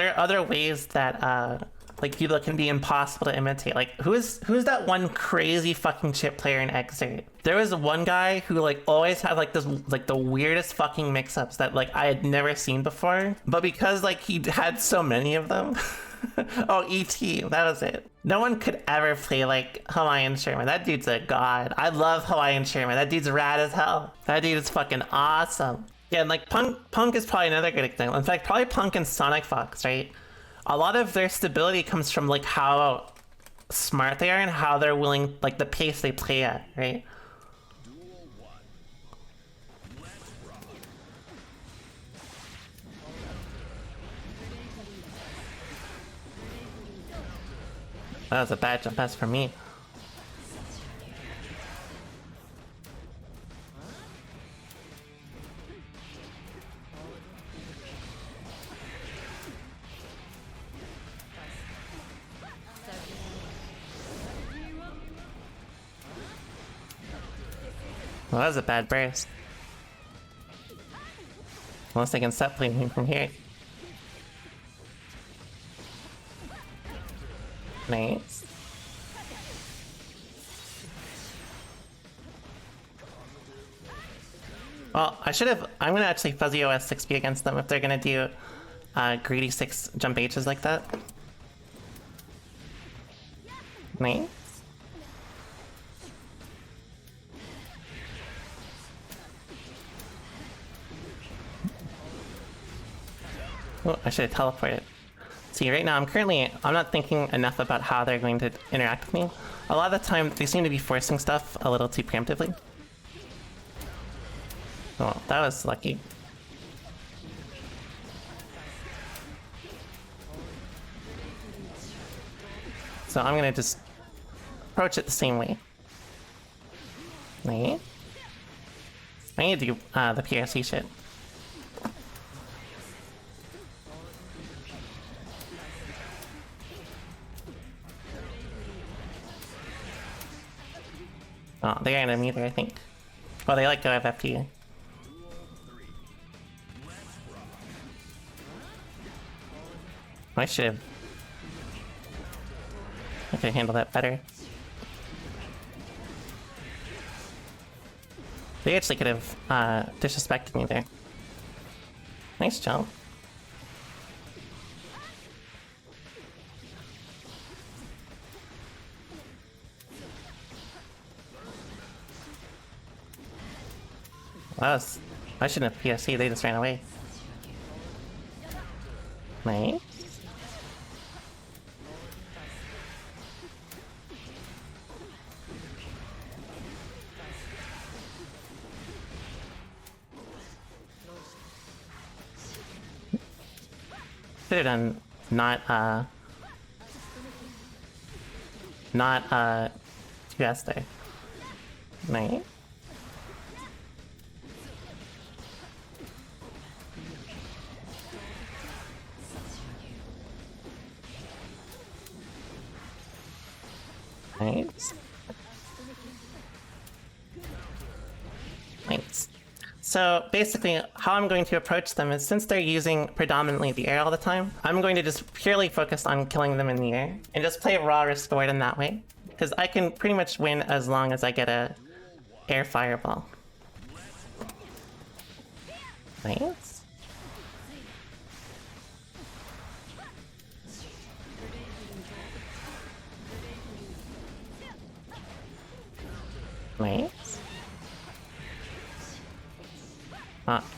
there are other ways that like people can be impossible to imitate. Like who's that one crazy fucking chip player in Exert? There was one guy who like always had like this like the weirdest fucking mix-ups that like I had never seen before. But because like he had so many of them. Oh, E.T. That was it. No one could ever play like Hawaiian Sherman. That dude's a god. I love Hawaiian Sherman. That dude's rad as hell. That dude is fucking awesome. Yeah, and like Punk is probably another good example. In fact, probably Punk and Sonic Fox, right? A lot of their stability comes from like how smart they are and how they're willing, like the pace they play at, right? That was a bad jump pass for me. Well, that was a bad burst. Unless they can stop playing me from here. Nice. Well, I should have... I'm gonna actually Fuzzy OS 6B against them if they're gonna do greedy 6 jump H's like that. Nice. Oh, I should have teleported. See, right now I'm not thinking enough about how they're going to interact with me. A lot of the time, they seem to be forcing stuff a little too preemptively. Oh, that was lucky. So I'm gonna just approach it the same way. Wait. I need to do the PRC shit. Oh, they aren't a meter, I think. Well, they like to have FP. I should have. I could handle that better. They actually could have disrespected me there. Nice jump. I shouldn't have PSC, they just ran away. Nice. Should have done not 2S there. Nice. Nice. Nice. So basically, how I'm going to approach them is since they're using predominantly the air all the time, I'm going to just purely focus on killing them in the air and just play raw risk forward in that way. Because I can pretty much win as long as I get a air fireball. Nice. Nice.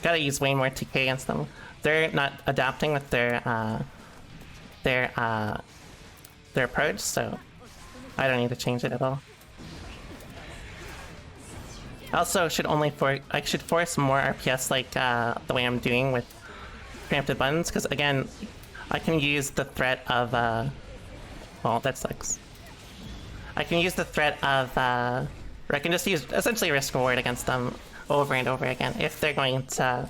Gotta use way more TK against them. They're not adapting with their approach, so I don't need to change it at all. Also, I should force more RPS like the way I'm doing with preempted buttons, because again, I can use the threat of well, that sucks. I can use the threat of or I can just use essentially risk reward against them over and over again if they're going to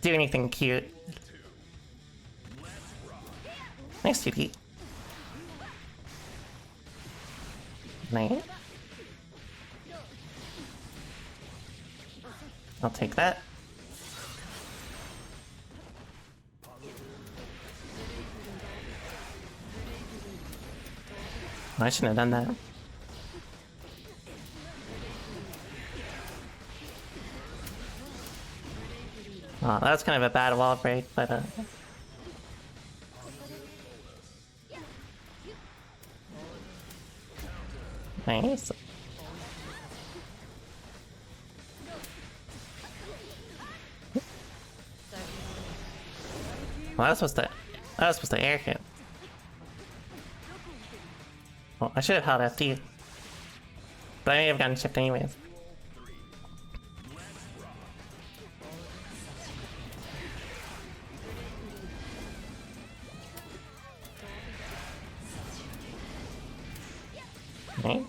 do anything cute. Nice 2D. Nice. I'll take that. I shouldn't have done that. Oh, that was kind of a bad wall break, but nice. Well, that was supposed to air hit. Well, I should have held FD. But I may have gotten chipped anyways. Okay.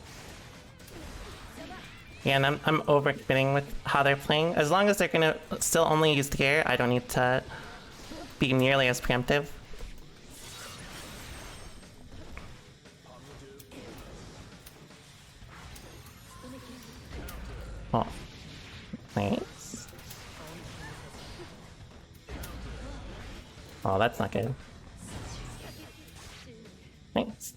Yeah, and I'm overcommitting with how they're playing. As long as they're gonna still only use the air, I don't need to be nearly as preemptive. Oh, nice. Oh, that's not good. Thanks.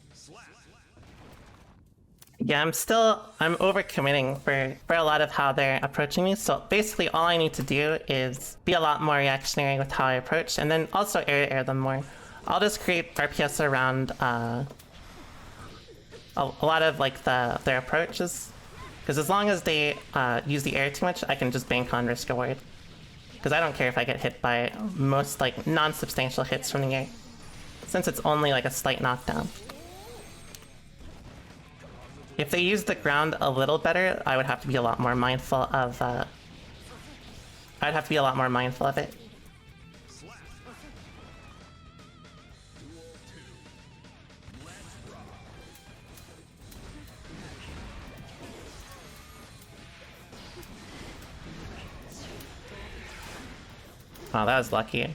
Yeah, I'm overcommitting for a lot of how they're approaching me. So basically all I need to do is be a lot more reactionary with how I approach, and then also air them more. I'll just create RPS around a lot of like their approaches. Because as long as they use the air too much, I can just bank on risk reward. Because I don't care if I get hit by most like non-substantial hits from the air, since it's only like a slight knockdown. If they use the ground a little better, I would have to be a lot more mindful of it. Oh, that was lucky.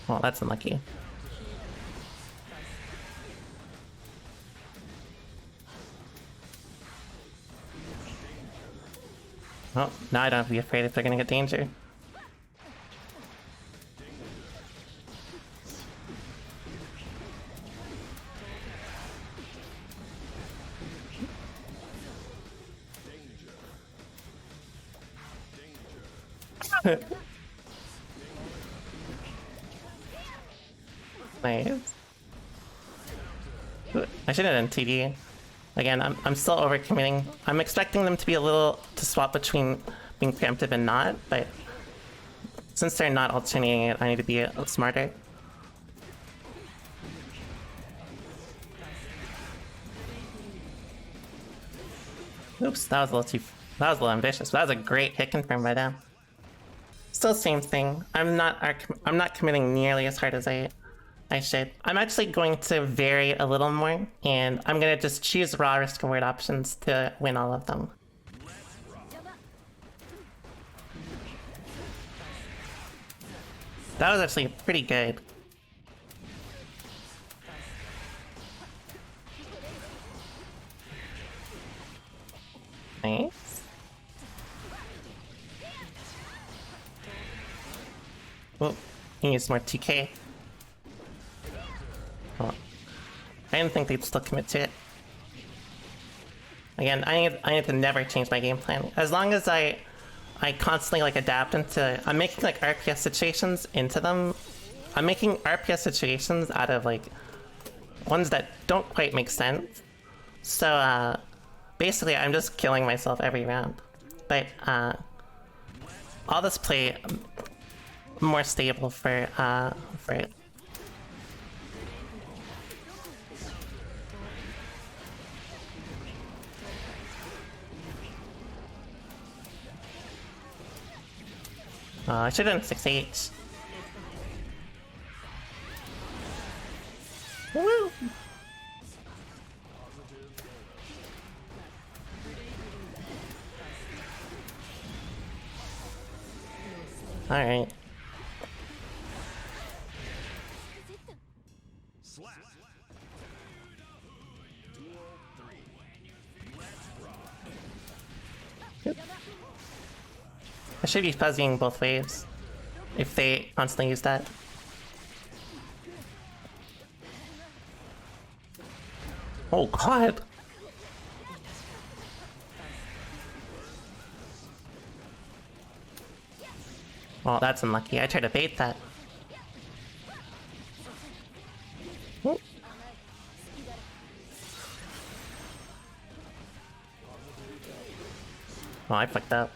Well, that's unlucky. Oh, now I don't have to be afraid if they're gonna get danger. Nice. I should have done TD. Again, I'm still overcommitting. I'm expecting them to be to swap between being preemptive and not, but since they're not alternating it, I need to be smarter. Oops, that was a little ambitious, but that was a great hit confirm by them. Still same thing. I'm not committing nearly as hard as I should. I'm actually going to vary a little more, and I'm gonna just choose raw risk reward options to win all of them. That was actually pretty good. Nice. Oh, he needs more TK. Oh, I didn't think they'd still commit to it. Again, I need to never change my game plan. As long as I constantly like adapt into, I'm making like RPS situations into them. I'm making RPS situations out of like ones that don't quite make sense. So basically I'm just killing myself every round. But I'll just play more stable for it. I should have done 6H. Woo! Alright. I should be fuzzying both waves if they constantly use that. Oh god! Well, that's unlucky. I tried to bait that. Oh, I fucked up.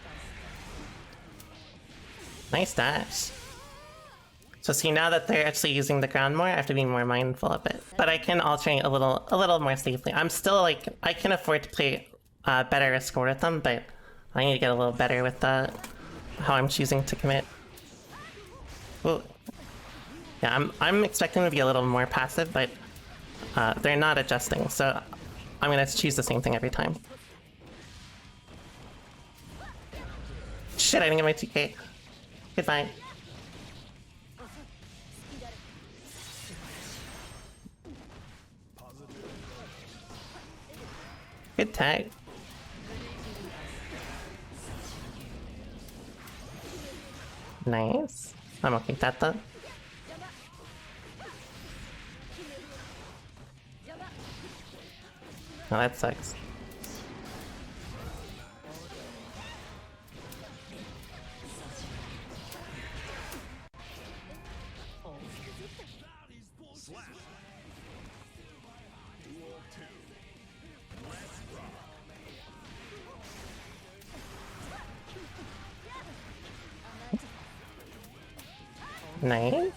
Nice dash. So see, now that they're actually using the ground more, I have to be more mindful of it. But I can alternate a little more safely. I'm still like, I can afford to play better risk score with them, but I need to get a little better with how I'm choosing to commit. Ooh. Yeah, I'm expecting to be a little more passive, but they're not adjusting, so I'm gonna choose the same thing every time. Shit, I didn't get my 2K. Goodbye. Good tag. Nice. I'm okay with that though. Oh, that sucks. Nice.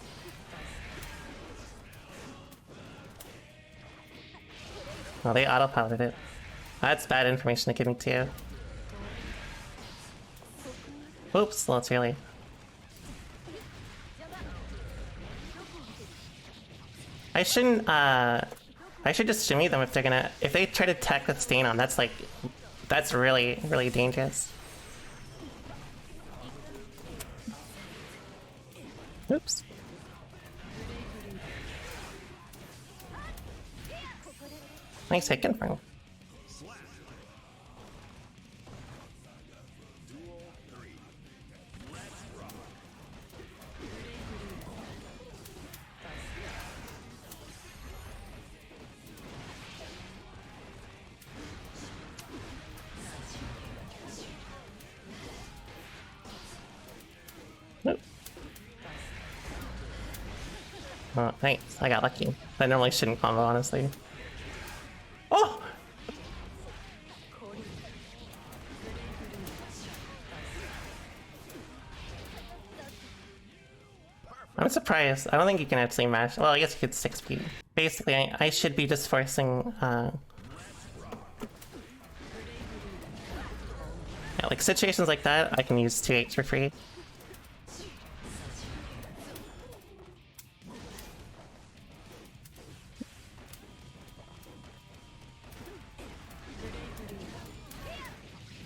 Oh, they autopiloted it. That's bad information to give me too. Oops, well, it's really. I shouldn't, I should just shimmy them if they're gonna, if they try to tech with Stain on, that's like, that's really, really dangerous. Oops. Nice hit confirm. Nope. Oh, nice. I got lucky. I normally shouldn't combo, honestly. Oh! I'm surprised. I don't think you can actually mash. Well, I guess you could 6-speed. Basically, I should be just forcing, yeah, like situations like that, I can use 2-8s for free.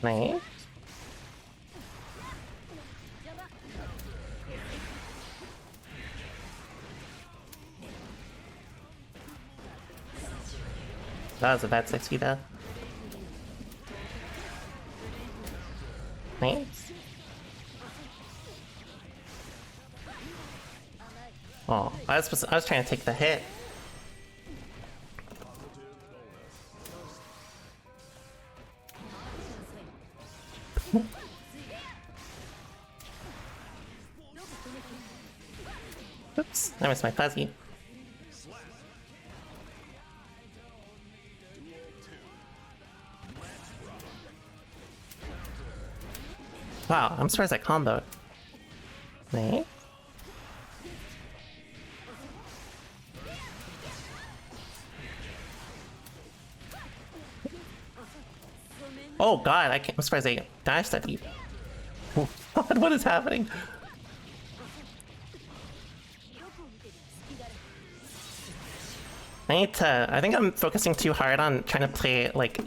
Nice. That was a bad 6-speed though. Nice. Oh, I was trying to take the hit. Oops, I missed my fuzzy. Wow, I'm surprised I comboed. Nice. Oh god, I'm surprised I dashed that deep. God, what is happening? I think I'm focusing too hard on trying to play like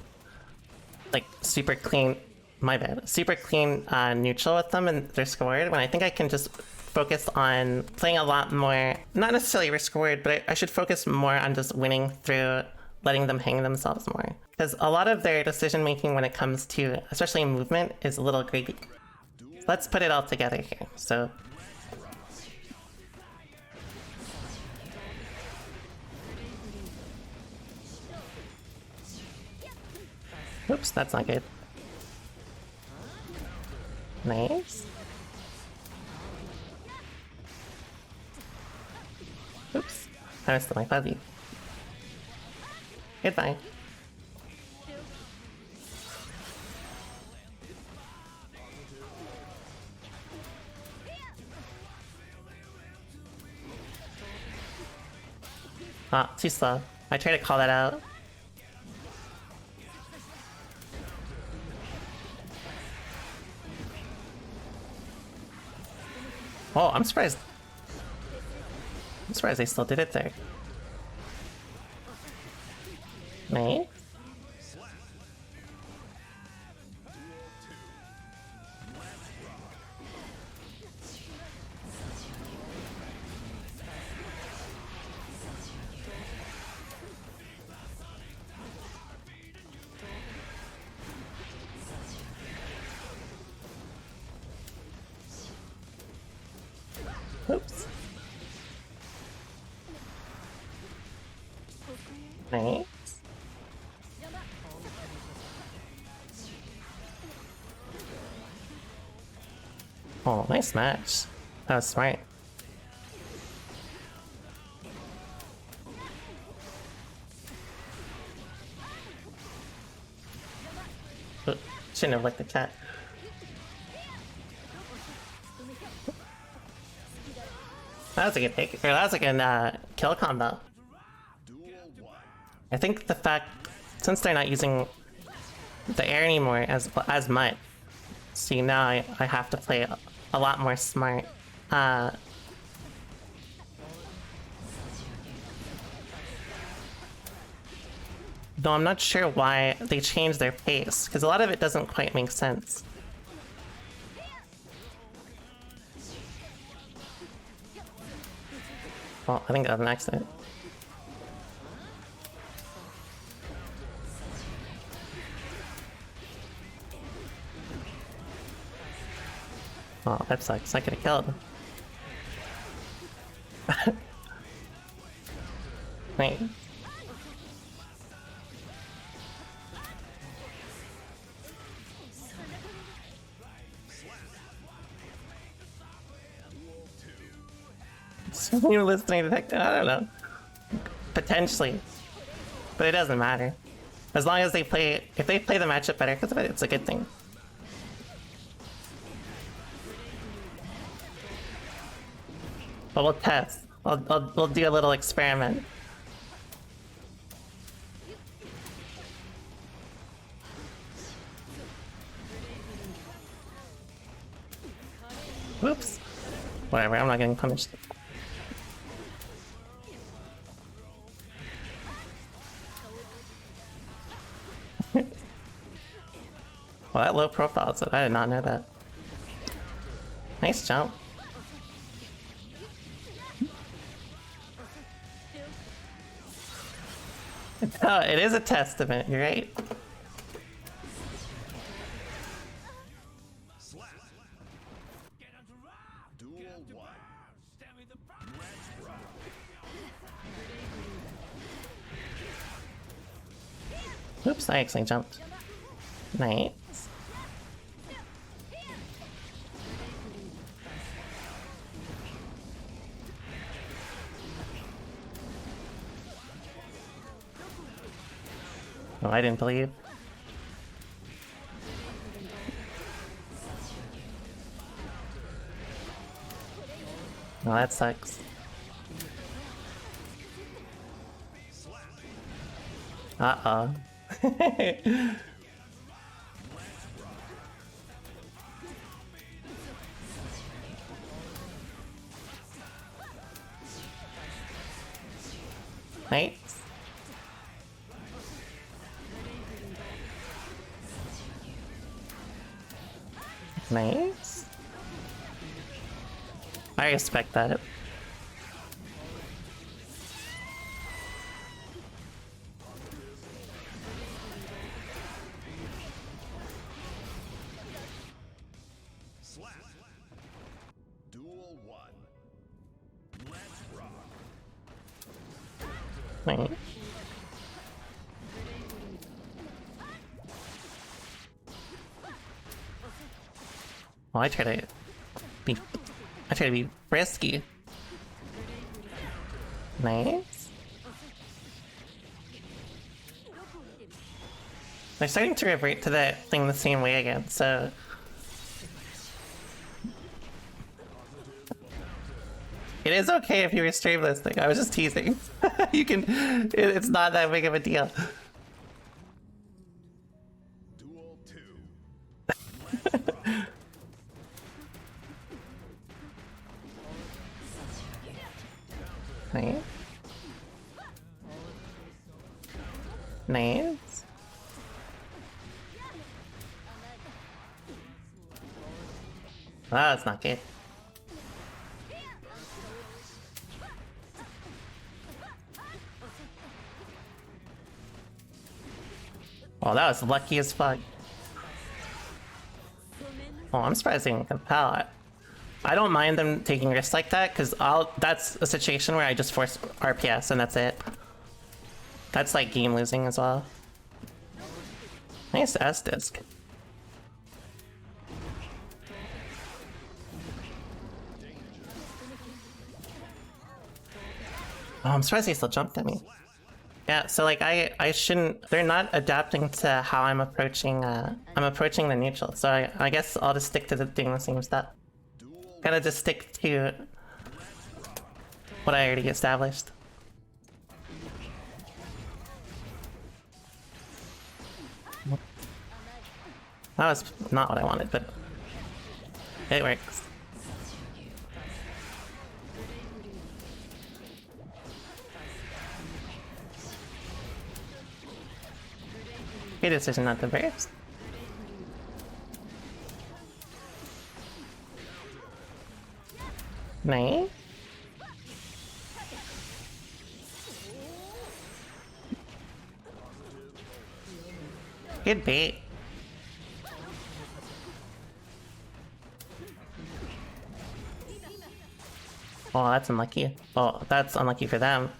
super clean, my bad, super clean neutral with them and they're scored, when I think I can just focus on playing a lot more, not necessarily risk scored, but I should focus more on just winning through letting them hang themselves more. Because a lot of their decision making when it comes to, especially movement, is a little greedy. let's put it all together here. So oops, that's not good. Nice. Oops, I missed my fuzzy. Goodbye. Ah, too slow. I tried to call that out. Oh, I'm surprised. I'm surprised they still did it there. Nice. Oops. Nice. Oh, nice match. That was smart. Shouldn't have licked the cat. That was a good pick. Or that was a good kill combo. I think the fact, since they're not using the air anymore as much, see now I have to play a lot more smart. Though I'm not sure why they changed their pace, because a lot of it doesn't quite make sense. Well, I think that was an accident. Oh, that sucks. I could have killed him. Wait. You're listening to tech. I don't know. Potentially. But it doesn't matter. As long as they play, if they play the matchup better because of it, it's a good thing. But we'll test. We'll do a little experiment. Whoops. Whatever, I'm not getting punished. Well, that low profile set, I did not know that. Nice jump. Oh, it is a testament, you're right. Oops, I actually jumped. Nice. Oh, I didn't believe. Well, that sucks. Uh-oh. Nice. Nice. I respect that. Slap. Right. Oh, I try to be frisky. Nice. They're starting to revert to that thing the same way again, so... It is okay if you restrain this thing. I was just teasing. You can... It's not that big of a deal. Duel 2. Nice. Nice. Oh, that's not good. Oh, that was lucky as fuck. Oh, I'm surprised they didn't compel it. I don't mind them taking risks like that, because that's a situation where I just force RPS and that's it. That's like game losing as well. Nice S-disc. Oh, I'm surprised they still jumped at me. Yeah, so like I shouldn't. They're not adapting to how I'm approaching the neutral. So I guess I'll just stick to doing the same stuff. Gotta just stick to what I already established. That was not what I wanted, but it works. Good decision not to burst. Nice. Good bait. Oh, that's unlucky. Oh, that's unlucky for them.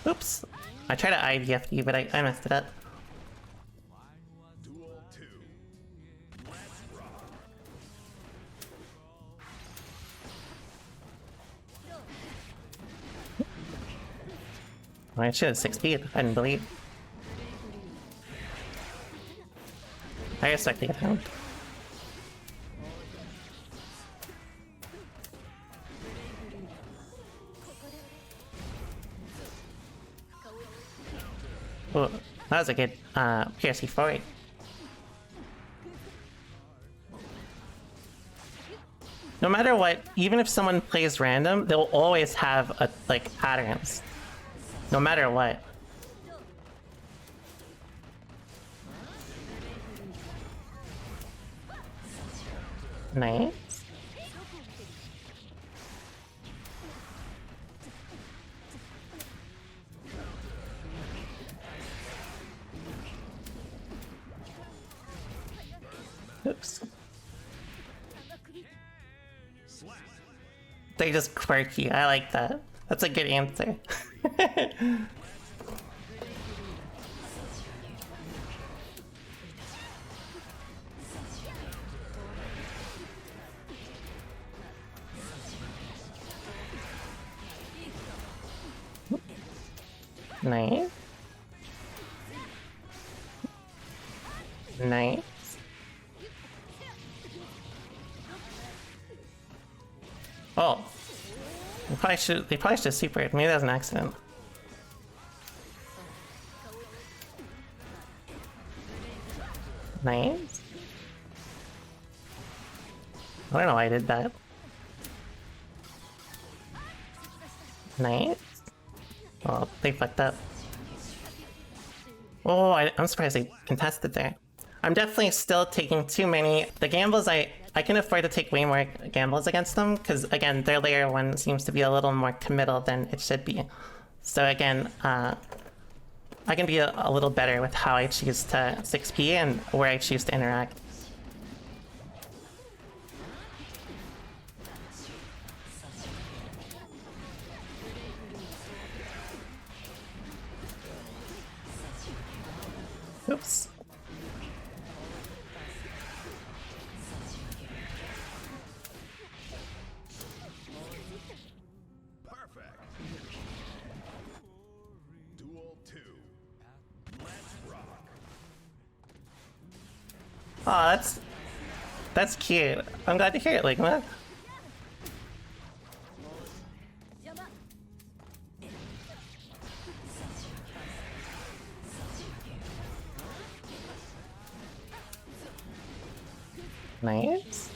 Oops. I tried to IVFD, but I messed it up. Duel 2. Let's rock. I should have 6 speed. I didn't believe. I respect the attempt. Oh, that was a good PRC forward. No matter what, even if someone plays random, they'll always have like patterns. No matter what. Nice. Oops. They just quirky. I like that. That's a good answer. Nice. Nice. Oh. They probably should super it. Maybe that was an accident. Nice. I don't know why I did that. Nice. Oh, they fucked up. Oh, I'm surprised they contested there. I'm definitely still taking too many. The gambles, I can afford to take way more gambles against them, because again, their layer 1 seems to be a little more committal than it should be. So again, I can be a little better with how I choose to 6P and where I choose to interact. Oops. Perfect. Duel 2. Let's rock. Aw, that's cute. I'm glad to hear it, Ligma. Nice.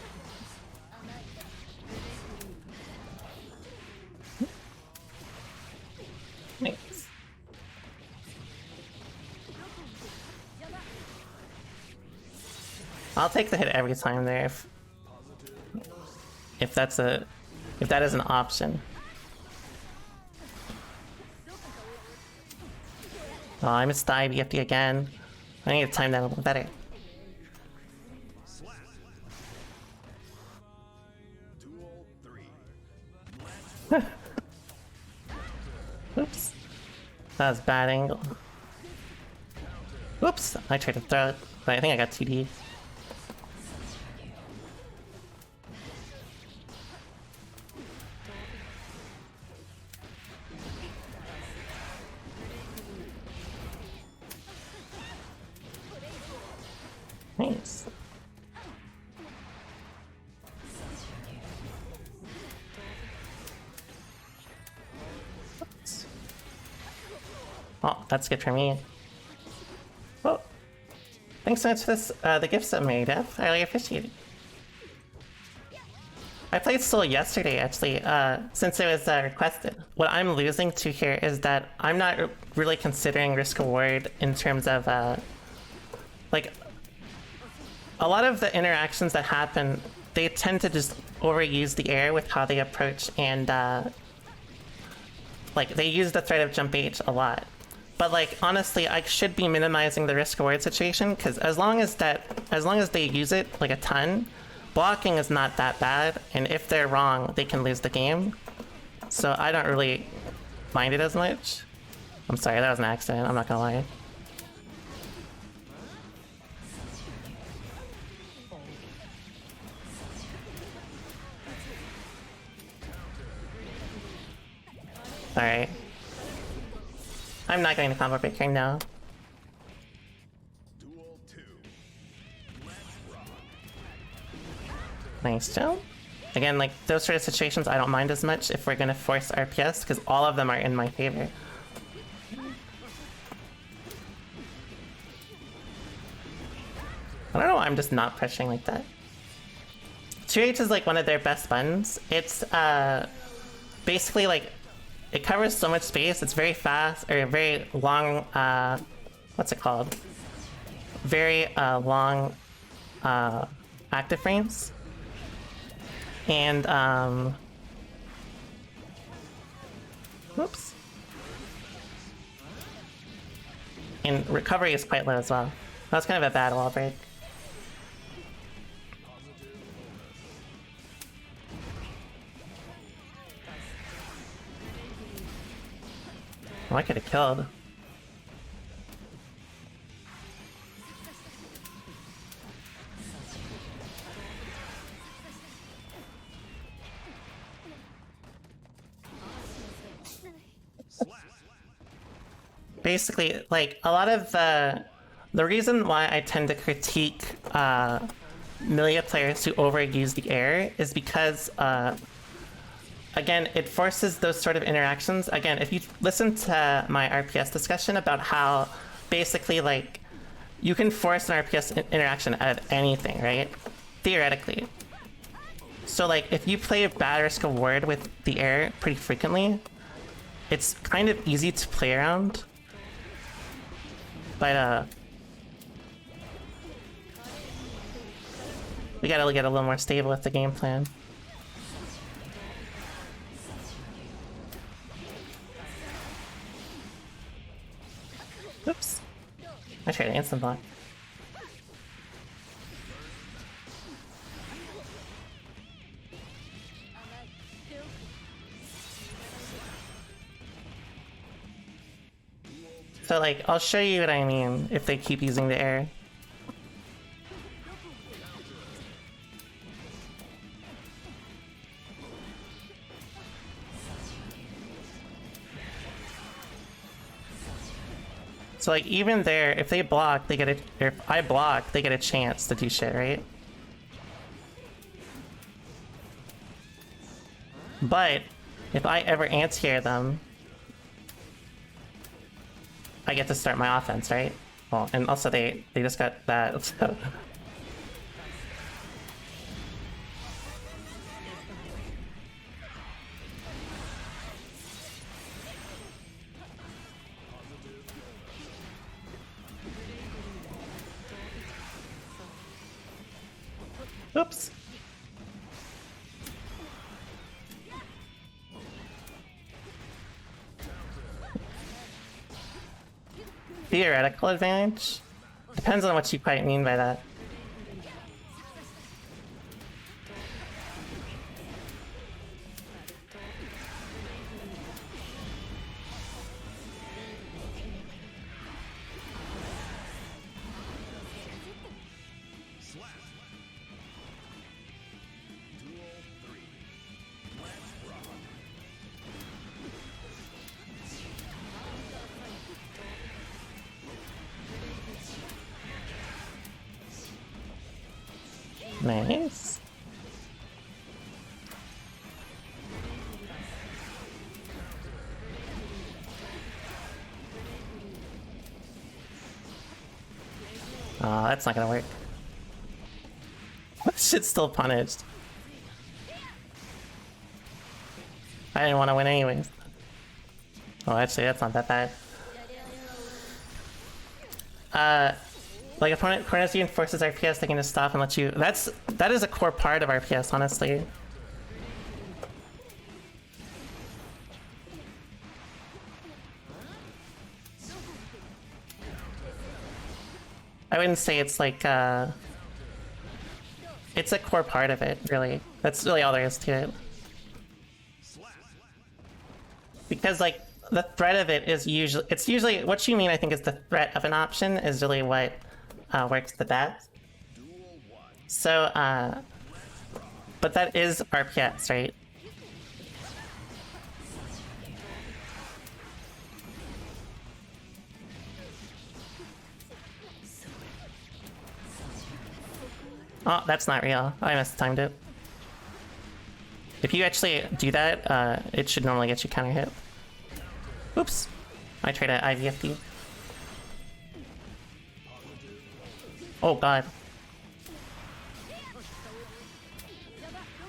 Nice. I'll take the hit every time there if that is an option. Oh, I missed the IBFD again. I need to time that a little better. Slap. Duel 3. Oops. That was a bad angle. Oops! I tried to throw it, but I think I got TD. Nice. Oh, that's good for me. Well, thanks so much for this, the gifts that made, Def. I really appreciate it. I played Soul yesterday, actually, since it was requested. What I'm losing to here is that I'm not really considering risk reward in terms of, like, a lot of the interactions that happen, they tend to just overuse the air with how they approach, and like they use the threat of jump H a lot. But like honestly, I should be minimizing the risk reward situation because as long as they use it like a ton, blocking is not that bad, and if they're wrong, they can lose the game. So I don't really mind it as much. I'm sorry, that was an accident. I'm not gonna lie. Alright. I'm not going to combo break right now. Duel 2. Let's rock. Nice jump. Again, like those sort of situations I don't mind as much if we're gonna force RPS because all of them are in my favor. I don't know why I'm just not pressuring like that. 2H is like one of their best buttons. It's basically like it covers so much space. It's very fast or very long. What's it called? Very long active frames, and whoops. And recovery is quite low as well. That's kind of a bad wall break. Oh, I could have killed. Basically, like, a lot of the reason why I tend to critique Millia players who overuse the air is because again, it forces those sort of interactions. Again, if you listen to my RPS discussion about how basically like you can force an RPS interaction out of anything, right? Theoretically. So like if you play a bad risk reward with the air pretty frequently, it's kind of easy to play around. But we gotta get a little more stable with the game plan. Oops. I tried to instant block. So like, I'll show you what I mean if they keep using the air. So like, even there, if they block, they get a, or if I block, they get a chance to do shit, right? But if I ever anti-air them, I get to start my offense, right? Well, and also they just got that, so. Oops. Theoretical advantage? Depends on what you quite mean by that. Nice. Oh, that's not gonna work. This shit's still punished. I didn't want to win anyways. Oh, actually, that's not that bad. Like, opponent reinforces RPS, they can just stop and let you... That is a core part of RPS, honestly. I wouldn't say it's like, it's a core part of it, really. That's really all there is to it. Because, like, the threat of it is usually... It's usually... What you mean, I think, is the threat of an option is really what works the best. So, but that is RPS, right? Oh, that's not real. I mistimed it. If you actually do that, it should normally get you counter hit. Oops. I tried to IVFD. Oh god.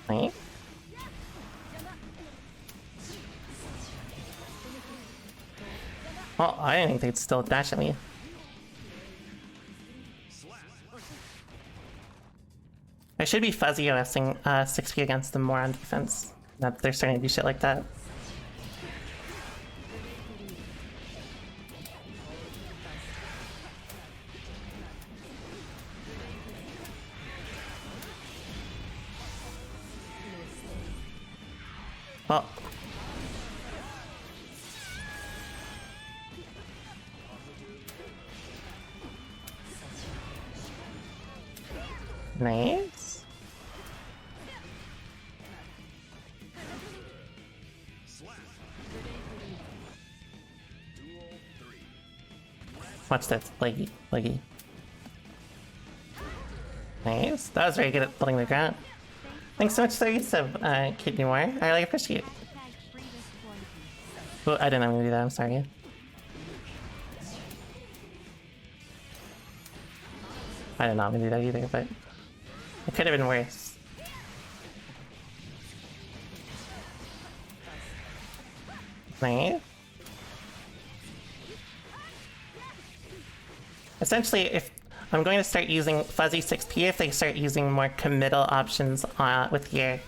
Wait. Oh, I didn't think they'd still dash at me. I should be fuzzy OSing 6p against them more on defense. That they're starting to do shit like that. Oh. Nice. Watch that, leggy, leggy. Nice. That was very good at building the ground. Thanks so much for the sub, Kid More. I really appreciate it. Oh, I didn't mean to do that, I'm sorry. I did not mean to do that either, but it could have been worse. Nice. Essentially, if I'm going to start using fuzzy 6p if they start using more committal options with gear.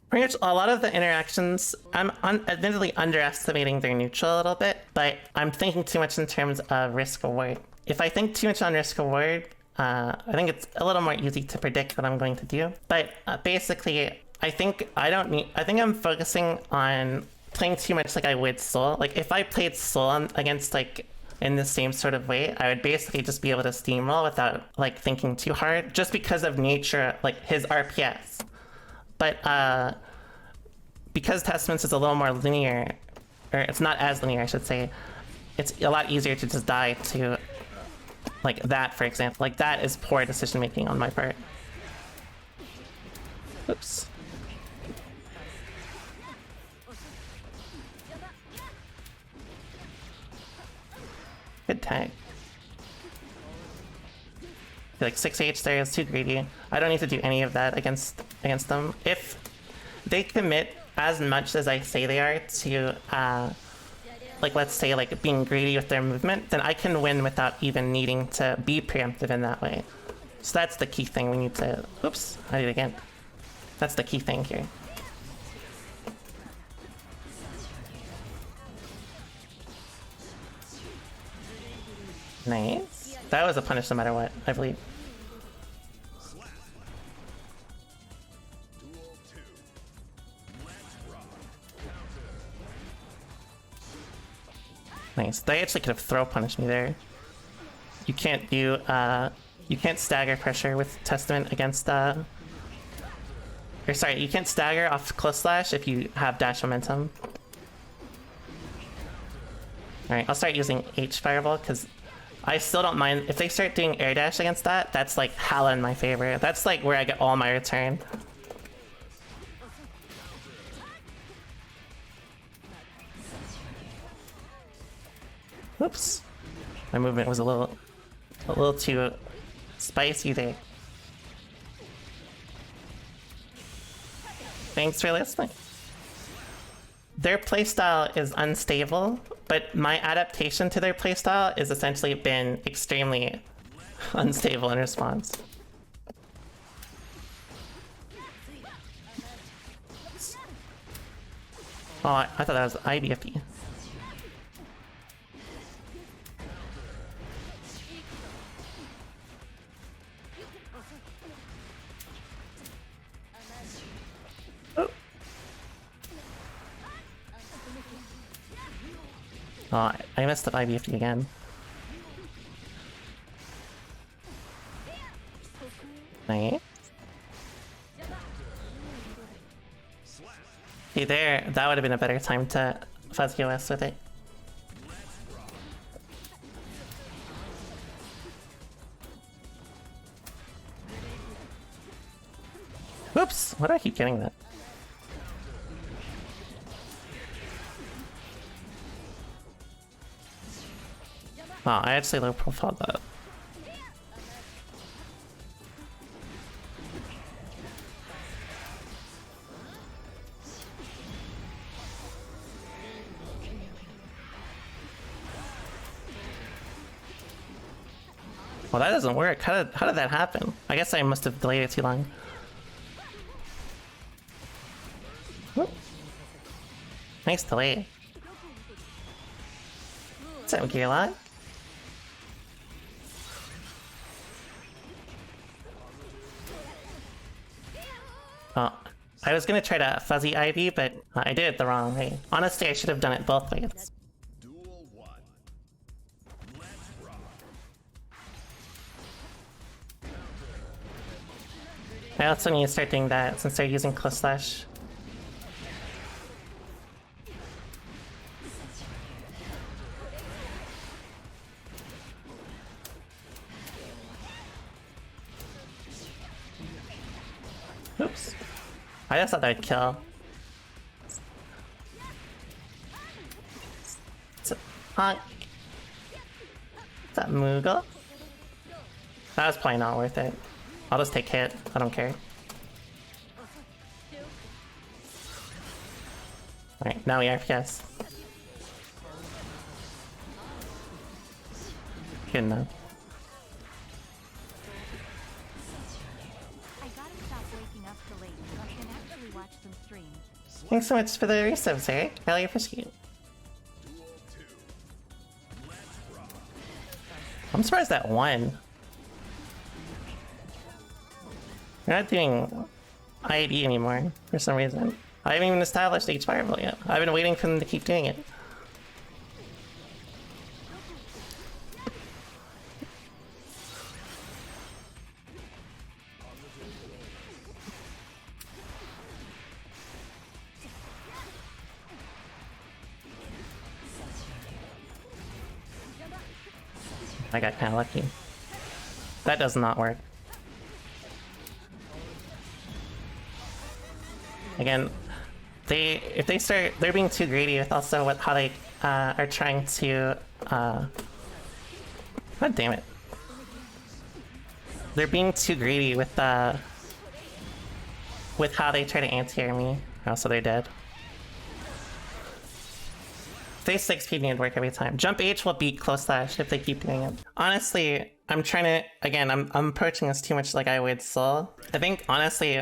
Pretty much a lot of the interactions, I'm admittedly underestimating their neutral a little bit, but I'm thinking too much in terms of risk reward. If I think too much on risk reward, I think it's a little more easy to predict what I'm going to do. But basically, I think I'm focusing on playing too much like I would Soul. Like if I played Soul against like in the same sort of way, I would basically just be able to steamroll without like thinking too hard, just because of nature, like his RPS. But because Testaments is a little more linear, or it's not as linear, I should say, it's a lot easier to just die to like that, for example. Like that is poor decision making on my part. Oops. Good tag. Like 6H there is too greedy. I don't need to do any of that against them. If they commit as much as I say they are to like let's say like being greedy with their movement, then I can win without even needing to be preemptive in that way. So that's the key thing we need to... Oops, I did it again. That's the key thing here. Nice. That was a punish no matter what, I believe. Nice. They actually could have throw punished me there. You can't do you can't stagger pressure with Testament against or sorry, you can't stagger off close slash if you have dash momentum. Alright, I'll start using H Fireball because I still don't mind if they start doing air dash against that. That's like hella in my favor. That's like where I get all my return. Whoops. My movement was a little too spicy there. Thanks for listening. Their playstyle is unstable, but my adaptation to their playstyle has essentially been extremely unstable in response. Oh, I thought that was IBFD. Oh, I messed up IBFD again. Nice. See there, that would have been a better time to fuzzy OS with it. Whoops! Why do I keep getting that? Oh, I actually low profiled that. Well, that doesn't work. How did that happen? I guess I must have delayed it too long. Whoop. Nice delay. What's up, Gearlock? Oh, I was gonna try to fuzzy Ivy, but I did it the wrong way. Honestly, I should have done it both ways. Duel 1. Let's rock. I also need to start doing that since they're using close slash. Oops. I just thought that would kill. What's that Moogle? That was probably not worth it. I'll just take hit. I don't care. Alright, now we RPS. Good enough. Thanks so much for the resubs, Eric. I really appreciate it. Duel 2. Let's rock. I'm surprised that won. We're not doing IAD anymore for some reason. I haven't even established each fireball yet. I've been waiting for them to keep doing it. I got kind of lucky. That does not work. Again, if they start, they're being too greedy with also how they are trying to. God damn it! They're being too greedy with how they try to anti-air me. Also, they're dead. Stay 6 feet need work every time. Jump H will beat close slash if they keep doing it. Honestly, I'm trying to, again, I'm approaching this too much like I would Soul. I think, honestly,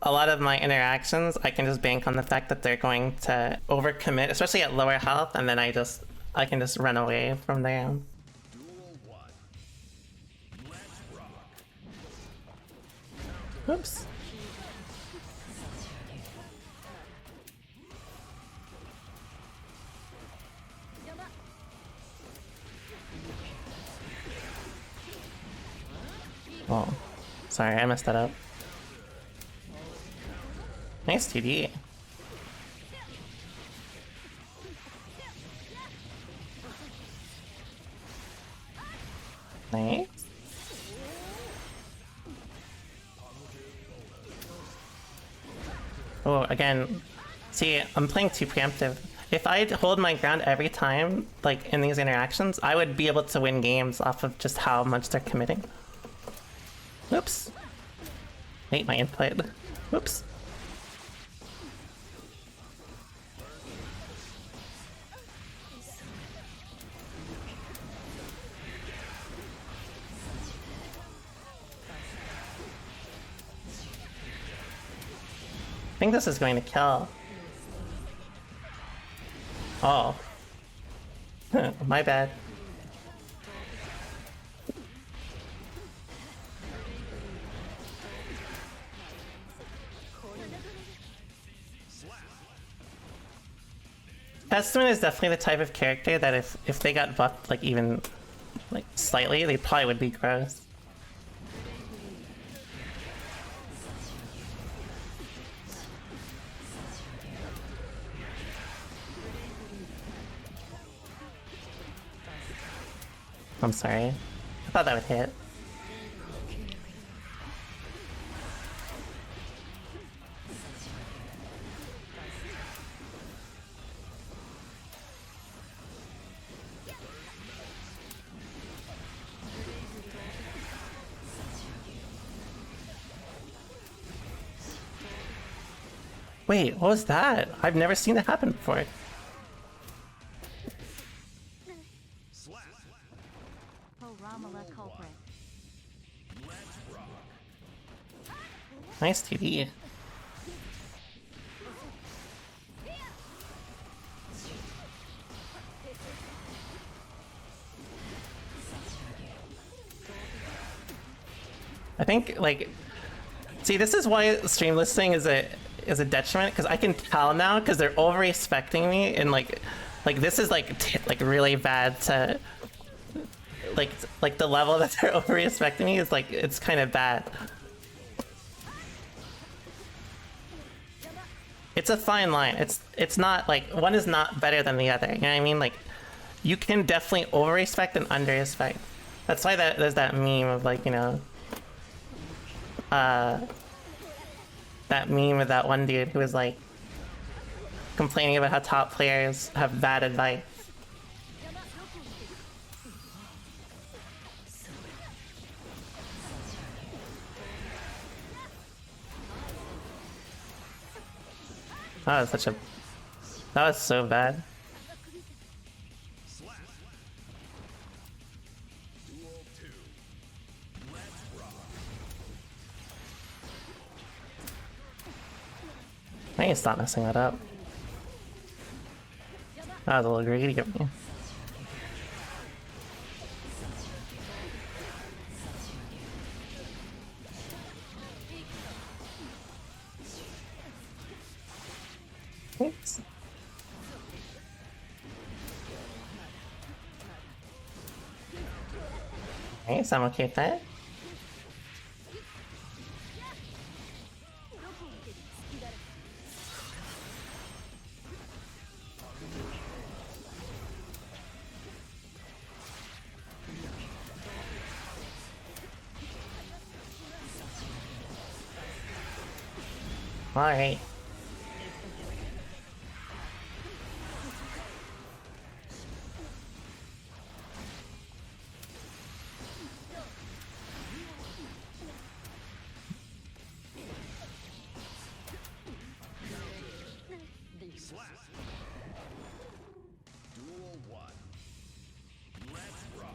a lot of my interactions, I can just bank on the fact that they're going to overcommit, especially at lower health, and then I can just run away from there. Duel 1. Let's rock. Oops. Oh, sorry, I messed that up. Nice 2D. Nice. Oh, again, see, I'm playing too preemptive. If I hold my ground every time, like in these interactions, I would be able to win games off of just how much they're committing. Oops. Hate my input. Oops. I think this is going to kill. Oh. My bad. Testament is definitely the type of character that if they got buffed like even like slightly, they probably would be gross. I'm sorry. I thought that would hit. Wait, what was that? I've never seen that happen before. Nice 2D. I think, like, see, this is why stream listing is a detriment, because I can tell now because they're over-respecting me, and like this is like really bad to like the level that they're over-respecting me is like, it's kind of bad. It's a fine line. It's not like one is not better than the other. You know what I mean? Like, you can definitely over-respect and under-respect. That's why there's that meme of like, you know, that meme of that one dude who was like complaining about how top players have bad advice. That was so bad. Duel 2. Let's rock. I need to stop messing that up. That was a little greedy of me. Oops. Nice, I'm okay with that. Alright. Slap. Duel 1. Let's rock.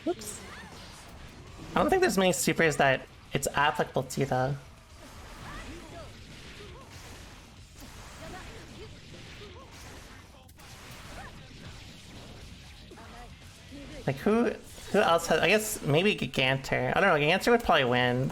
Oops. I don't think there's many supers that it's applicable to though. Like who else has, I guess maybe Gigantor. I don't know, Gigantor would probably win.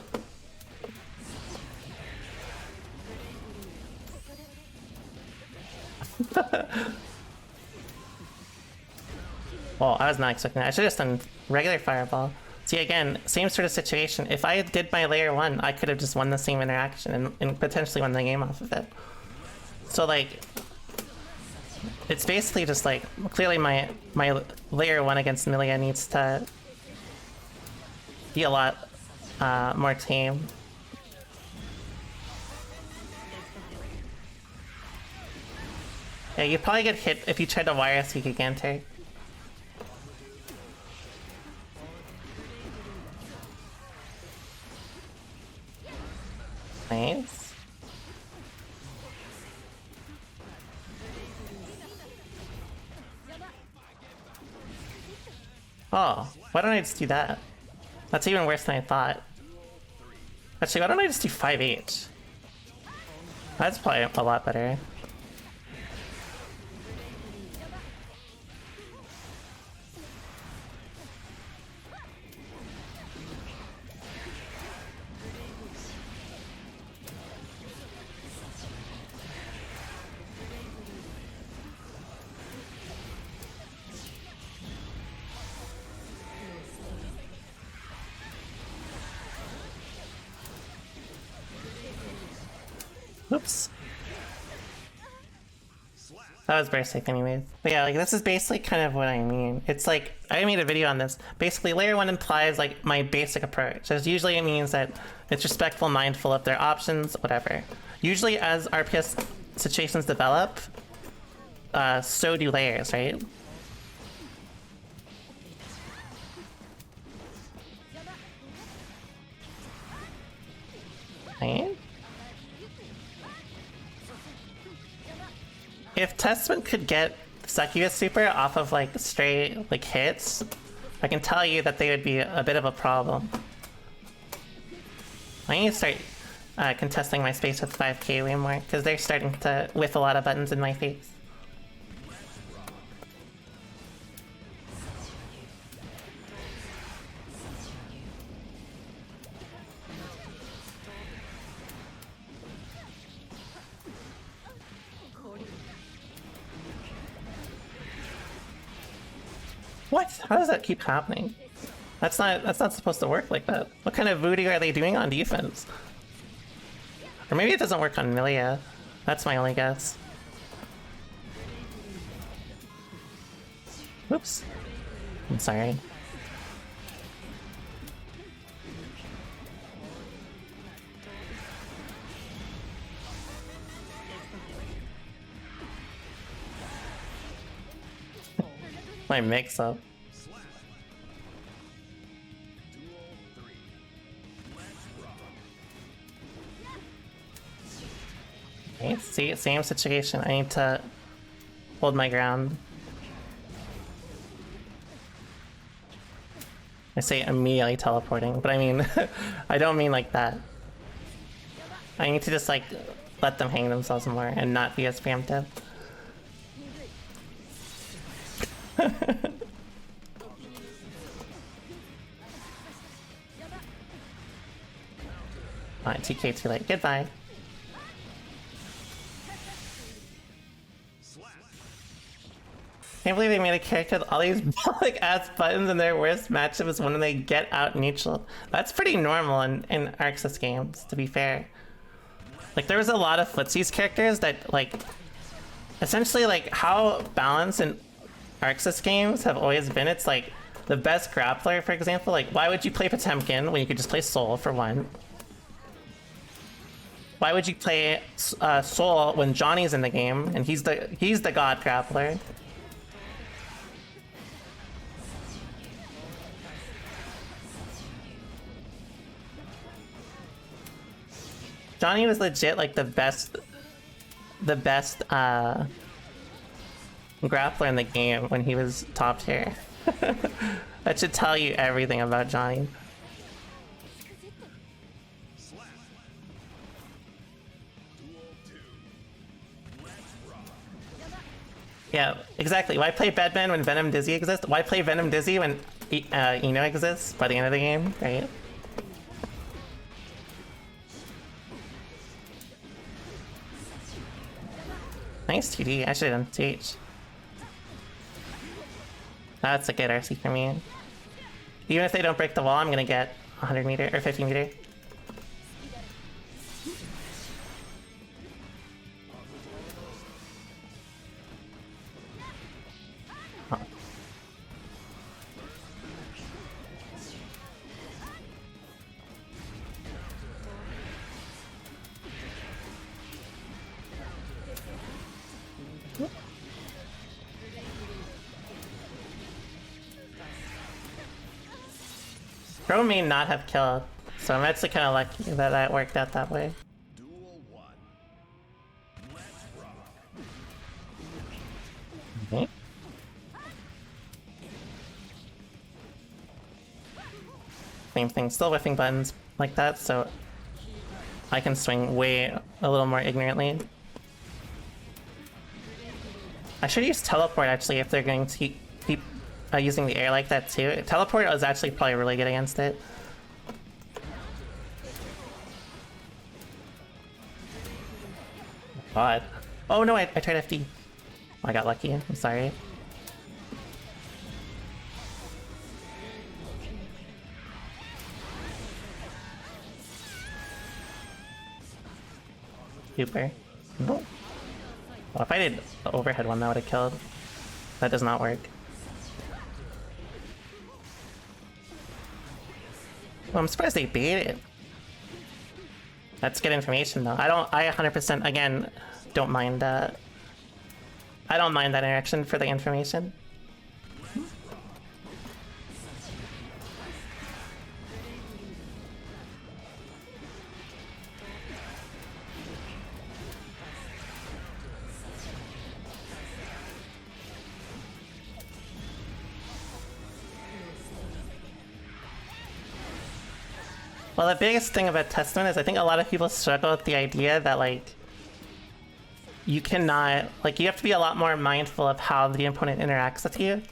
Well, I was not expecting that. I should have just done regular Fireball. See, again, same sort of situation. If I did my layer 1, I could have just won the same interaction and potentially won the game off of it. So, like, it's basically just like, clearly my layer 1 against Millia needs to be a lot more tame. Yeah, you'd probably get hit if you tried to wire see Gigantor. Nice. Oh, why don't I just do that? That's even worse than I thought. Actually, why don't I just do 5H? That's probably a lot better. Oops. That was very sick anyways. But yeah, like this is basically kind of what I mean. It's like, I made a video on this. Basically, layer 1 implies like my basic approach. As usually it means that it's respectful, mindful of their options, whatever. Usually as RPS situations develop, so do layers, right? Right? If Testament could get Succubus Super off of like straight like hits, I can tell you that they would be a bit of a problem. I need to start contesting my space with 5k way more, because they're starting to whiff a lot of buttons in my face. What? How does that keep happening? That's not supposed to work like that. What kind of voodoo are they doing on defense? Or maybe it doesn't work on Millia. That's my only guess. Oops. I'm sorry. My mix-up. Okay, see, same situation. I need to hold my ground. I say immediately teleporting, but I mean, I don't mean like that. I need to just like let them hang themselves more and not be as preemptive. TK too late. Goodbye. Can't believe they made a character with all these like ass buttons and their worst matchup is when they get out neutral. That's pretty normal in Arxis games, to be fair. Like there was a lot of footsies characters that like essentially like how balanced in Arxis games have always been. It's like the best grappler, for example. Like why would you play Potemkin when you could just play Soul for one? Why would you play Soul when Johnny's in the game and he's the god grappler? Johnny was legit like the best grappler in the game when he was top tier. That should tell you everything about Johnny. Yeah, exactly. Why play Bedman when Venom Dizzy exists? Why play Venom Dizzy when Eno exists by the end of the game, right? Nice 2D. I should have done 2H. That's a good RC for me. Even if they don't break the wall, I'm gonna get 100 meter or 50 meter. Oh. Crow may not have killed, so I'm actually kind of lucky that that worked out that way. Duel 1. Let's rock. Okay. Same thing, still whiffing buttons like that, so I can swing way a little more ignorantly. I should use teleport actually if they're going to keep using the air like that too. Teleport is actually probably really good against it. God. Oh no, I tried FD. I got lucky. I'm sorry. Super. Well, if I did the overhead one, that would have killed. That does not work. Well, I'm surprised they beat it. That's good information, though. I 100%, again, don't mind that. I don't mind that interaction for the information. Well, the biggest thing about Testament is I think a lot of people struggle with the idea that, like, you cannot, like, you have to be a lot more mindful of how the opponent interacts with you.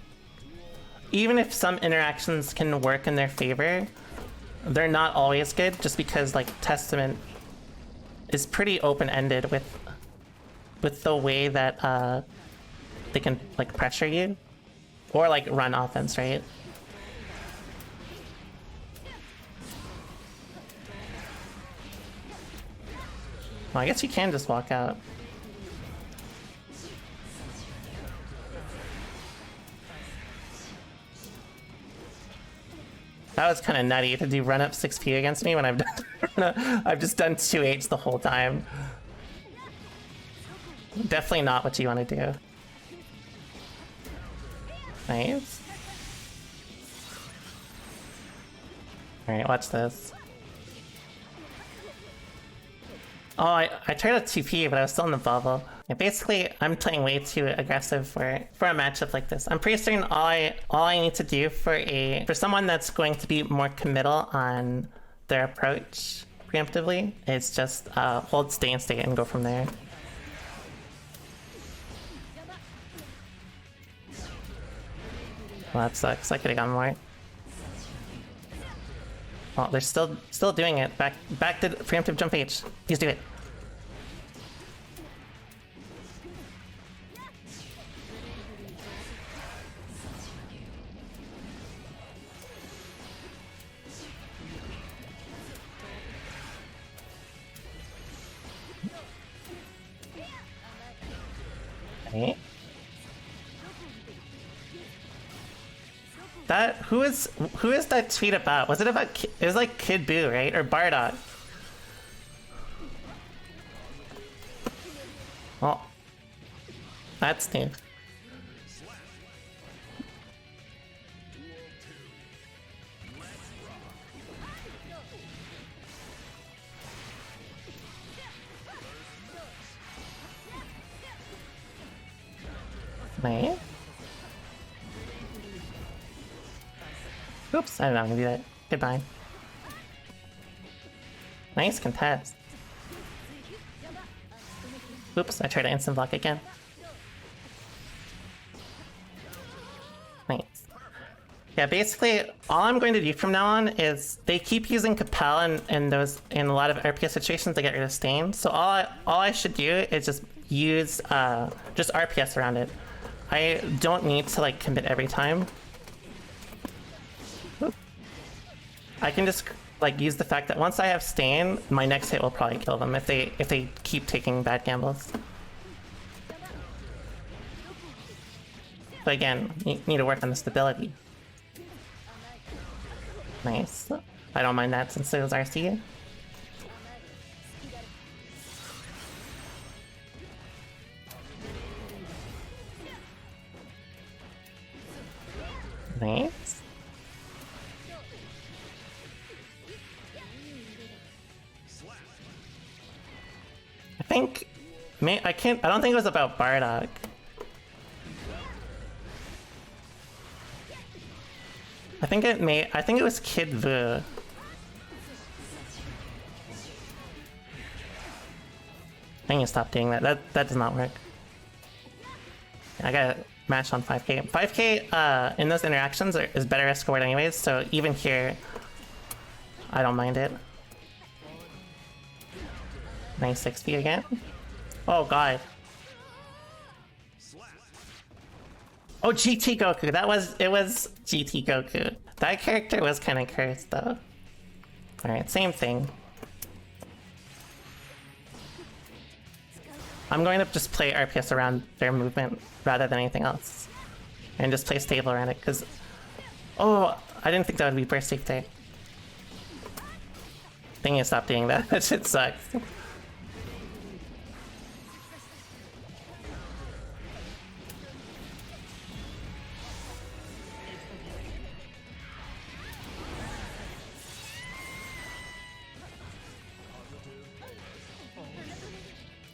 Even if some interactions can work in their favor, they're not always good just because, like, Testament is pretty open-ended with the way that they can, like, pressure you or, like, run offense, right? Well, I guess you can just walk out. That was kind of nutty to do run up 6p against me when I've done I've just done 2H the whole time. Definitely not what you want to do. Nice. Alright, watch this. Oh, I tried a 2p, but I was still in the bubble. Yeah, basically, I'm playing way too aggressive for a matchup like this. I'm pretty certain all I need to do for someone that's going to be more committal on their approach preemptively is just hold stay and state and go from there. Well, that sucks. I could have gone more. Well, they're still doing it. Back to preemptive jump H. Please do it. Okay. That who is that tweet about? Was it about? It was like Kid Buu, right? Or Bardock? Oh, that's new. Nice. Oops, I'm not gonna do that. Goodbye. Nice contest. Oops, I tried to instant block again. Nice. Yeah, basically, all I'm going to do from now on is they keep using Capel in a lot of RPS situations to get rid of stain. So all I should do is just use just RPS around it. I don't need to like commit every time. I can just like use the fact that once I have stain, my next hit will probably kill them if they keep taking bad gambles. But again, you need to work on the stability. Nice. I don't mind that since it was RC. Nice. I don't think it was about Bardock. I think it was Kid Buu. I need to stop doing that. That does not work. I gotta match on 5k. 5k in those interactions is better escort anyways, so even here, I don't mind it. Nice 60 again. Oh god. Oh, GT Goku. It was GT Goku. That character was kind of cursed though. Alright, same thing. I'm going to just play RPS around their movement rather than anything else. And just play stable around it, because... Oh, I didn't think that would be burst safe there. I need to stop doing that. That shit sucks.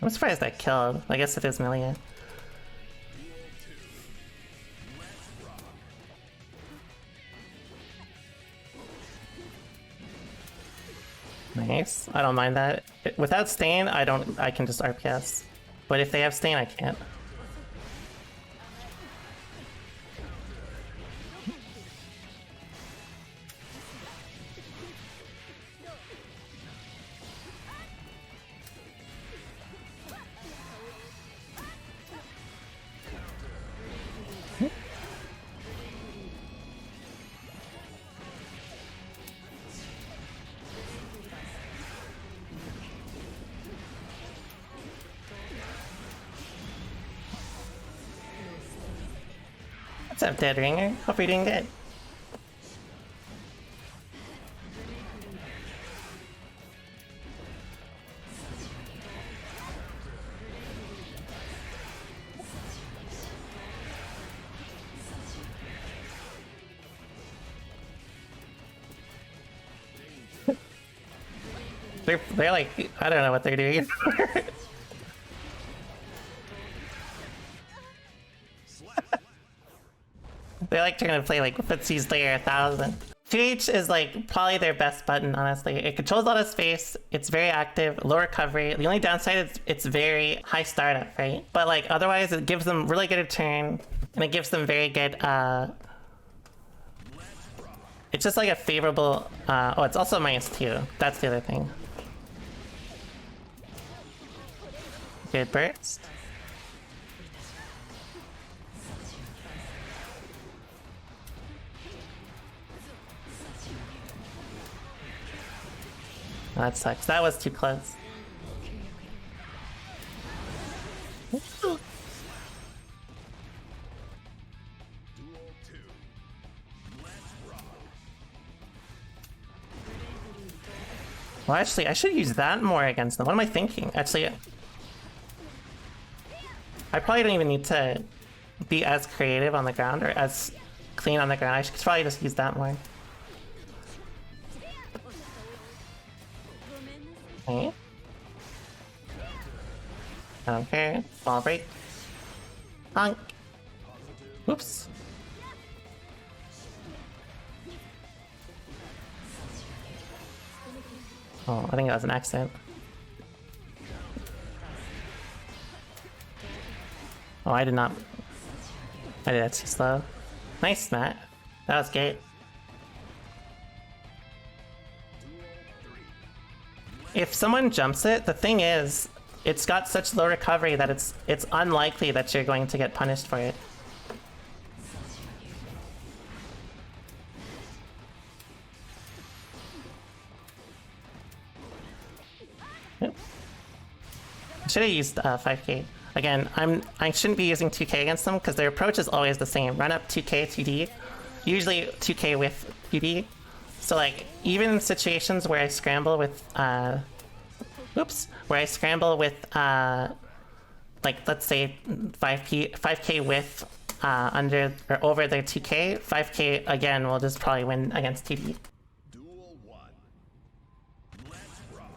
I'm surprised that killed. I guess it is Millia. Nice. I don't mind that. Without stain, I can just RPS. But if they have stain, I can't. What's up, Dead Ringer? Hope you're doing good. They're like, I don't know what they're doing. They like trying to play like Footsie's Layer 1000. 2H is like probably their best button, honestly. It controls a lot of space, it's very active, low recovery. The only downside is it's very high startup, right? But like otherwise it gives them really good return, and it gives them very good It's just like a favorable. Oh, it's also -2. That's the other thing. Good burst. Oh, that sucks. That was too close. Well, actually, I should use that more against them. What am I thinking? Actually, I probably don't even need to be as creative on the ground or as clean on the ground. I should probably just use that more. Okay. I don't care. Ball break. Honk. Oops. Oh, I think that was an accident. Oh, I did not. I did that too slow. Nice, Matt. That was great. If someone jumps it, the thing is, it's got such low recovery that it's unlikely that you're going to get punished for it. I should have used 5k. Again, I shouldn't be using 2k against them because their approach is always the same. Run up 2k, 2d. Usually 2k with 2d. So like, even in situations where I scramble with, where I scramble with, like, let's say 5k with, under, or over their 2k, 5k again will just probably win against 2d. Duel 1. Let's rock.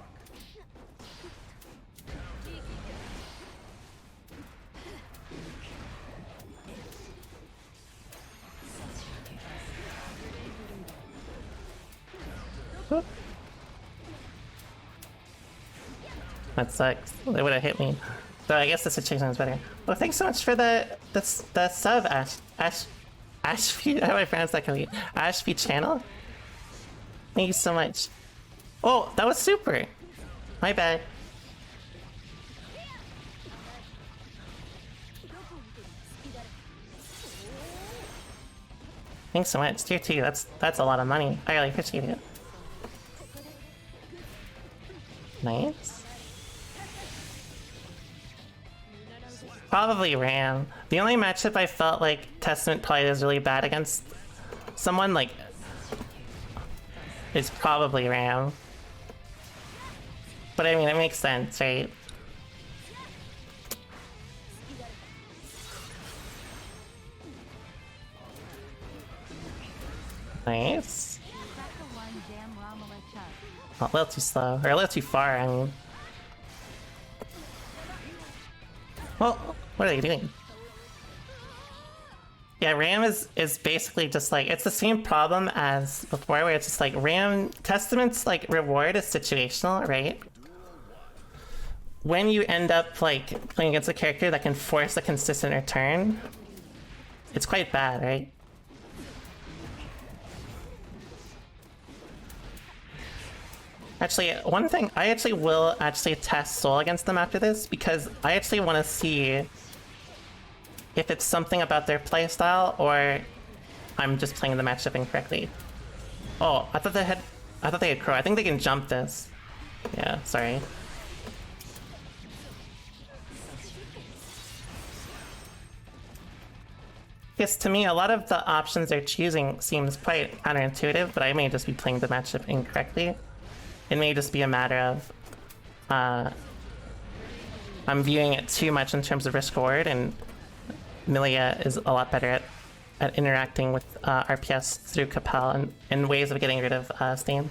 That sucks. They would have hit me. So I guess the situation is better. Well, thanks so much for the sub, Ashby. How do I pronounce that? Ashby channel. Thank you so much. Oh, that was super. My bad. Thanks so much. Tier 2. That's a lot of money. I really appreciate it. Nice. Probably Ram. The only matchup I felt like Testament probably is really bad against someone like is probably Ram. But I mean, it makes sense, right? Nice. Oh, a little too slow, or a little too far, I mean. Well, what are they doing? Yeah, Ram is basically just like, it's the same problem as before where it's just like Ram, Testament's like reward is situational, right? When you end up like playing against a character that can force a consistent return, it's quite bad, right? Actually, one thing, I actually will test Soul against them after this, because I actually want to see if it's something about their playstyle, or I'm just playing the matchup incorrectly. Oh, I thought they had Crow. I think they can jump this. Yeah, sorry. Yes, to me, a lot of the options they're choosing seems quite counterintuitive, but I may just be playing the matchup incorrectly. It may just be a matter of I'm viewing it too much in terms of risk reward, and Millia is a lot better at interacting with RPS through Capel and ways of getting rid of Steam.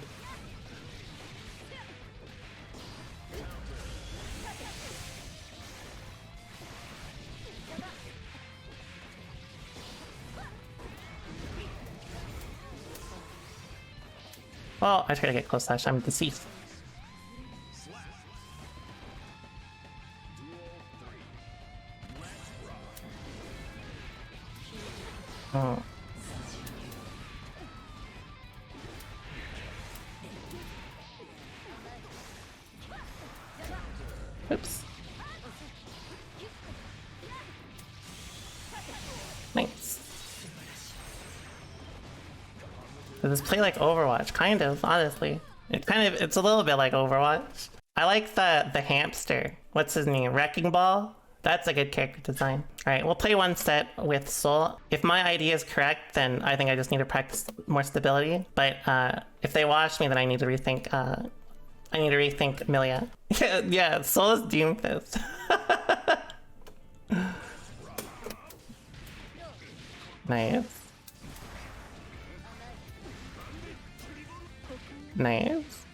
Well, I try to get close slash. I'm deceased. Oh. Does this play like Overwatch? Kind of, honestly. It's a little bit like Overwatch. I like the hamster. What's his name? Wrecking Ball? That's a good character design. Alright, we'll play one set with Soul. If my idea is correct, then I think I just need to practice more stability. But if they wash me, then I need to rethink Millia. Yeah, Soul is Doomfist. Nice. Nice.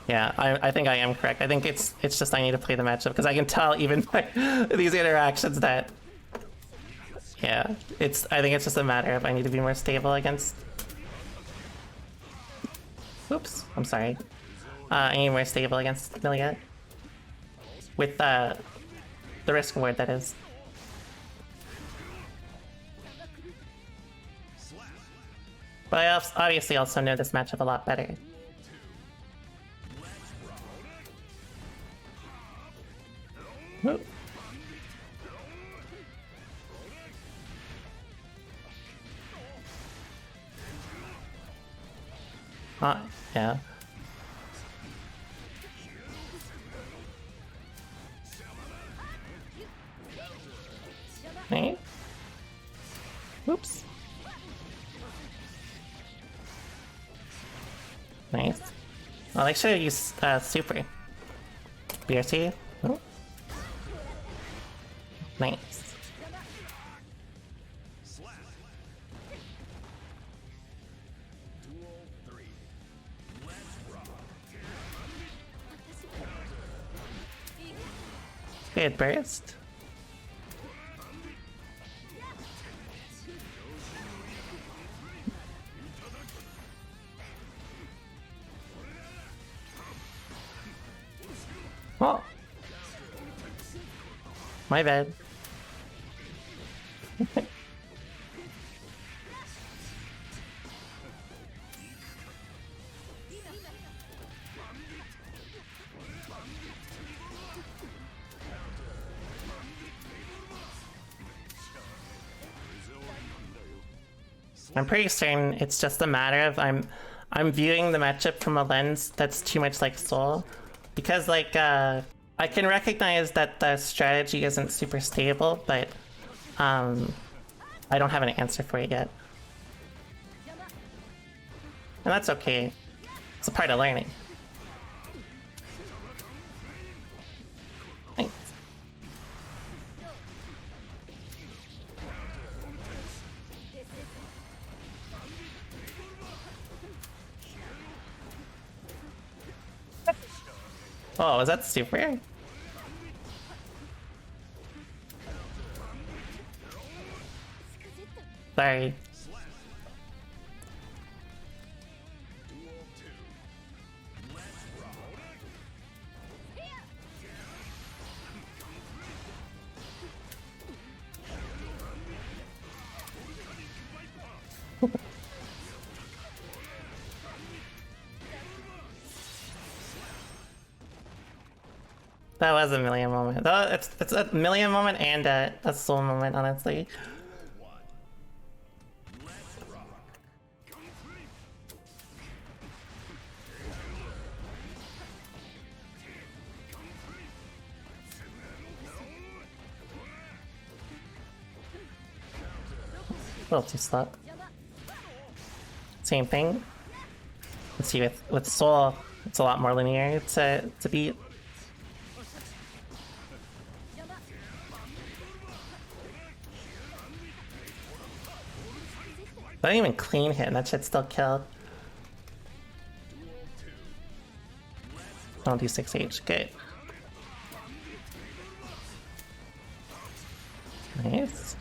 Yeah, I think I am correct. I think it's just I need to play the matchup because I can tell even by these interactions that yeah, I think it's just a matter of I need to be more stable against. Oops, I'm sorry. I need more stable against Millia. With the risk reward, that is. But I obviously also know this matchup a lot better. Whoop. Yeah. Right. Whoops. Nice. Well, I should have used super. BRC. Oh. Nice. Good burst. Oh. My bad. I'm pretty certain it's just a matter of I'm viewing the matchup from a lens that's too much like Soul. Because like I can recognize that the strategy isn't super stable, but I don't have an answer for it yet. And that's okay. It's a part of learning. Thanks. Oh, was that super? Sorry. That was a Millia moment. It's a Millia moment and a Soul moment, honestly. A little too slow. Same thing. Let's see, with Soul, it's a lot more linear to beat. I didn't even clean hit, and that shit still killed. Don't do 6H, good. Nice.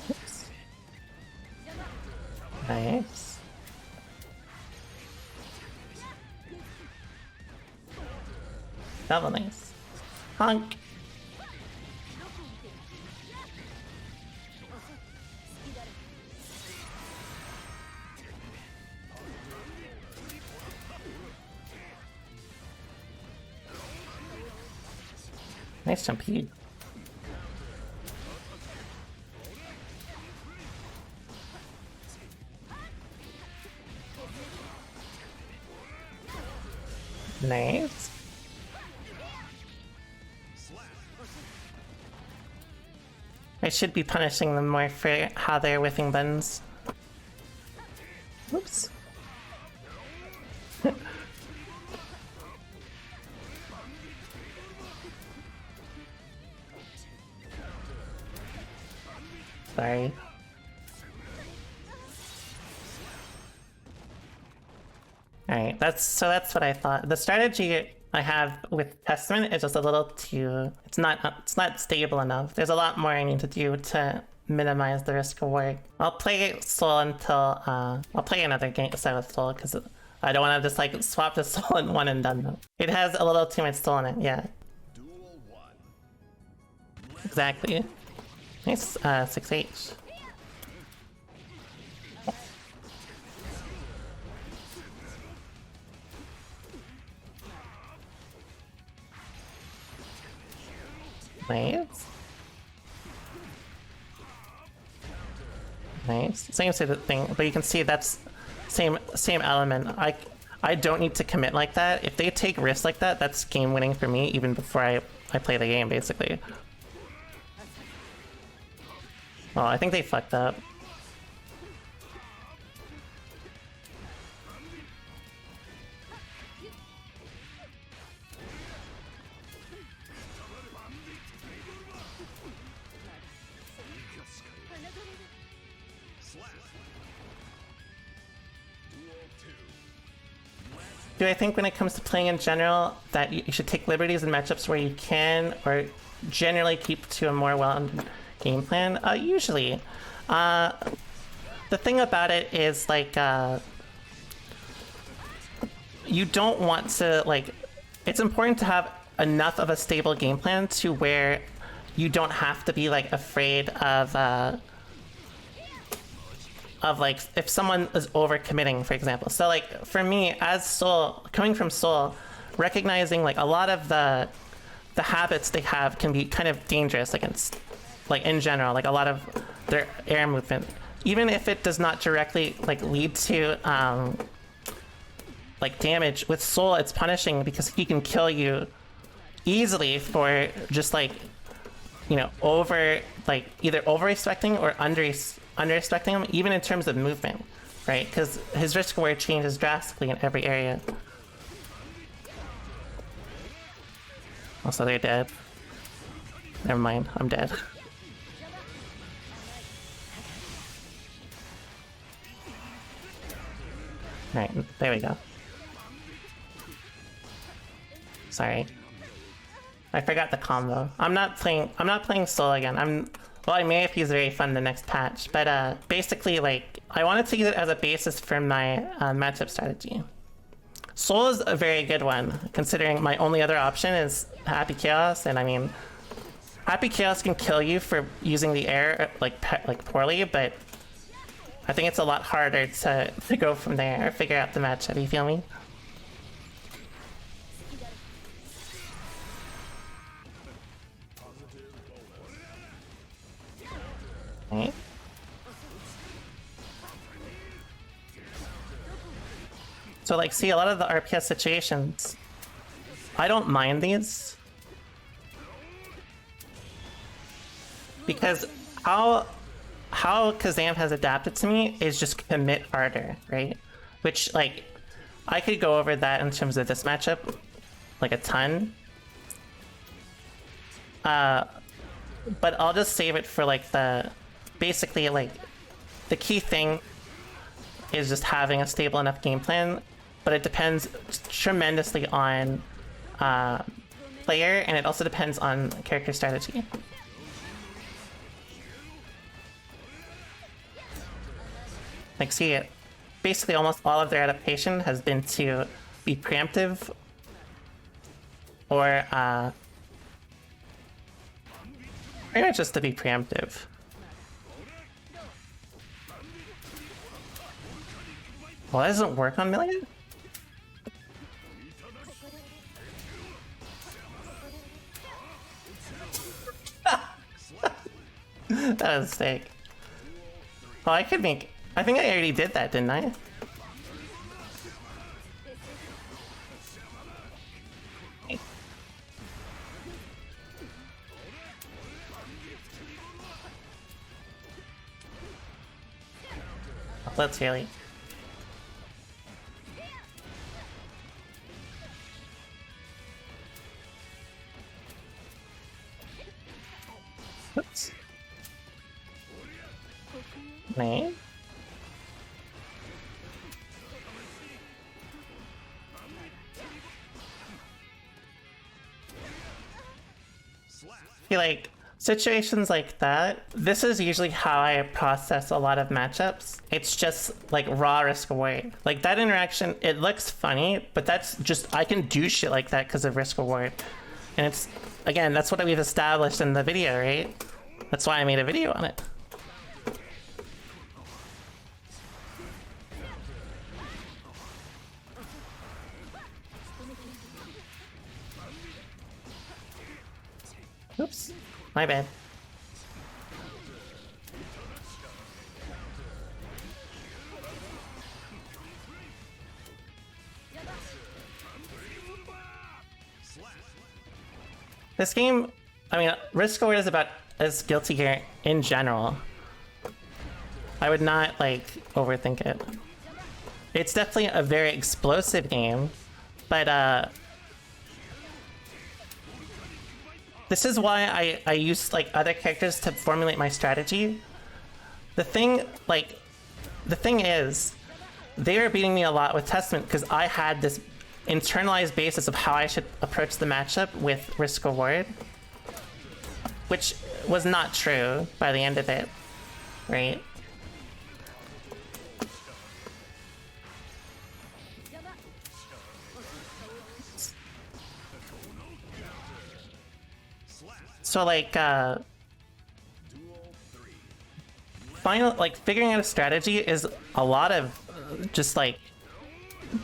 Oops. Nice. Double nice. Honk. Nice jumpy. Nice. I should be punishing them more for how they're whiffing buttons. Oops. Sorry. Alright, that's what I thought. The strategy I have with Testament is just a little too... It's not stable enough. There's a lot more I need to do to minimize the risk reward. I'll play Soul until... I'll play another game set with Soul, because I don't want to just like swap the Soul in one and done though. It has a little too much Soul in it, yeah. Exactly. Nice 6H. Nice. Nice. Same sort of thing, but you can see that's same element. I don't need to commit like that. If they take risks like that, that's game winning for me even before I play the game basically. Oh, I think they fucked up. Do I think when it comes to playing in general that you should take liberties in matchups where you can, or generally keep to a more well-known game plan? Usually. The thing about it is, like, you don't want to, like, it's important to have enough of a stable game plan to where you don't have to be, like, afraid of like if someone is overcommitting, for example. So like for me as Soul, coming from Soul, recognizing like a lot of the habits they have can be kind of dangerous against, like in general, like a lot of their air movement, even if it does not directly like lead to like damage. With Soul, it's punishing because he can kill you easily for just like, you know, either over respecting or under respecting him, even in terms of movement, right? Because his risk reward changes drastically in every area. Also, they're dead. Never mind, I'm dead. Alright, there we go. Sorry. I forgot the combo. I'm not playing Soul again. Well, I may if he's very fun the next patch, but basically, like, I wanted to use it as a basis for my matchup strategy. Soul is a very good one, considering my only other option is Happy Chaos, and I mean, Happy Chaos can kill you for using the air like poorly, but I think it's a lot harder to go from there or figure out the matchup. You feel me? Right. So like, see, a lot of the RPS situations, I don't mind these because how Kazam has adapted to me is just commit harder, right? Which, like, I could go over that in terms of this matchup like a ton, but I'll just save it for like basically, like, the key thing is just having a stable enough game plan, but it depends tremendously on player, and it also depends on character strategy. Like, see it. Basically, almost all of their adaptation has been to be preemptive, or pretty much just to be preemptive. Well, that doesn't work on Millia? That was sick. Oh, I could make... I think I already did that, didn't I? Let's really. Oops. Name. I feel like situations like that, this is usually how I process a lot of matchups. It's just like raw risk reward. Like that interaction, it looks funny, but that's just, I can do shit like that because of risk reward. And it's, again, that's what we've established in the video, right? That's why I made a video on it. Oops, my bad. This game, I mean, risk reward is about as Guilty Gear in general. I would not, like, overthink it. It's definitely a very explosive game, but, this is why I use, like, other characters to formulate my strategy. The thing is, they were beating me a lot with Testament because I had this internalized basis of how I should approach the matchup with risk reward, which was not true by the end of it, right? So like figuring out a strategy is a lot of just like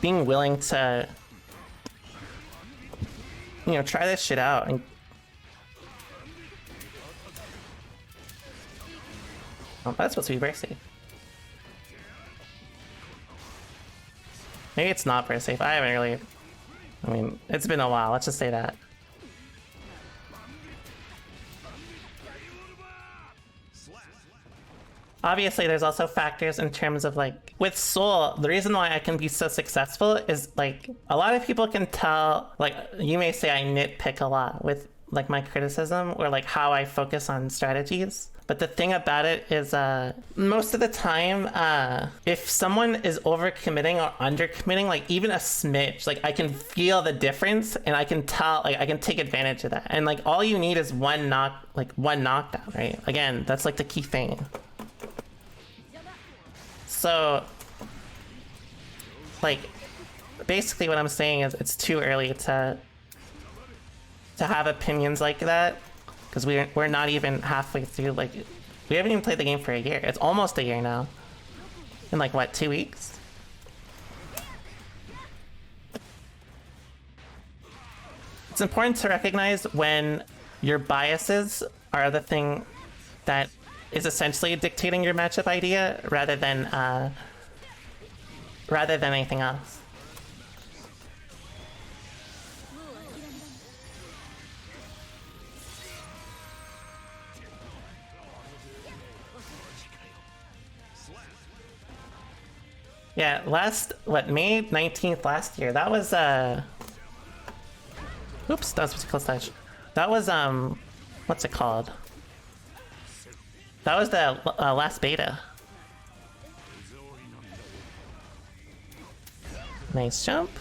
being willing to, you know, try this shit out. And oh, that's supposed to be very safe. Maybe it's not very safe. I haven't really, I mean, it's been a while, let's just say that. Obviously, there's also factors in terms of like, with Soul, the reason why I can be so successful is like, a lot of people can tell, like, you may say I nitpick a lot with like my criticism or like how I focus on strategies. But the thing about it is, most of the time, if someone is overcommitting or undercommitting, like even a smidge, like I can feel the difference and I can tell, like I can take advantage of that. And like all you need is one knockdown, right? Again, that's like the key thing. So, like, basically what I'm saying is it's too early to have opinions like that, because we're not even halfway through, like, we haven't even played the game for a year. It's almost a year now. In like, what, 2 weeks? It's important to recognize when your biases are the thing that is essentially dictating your matchup idea rather than anything else. Yeah, May 19th last year, that was, oops, that was supposed to close touch. That was, what's it called? That was the last beta. Nice jump.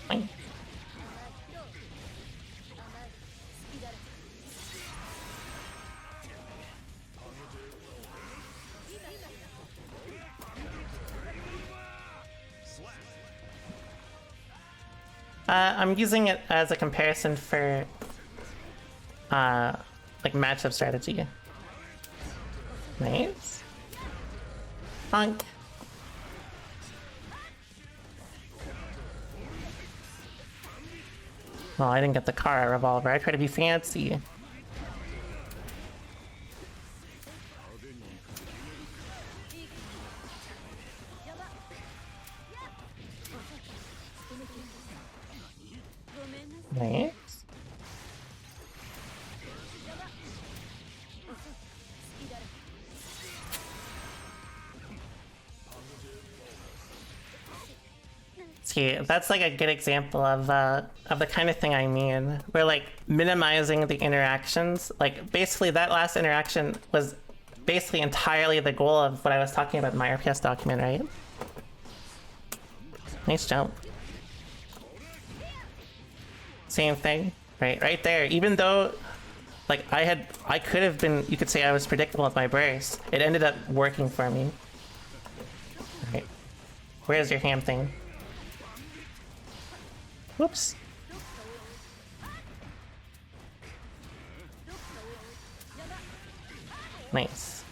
Fine. I'm using it as a comparison for like matchup strategy. Nice. Bonk. Well, I didn't get the car revolver. I try to be fancy. Nice. See, that's like a good example of the kind of thing I mean. We're like minimizing the interactions. Like basically that last interaction was basically entirely the goal of what I was talking about in my RPS document, right? Nice jump. Same thing, right? Right there. Even though like I could have been, you could say I was predictable with my burst. It ended up working for me. Alright. Where's your ham thing? Whoops. Nice.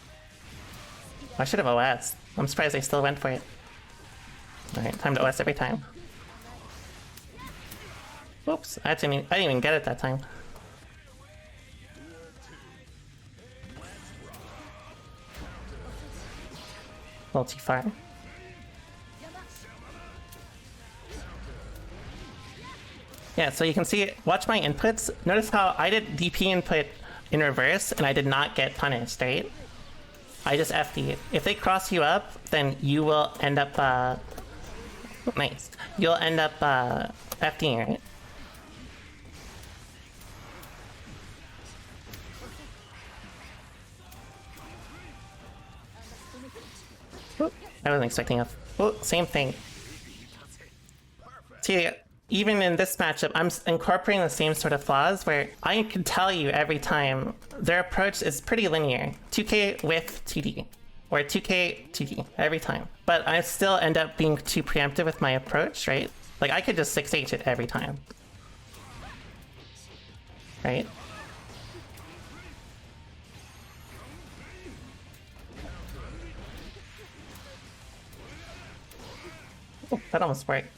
I should have OS. I'm surprised they still went for it. Alright, time to OS every time. Whoops, I didn't even get it that time. A little too far. Yeah, so you can see, watch my inputs. Notice how I did DP input in reverse and I did not get punished, right? I just FD'd. If they cross you up, then you will end up, nice. You'll end up, FDing, right? Oop, I wasn't expecting a... Oh, same thing. See, even in this matchup, I'm incorporating the same sort of flaws where I can tell you every time their approach is pretty linear. 2k with TD. Or 2k TD every time. But I still end up being too preemptive with my approach, right? Like I could just 6H it every time. Right? Oh, that almost worked.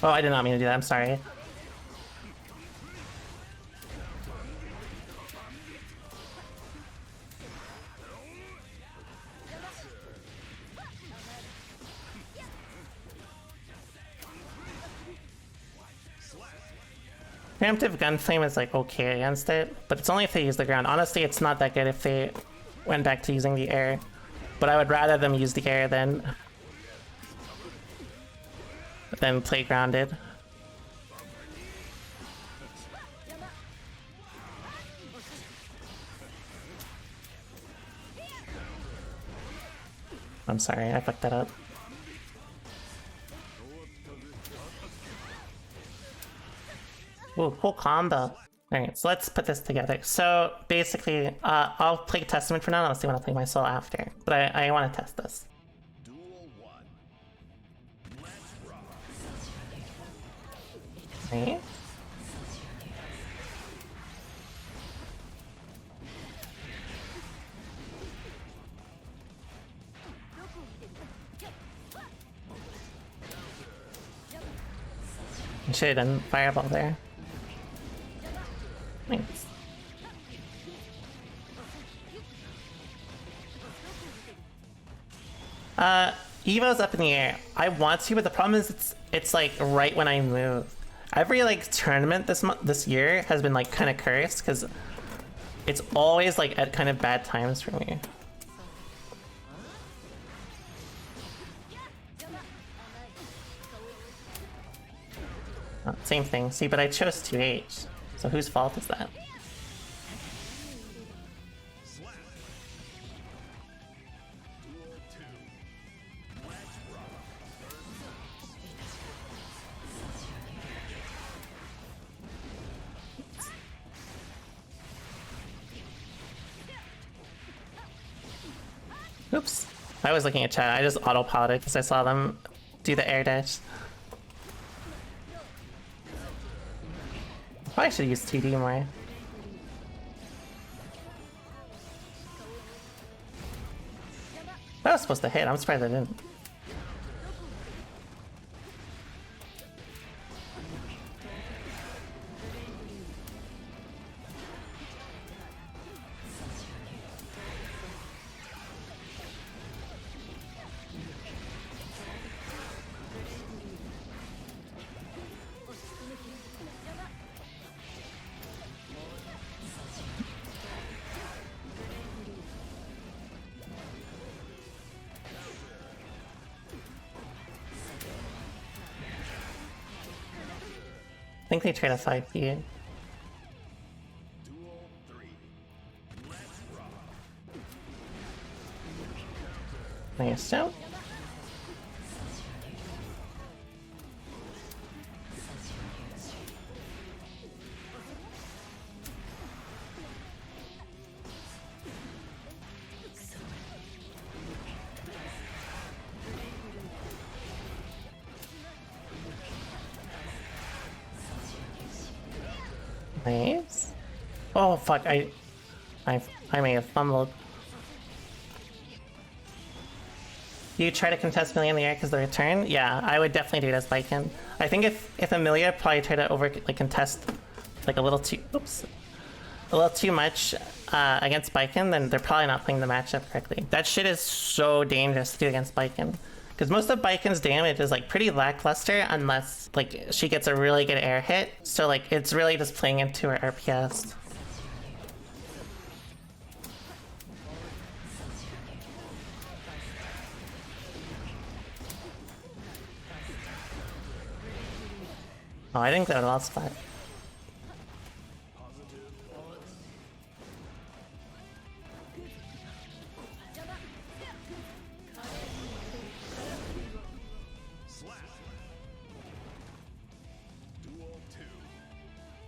Oh, I did not mean to do that, I'm sorry. Preemptive gunflame is like okay against it, but it's only if they use the ground. Honestly, it's not that good if they went back to using the air. But I would rather them use the air than play grounded. I'm sorry, I fucked that up. Ooh, cool combo. Alright, so let's put this together. So basically, I'll play Testament for now, and I'll see when I play my soul after. But I want to test this. Duel 1. Let's rock. Right? I should have done fireball there. Thanks. Evo's up in the air. I want to, but the problem is it's like right when I move. Every like tournament this year has been like kind of cursed because it's always like at kind of bad times for me. Same thing. See, but I chose 2H. So whose fault is that? Duel 2. Let's rock. Oops. I was looking at chat. I just autopiloted because I saw them do the air dash. Probably should use TD more. That was supposed to hit. I'm surprised I didn't. I think they trade a side feed. Duel 3. Let's rock. Nice jump. Nice. Oh fuck! I may have fumbled. You try to contest Millia in the air because of the return? Yeah, I would definitely do it as Viking. I think if Millia probably try to contest like a little too much against Viking, then they're probably not playing the matchup correctly. That shit is so dangerous to do against Viking. Because most of Biken's damage is like pretty lackluster unless like she gets a really good air hit. So like it's really just playing into her RPS. Oh, I think that would lost spot.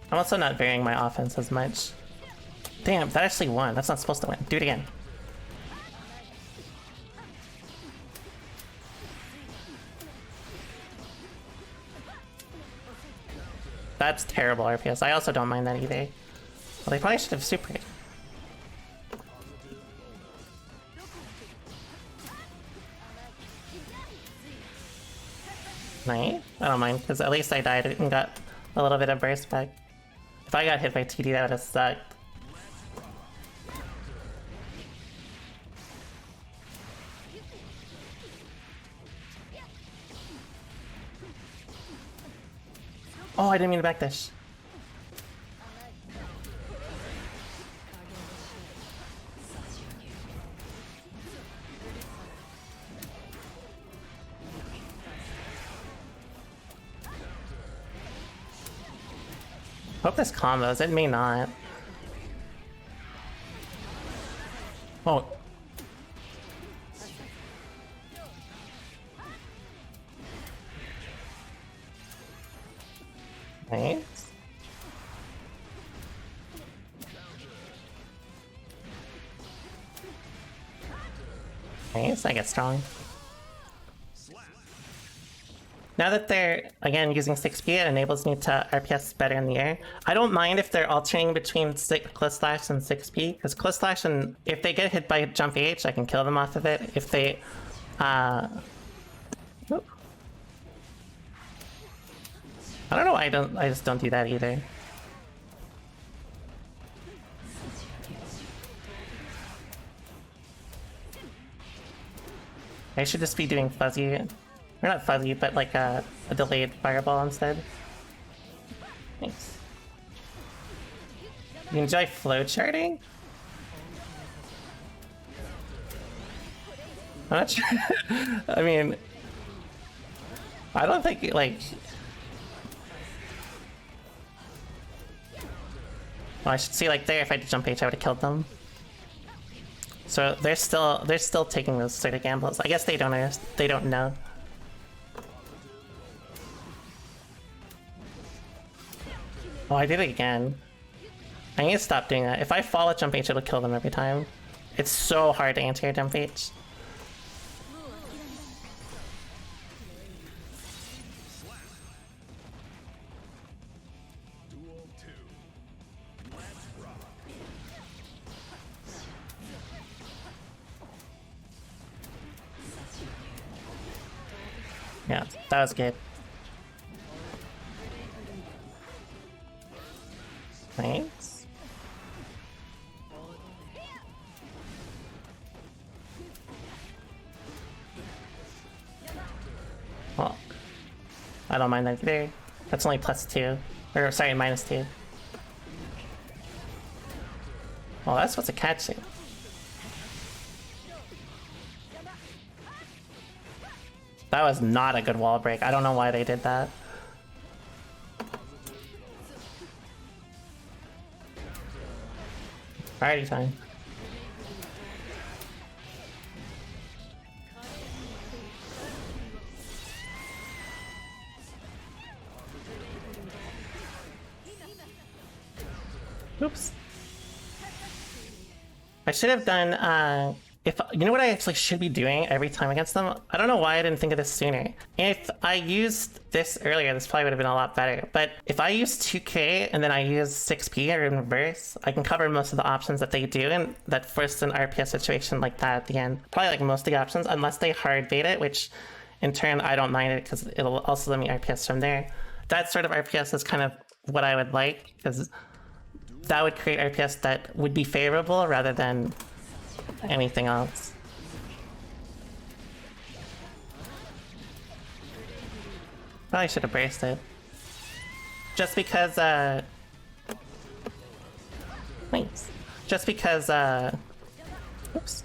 I'm also not varying my offense as much. Damn, that actually won. That's not supposed to win. Do it again. That's terrible RPS. I also don't mind that either. Well, they probably should have supered. Nice. I don't mind, because at least I died and got a little bit of burst back. If I got hit by TD, that would have sucked. Oh, I didn't mean to backdash. Hope this combos. It may not. Oh. Nice. Nice, I get strong. Now that they're, again, using 6P, it enables me to RPS better in the air. I don't mind if they're alternating between Cliff Slash and 6P, because Cliff Slash, and if they get hit by Jump H, I can kill them off of it. If they, I don't know why I just don't do that either. I should just be doing fuzzy. Or not fuzzy, but like a delayed fireball instead. Thanks. You enjoy flow charting? I'm not sure. I mean, I don't think like. Well, I should see like there. If I did jump H, I would have killed them. So they're still taking those sort of gambles. I guess they don't know. Oh, I did it again. I need to stop doing that. If I fall at jump H, it'll kill them every time. It's so hard to anti-air jump H. Yeah, that was good. Thanks. Well, I don't mind that either. That's only +2. Or, sorry, -2. Well, that's supposed to catch it. That was not a good wall break. I don't know why they did that. Alrighty, fine. Oops. I should have done, if you know what I actually should be doing every time against them? I don't know why I didn't think of this sooner. If I used this earlier, this probably would have been a lot better. But if I use 2k and then I use 6p or in reverse, I can cover most of the options that they do and that force an RPS situation like that at the end. Probably like most of the options, unless they hard bait it, which in turn I don't mind it because it'll also let me RPS from there. That sort of RPS is kind of what I would like, because that would create RPS that would be favorable rather than anything else. Probably should have braced it. Just because, thanks. Just because, oops.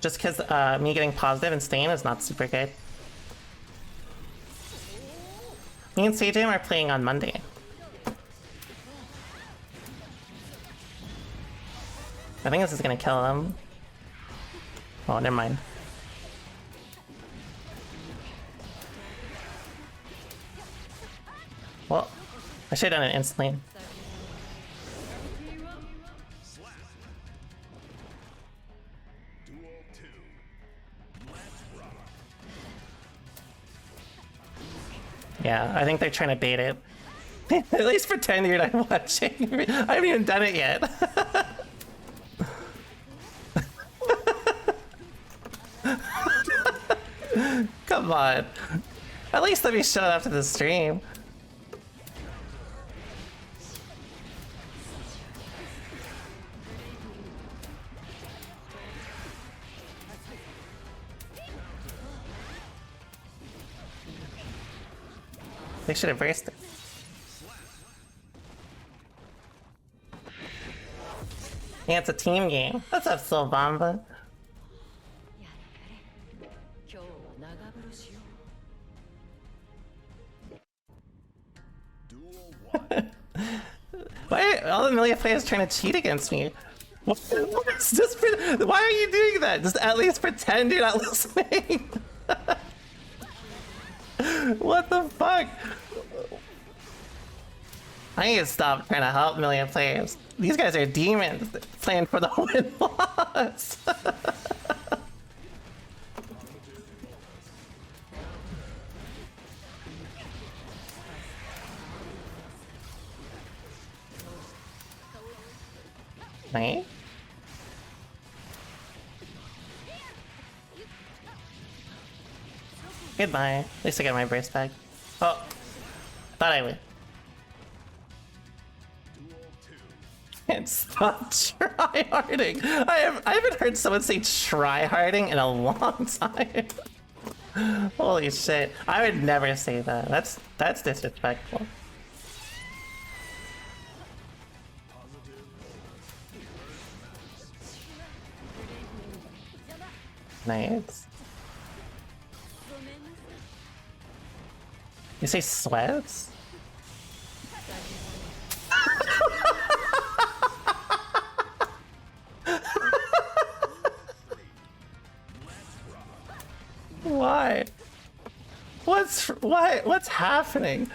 Just because, me getting positive and staying is not super good. Me and CJ are playing on Monday. I think this is gonna kill him. Oh, never mind. Well, I should have done it instantly. Yeah, I think they're trying to bait it. At least pretend you're not watching. I haven't even done it yet. Come on. At least let me show it after the stream. They should have braced it. Yeah, it's a team game. Let's have Silvamba. Why are all the Millia players trying to cheat against me? Why are you doing that? Just at least pretend you're not listening. What the fuck? I need to stop trying to help Millia players. These guys are demons playing for the win-loss. Right? Goodbye. At least I got my brace back. Oh, thought I would. Can't stop tryharding. I haven't heard someone say tryharding in a long time. Holy shit! I would never say that. That's disrespectful. Nice. You say sweats? Why? What's happening?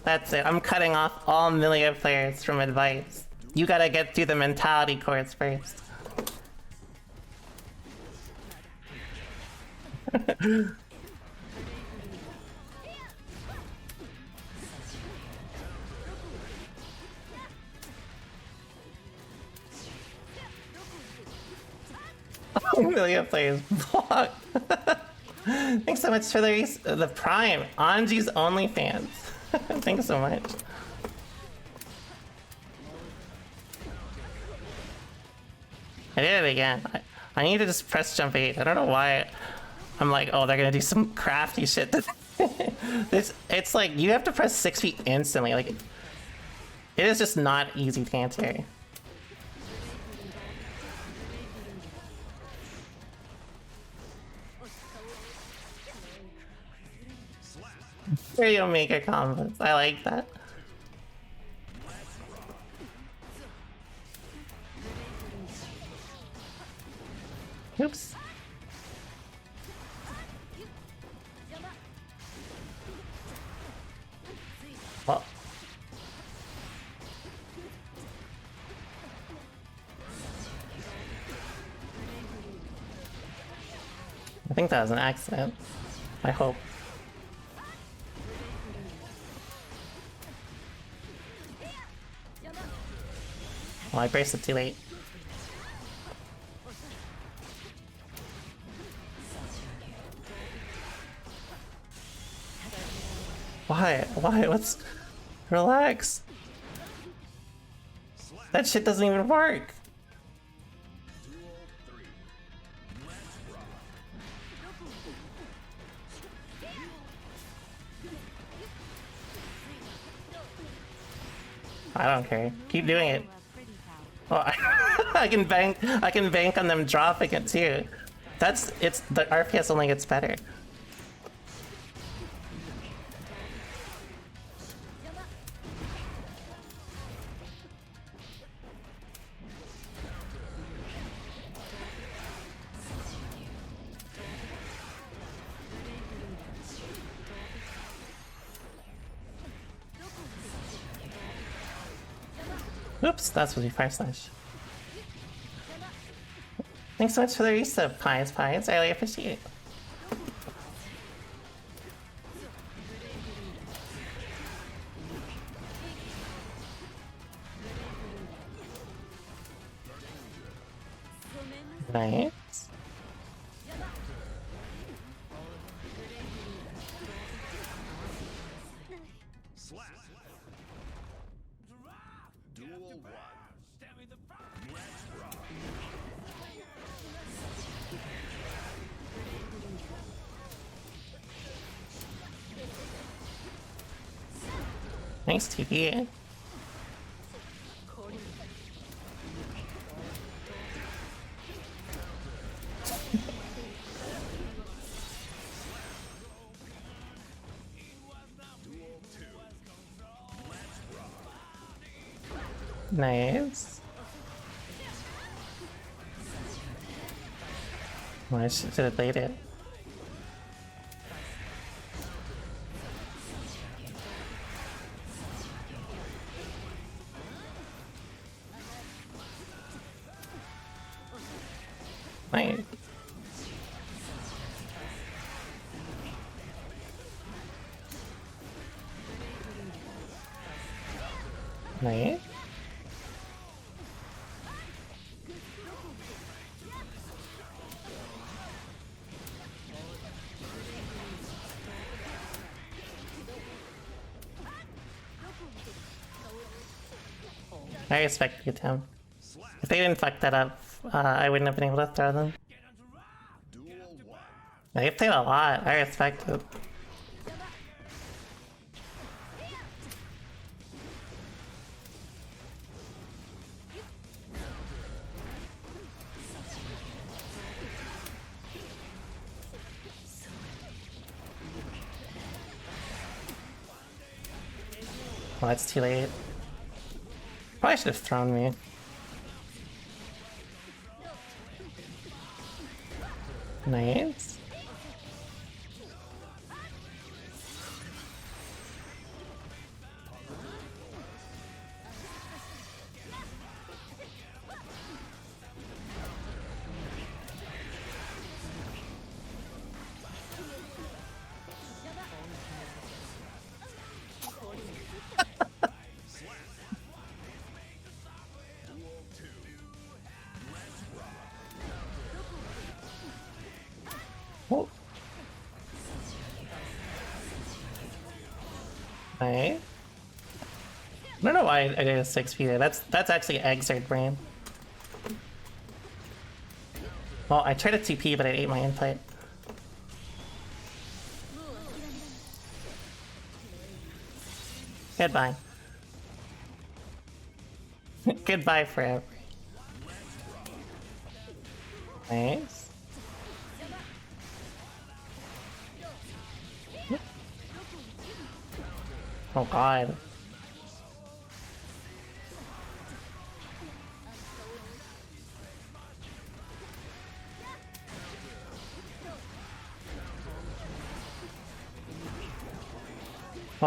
That's it. I'm cutting off all Millia players from advice. You gotta get through the mentality course first. Millia plays block. Thanks so much for the Prime. Anji's OnlyFans. Thanks so much. I did it again. I need to just press jump 8. I don't know why I'm like, oh, they're gonna do some crafty shit. It's like, you have to press 6 feet instantly. Like, it is just not easy to answer. There you make a combos. I like that. Oops. Well. I think that was an accident. I hope. Well, I braced it too late. Why? Why? What's... Relax. That shit doesn't even work. I don't care. Keep doing it. Oh, I can bank on them dropping it too. It's the RPS only gets better. Oops, that's what you fire slash. Thanks so much for the resub, Pies. I really appreciate it. Nice. Nice TP. Nice. Well, I should have played it. Nice. Nice. I respect the attempt. If they didn't fuck that up, I wouldn't have been able to throw them. They played a lot. I respect it. Well, that's too late. Probably should have thrown me. Nice. Oh. Right. I don't know why I did a 6 feet. That's actually Exert brain. Well, I tried a TP, but I ate my input. Goodbye. Goodbye forever. Nice. Oh god. Oh,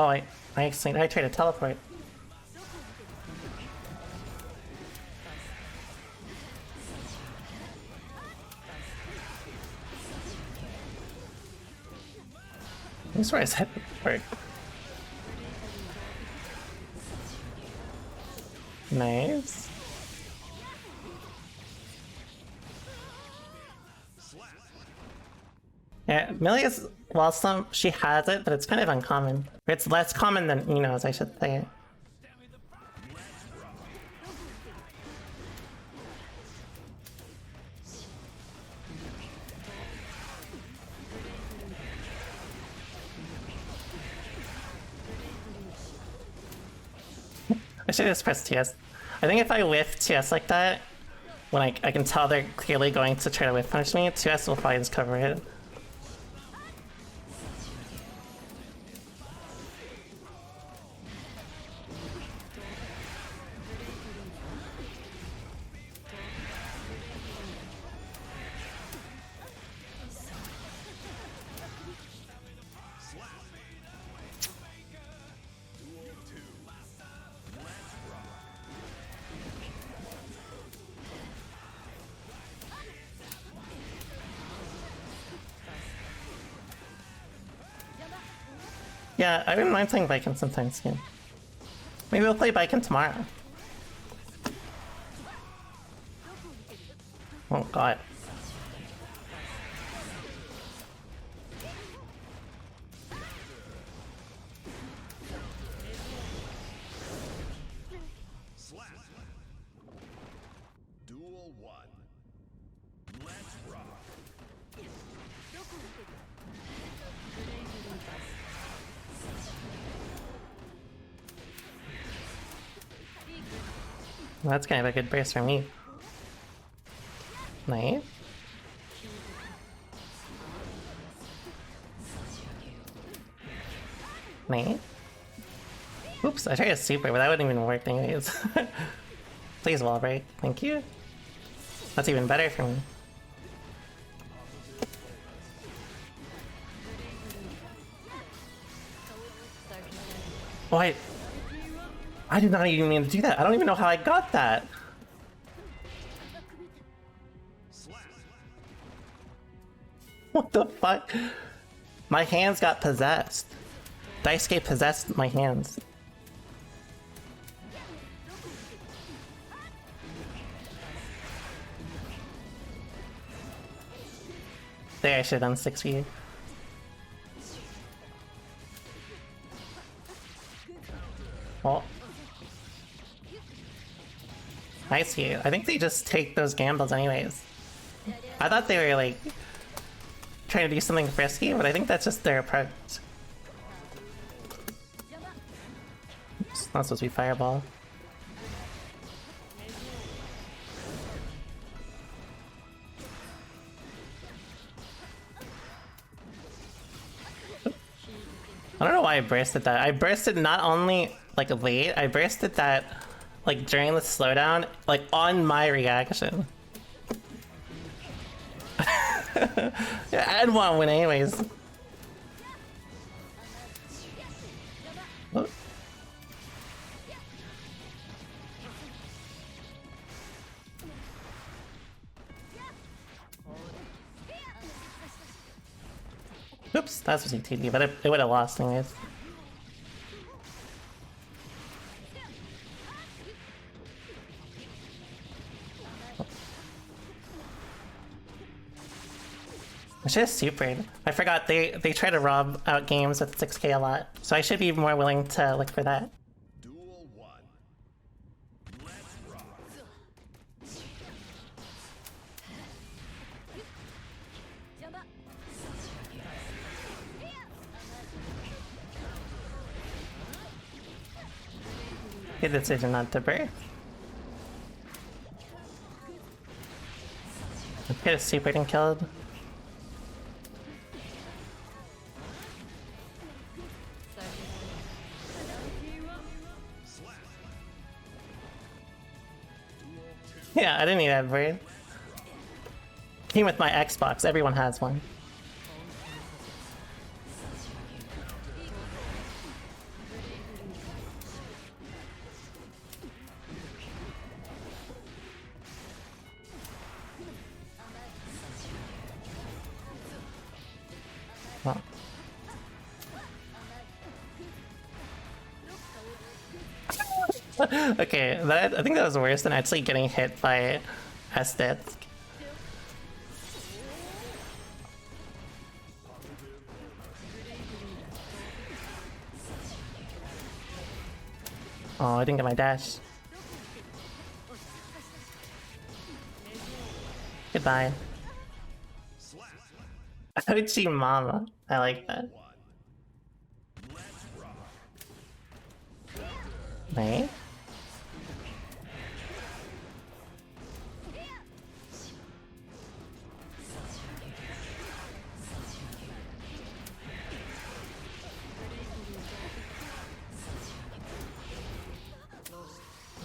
I tried to teleport. I swear I said teleport. Nice. Yeah, Millia's, well, she has it, but it's kind of uncommon. It's less common than Eno's, I should say. I should just press TS. I think if I whiff TS like that, when I can tell they're clearly going to try to whiff punish me, TS will probably just cover it. Yeah, I wouldn't mind playing Viking sometimes soon. Maybe we'll play Viking tomorrow. Oh god. Duel 1. Let's rock. Well, that's kind of a good brace for me. Nice. Nice. Oops, I tried a super, but that wouldn't even work anyways. Please wall break. Thank you. That's even better for me. Oh, I did not even mean to do that. I don't even know how I got that. What the fuck? My hands got possessed. Daisuke possessed my hands. There, I should have done 6 feet. Well, I see. I think they just take those gambles anyways. I thought they were like trying to do something frisky, but I think that's just their approach. Oops, not supposed to be fireball. I don't know why I bursted that. I bursted not only like late, I bursted that like during the slowdown, like on my reaction. Yeah, I'd want to win anyways. Oh. Oops, that's was ETD, but it would have lost anyways. I should have supered. I forgot they try to rob out games with 6k a lot, so I should be more willing to look for that. Duel 1. Let's rock. Good decision not to break. I could have supered and killed. Yeah, I didn't need that bird. Even with my Xbox, everyone has one. Well. Okay, I think that was worse than actually getting hit by Estet. Oh, I didn't get my dash. Goodbye. Ouchie mama. I like that. Right?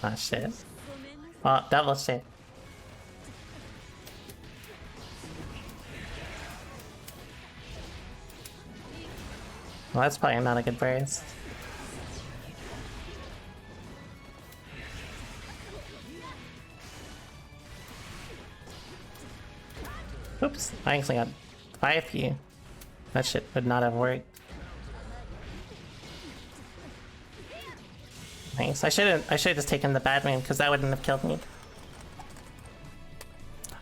Oh shit. Oh, double shit. Well, that's probably not a good burst. Oops, I actually got 5p. That shit would not have worked. Nice. I should have just taken the bad man because that wouldn't have killed me.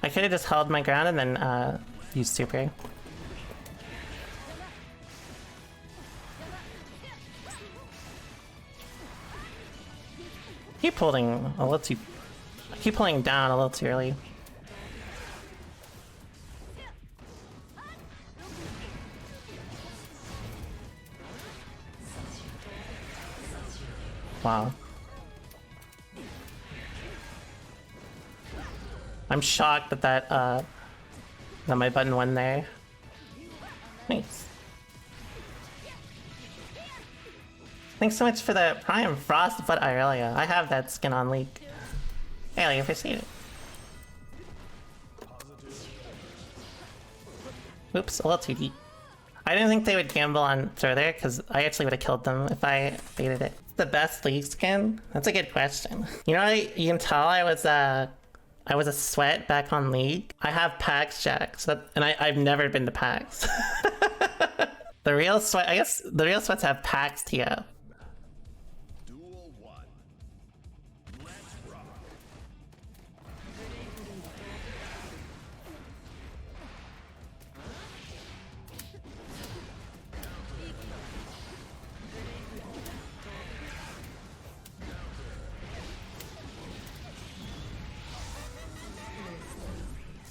I could have just held my ground and then used super. Keep pulling a little too. I keep pulling down a little too early. Wow. I'm shocked that my button went there. Nice. Thanks so much for the Prime Frostbutt Irelia. I have that skin on leak. Hey, I appreciate it. Oops, a little too deep. I didn't think they would gamble on throw there because I actually would have killed them if I baited it. The best league skin? That's a good question. You know, you can tell I was a sweat back on League. I have PAX Jack, so and I've never been to PAX. The real sweat, I guess the real sweats have PAX TF. Duel 1. Let's rock.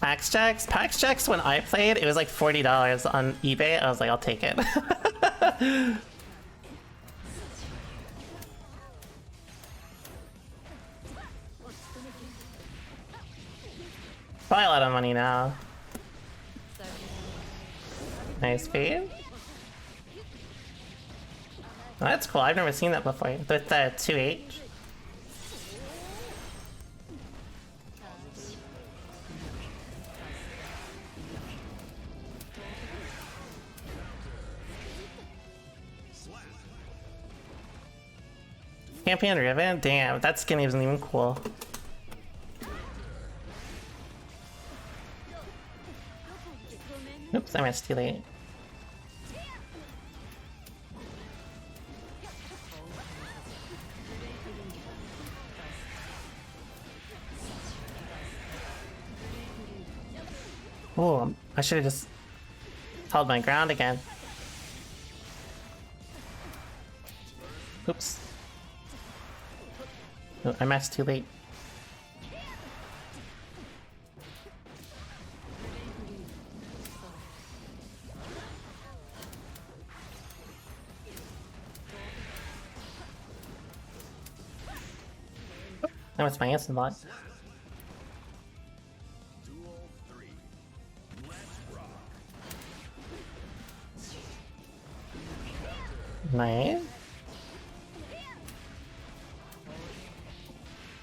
PAX Jacks? PAX Jacks when I played, it was like $40 on eBay. I was like, I'll take it. Probably a lot of money now. Nice speed. Oh, that's cool. I've never seen that before. With the 2H. Champion Ribbon? Damn, that skin isn't even cool. Oops, I missed too late. Oh, I should have just held my ground again. Oops. Oh, I matched too late. That was my instant block. Duel 3. Let's rock. Nice.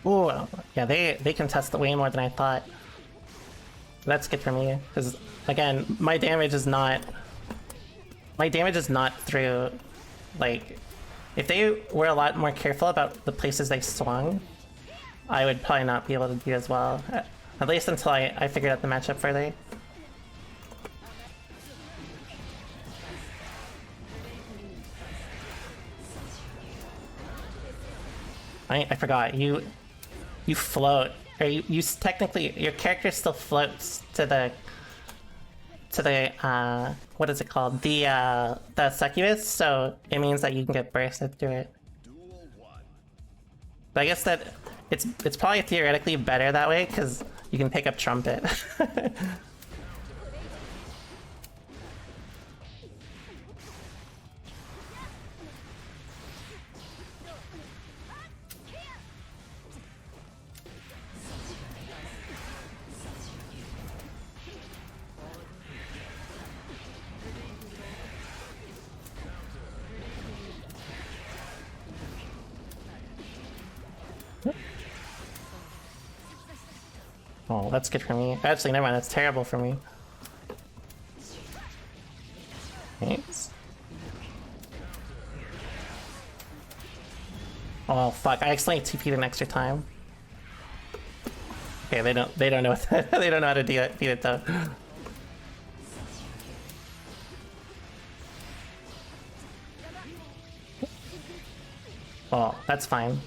Ooh, yeah, they contest way more than I thought. That's good for me, because again, my damage is not through, like, if they were a lot more careful about the places they swung, I would probably not be able to do as well. At least until I figured out the matchup further. I forgot, you float, or you technically, your character still floats to the what is it called? The succubus, so it means that you can get bursted through it. Duel 1. But I guess that it's probably theoretically better that way, because you can pick up trumpet. Oh, that's good for me. Actually, never mind, that's terrible for me. Thanks. Oh fuck, I accidentally TP'd an extra time. Okay, they don't know what they don't know how to beat it though. Oh, that's fine.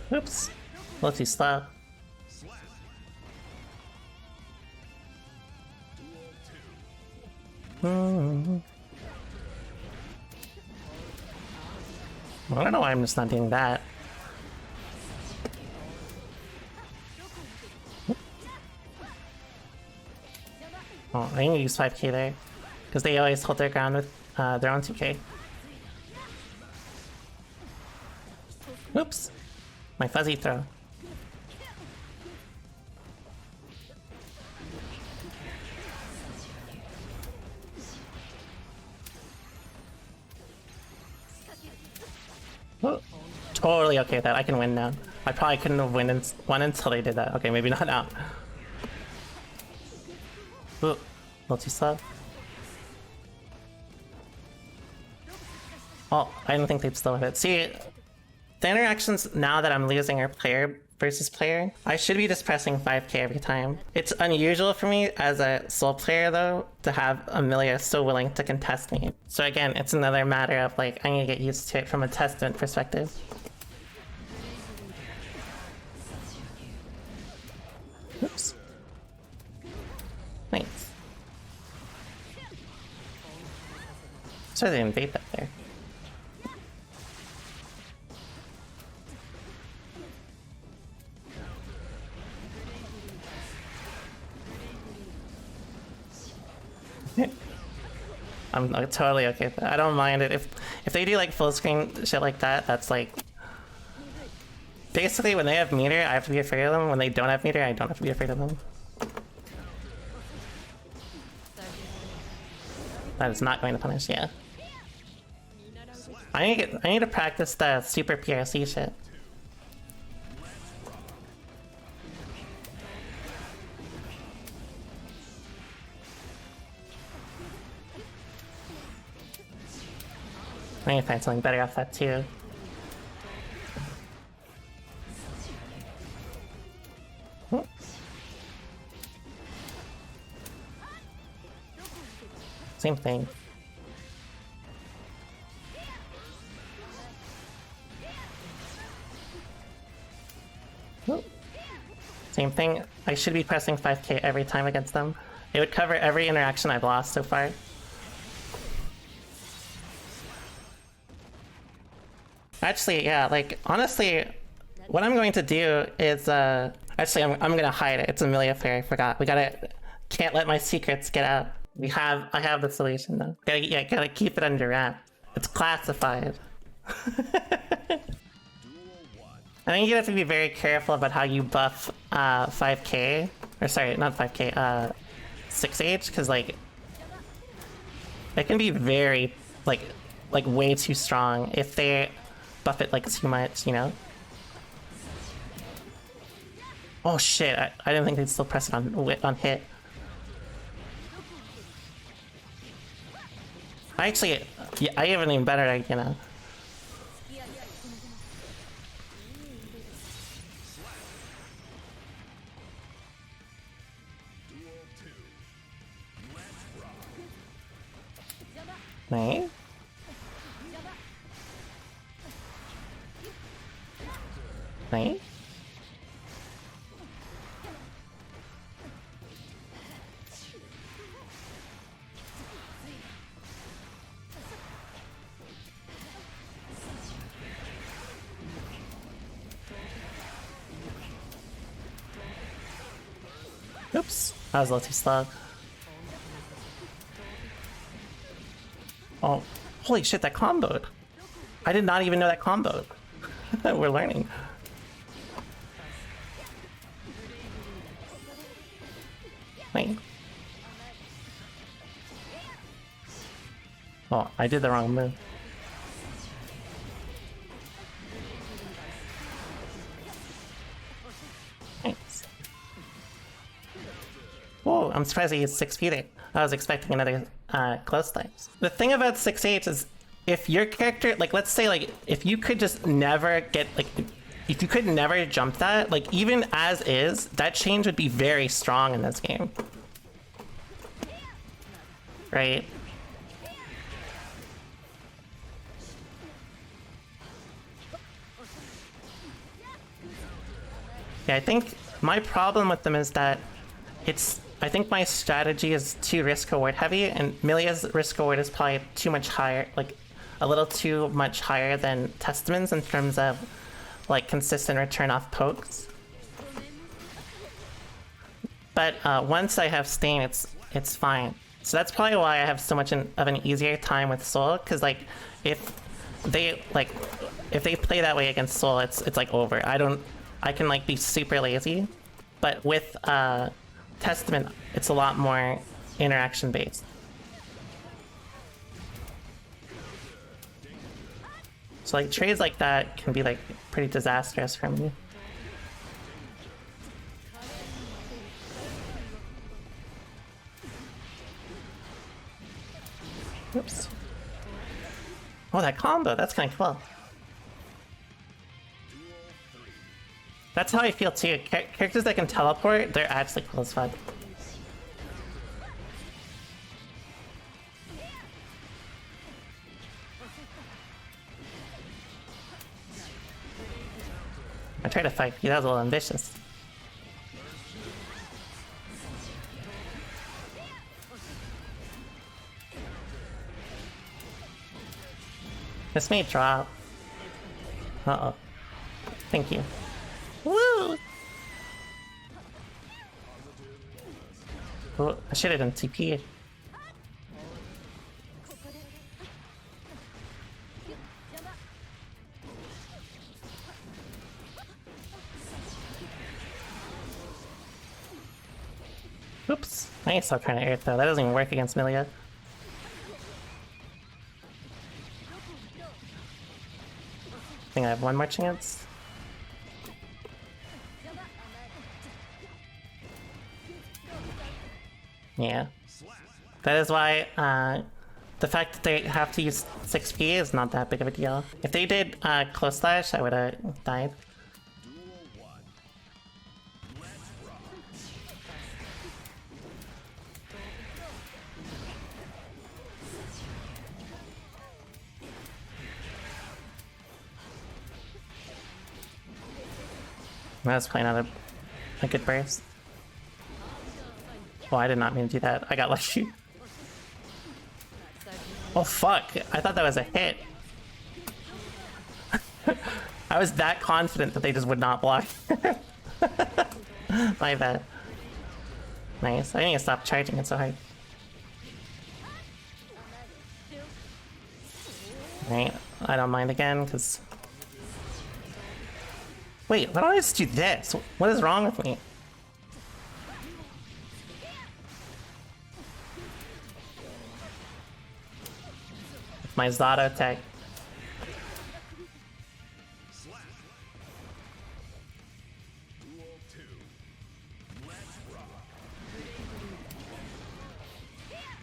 Oops. Let's see, slow. Duel 2. I don't know why I'm just not doing that. Oh, I need to use 5k there. Because they always hold their ground with their own 2k. Oops. My fuzzy throw. Oh, totally okay with that. I can win now. I probably couldn't have won until they did that. Okay, maybe not now. Ooh, a little too slow. Oh, I didn't think they'd slow with it. See, the interactions now that I'm losing are player versus player. I should be just pressing 5k every time. It's unusual for me as a sole player though to have a Millia so willing to contest me. So again, it's another matter of like, I need to get used to it from a testament perspective. Oops. Nice. Sorry they didn't bait that there. I'm totally okay with that. I don't mind it. If they do like full screen shit like that, that's like... Basically, when they have meter, I have to be afraid of them. When they don't have meter, I don't have to be afraid of them. That is not going to punish, yeah. I need to practice the super PRC shit. I need to find something better off that too. Same thing. Same thing. I should be pressing 5k every time against them. It would cover every interaction I've lost so far. Actually, yeah, like, honestly, what I'm going to do is, actually, I'm gonna hide it. It's a Millia fairy, I forgot. Can't let my secrets get out. I have the solution though. Gotta keep it under wrap. It's classified. I think you have to be very careful about how you buff 5k, or sorry, not 5k, 6H, because like it can be very like way too strong if they buff it like too much, you know? Oh shit! I didn't think they'd still press it on hit. Actually, yeah, I have an even better idea now. Nice. Nice. Oops, that was a little too slow. Oh, holy shit, that comboed. I did not even know that comboed. We're learning. Wait. Oh, I did the wrong move. Thanks. Whoa, I'm surprised he used 6 feet. I was expecting another close times. The thing about 6H is if your character, like, let's say, like, if you could just never get, like, if you could never jump that, like, even as is, that change would be very strong in this game. Right? Yeah, I think my problem with them is that I think my strategy is too risk reward heavy, and Millia's risk reward is probably too much higher, like a little too much higher than Testament's in terms of like consistent return off pokes. But once I have Stain, it's fine. So that's probably why I have so much of an easier time with Soul, because like if they play that way against Soul, it's like over. I can like be super lazy, but with Testament, it's a lot more interaction based. So like trades like that can be like pretty disastrous for me. Oops. Oh, that combo, that's kind of cool. That's how I feel too. Characters that can teleport, they're actually cool as fuck. I tried to fight you, that was a little ambitious. This may drop. Uh-oh. Thank you. Woo! Oh, I should have done TP. Oops. I need to stop trying to air it though. That doesn't even work against Millia. I think I have one more chance. Yeah. That is why the fact that they have to use 6p is not that big of a deal. If they did close slash, I would have died. I was playing out of A good burst. Oh, I did not mean to do that. I got lucky. Oh fuck, I thought that was a hit. I was that confident that they just would not block. My bad. Nice. I need to stop charging it so hard. Right, I don't mind again, because... Wait, why don't I just do this? What is wrong with me? My Zato tech.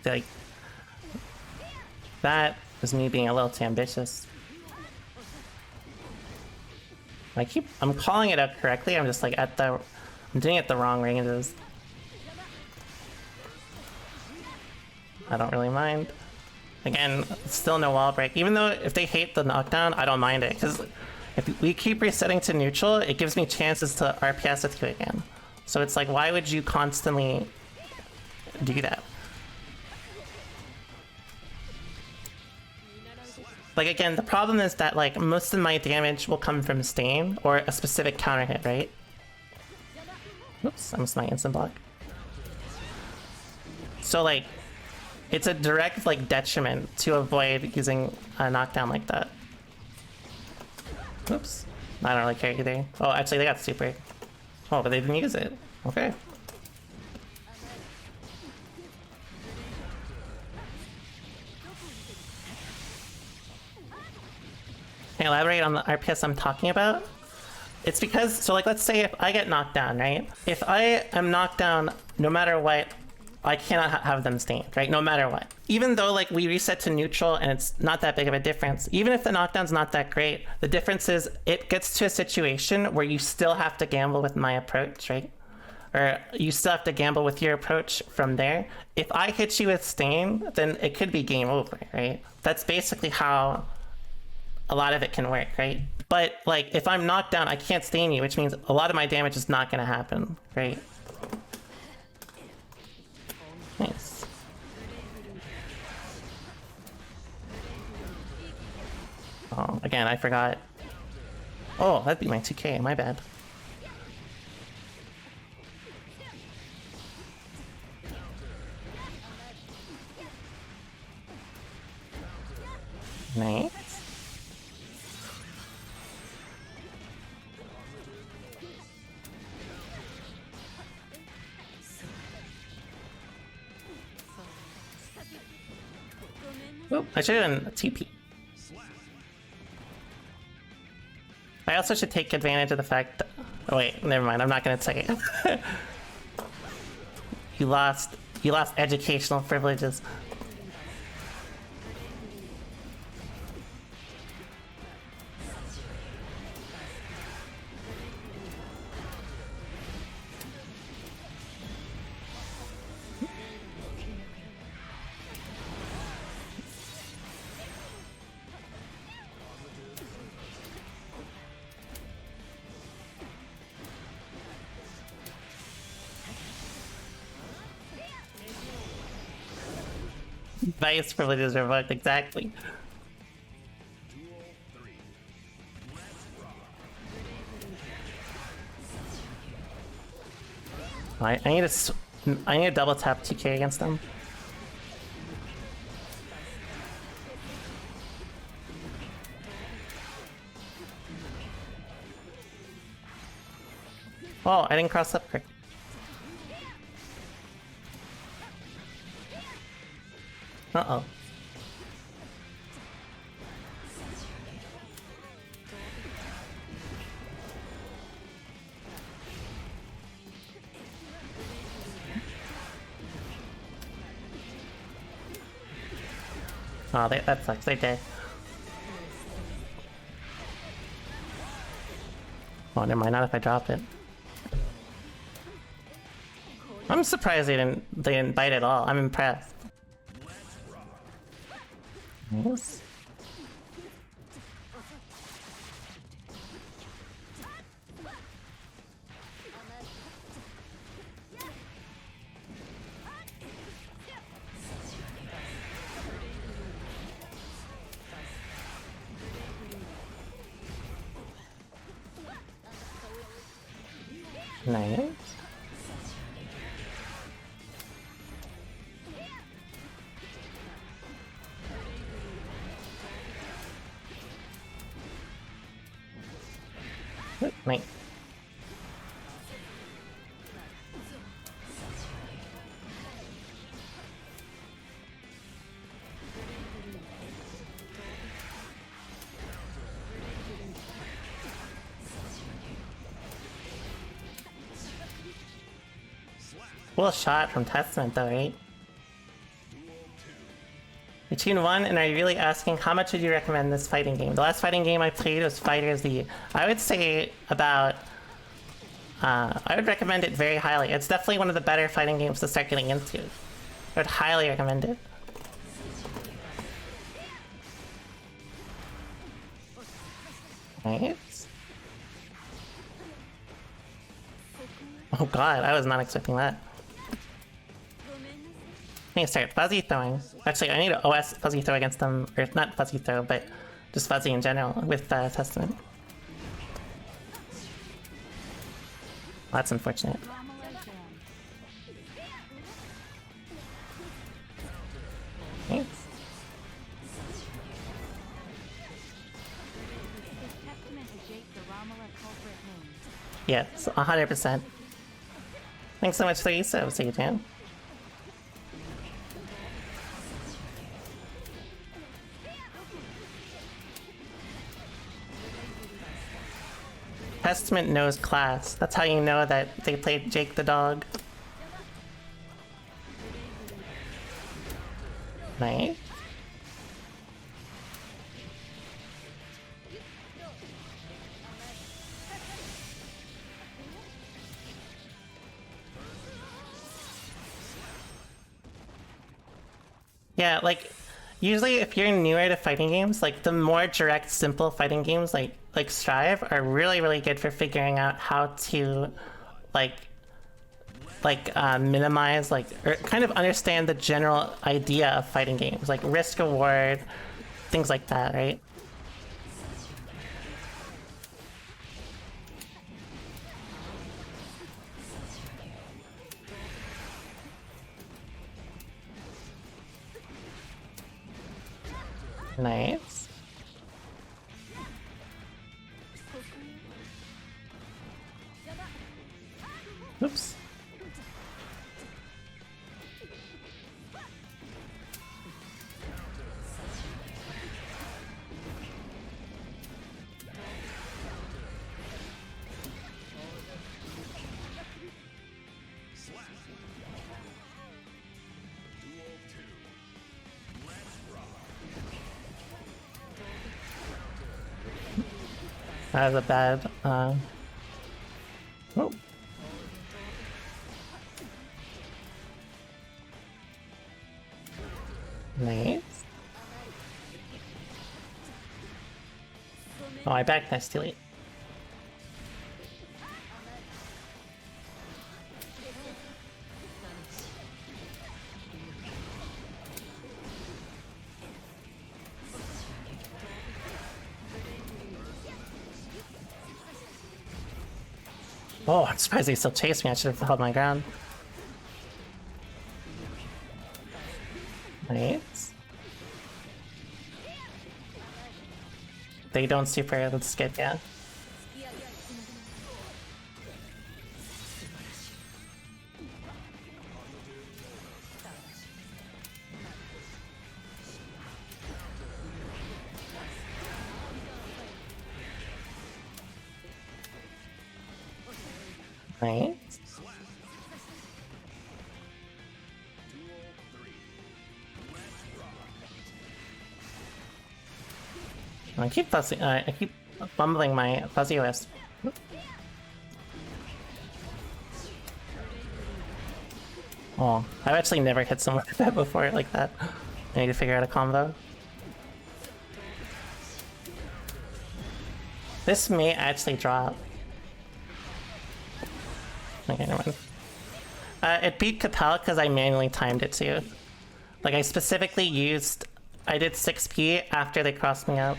Like, that was me being a little too ambitious. I'm calling it out correctly, I'm just like I'm doing it the wrong ranges. I don't really mind. Again, still no wall break. Even though if they hate the knockdown, I don't mind it, because if we keep resetting to neutral, it gives me chances to RPS with you again. So it's like, why would you constantly do that? Like, again, the problem is that, like, most of my damage will come from Stain or a specific counter hit, right? Oops, I missed my instant block. So, like, it's a direct, like, detriment to avoid using a knockdown like that. Oops. I don't really care either. Oh, actually, they got super. Oh, but they didn't use it. Okay. Can I elaborate on the RPS I'm talking about? It's because, so like, let's say if I get knocked down, right? If I am knocked down, no matter what, I cannot have them stained, right? No matter what. Even though, like, we reset to neutral and it's not that big of a difference, even if the knockdown's not that great, the difference is it gets to a situation where you still have to gamble with my approach, right? Or you still have to gamble with your approach from there. If I hit you with stain, then it could be game over, right? That's basically how a lot of it can work, right? But, like, if I'm knocked down, I can't stain you, which means a lot of my damage is not gonna happen, right? Nice. Oh, again, I forgot. Oh, that'd be my 2k, my bad. Nice. Oop, I should have done a TP. I also should take advantage of the fact that... Oh wait, never mind, I'm not gonna say it. You lost educational privileges. Vice privileges revoked, exactly. I need a double tap 2k against them. Oh, I didn't cross up quick. Uh-oh. Oh, that sucks. They did. Oh, never mind. Not if I drop it. I'm surprised they didn't bite at all. I'm impressed. Nice. Nice. Nice. Cool shot from Testament though, right? You tune 1, and are you really asking how much would you recommend this fighting game? The last fighting game I played was Fighter Z. I would say about... I would recommend it very highly. It's definitely one of the better fighting games to start getting into. I would highly recommend it. Nice. Oh god, I was not expecting that. I need to start fuzzy throwing. Actually, I need to OS fuzzy throw against them, or not fuzzy throw, but just fuzzy in general with Testament. That's unfortunate. Thanks. Yes, 100%. Thanks so much for your subs, Adrian. Testament knows class. That's how you know that they played Jake the dog. Nice. Yeah, like, usually if you're newer to fighting games, like, the more direct, simple fighting games, like Strive, are really, really good for figuring out how to, minimize, or kind of understand the general idea of fighting games, like risk reward, things like that, right? Nice. Oops. That was a bad, oh. Nice. Oh, I backed nice too late. Oh, I'm surprised they still chased me. I should have held my ground. Nice. They don't super. Let's skip, yeah. Nice. I keep fussing, I keep fumbling my fuzzy OS. Oh, I've actually never hit someone with that before like that. I need to figure out a combo. This may actually drop. Okay, never mind. It beat Capel because I manually timed it too. Like, I specifically used... I did 6p after they crossed me out,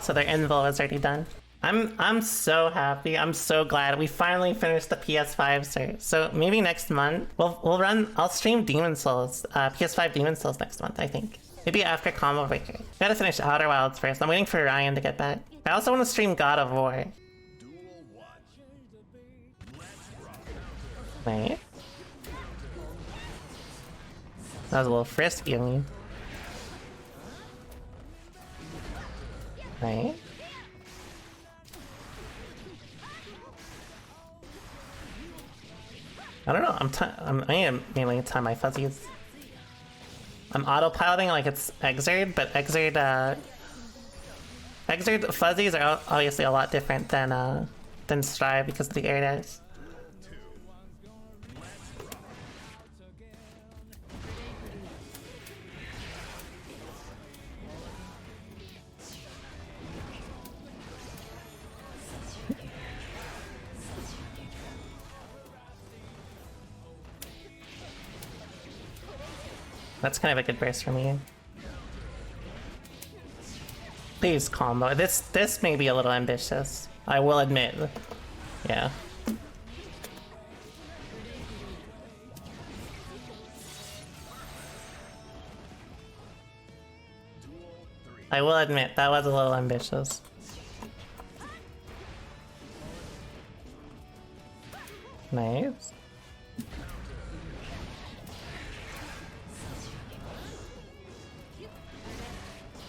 so their invul was already done. I'm so happy. I'm so glad we finally finished the PS5 series. So maybe next month we'll run. I'll stream Demon Souls, PS5 Demon Souls next month. I think maybe after Combo Breaker. Gotta finish Outer Wilds first. I'm waiting for Ryan to get back. I also want to stream God of War. Duel 1. Let's rock. Right. That was a little frisky of me. Right. I don't know. I am mainly time my fuzzies. I'm autopiloting like it's Exerd, but Exerd fuzzies are obviously a lot different than Strive because of the air dash. That's kind of a good burst for me. Please combo. This may be a little ambitious. I will admit. Yeah. I will admit that was a little ambitious. Nice.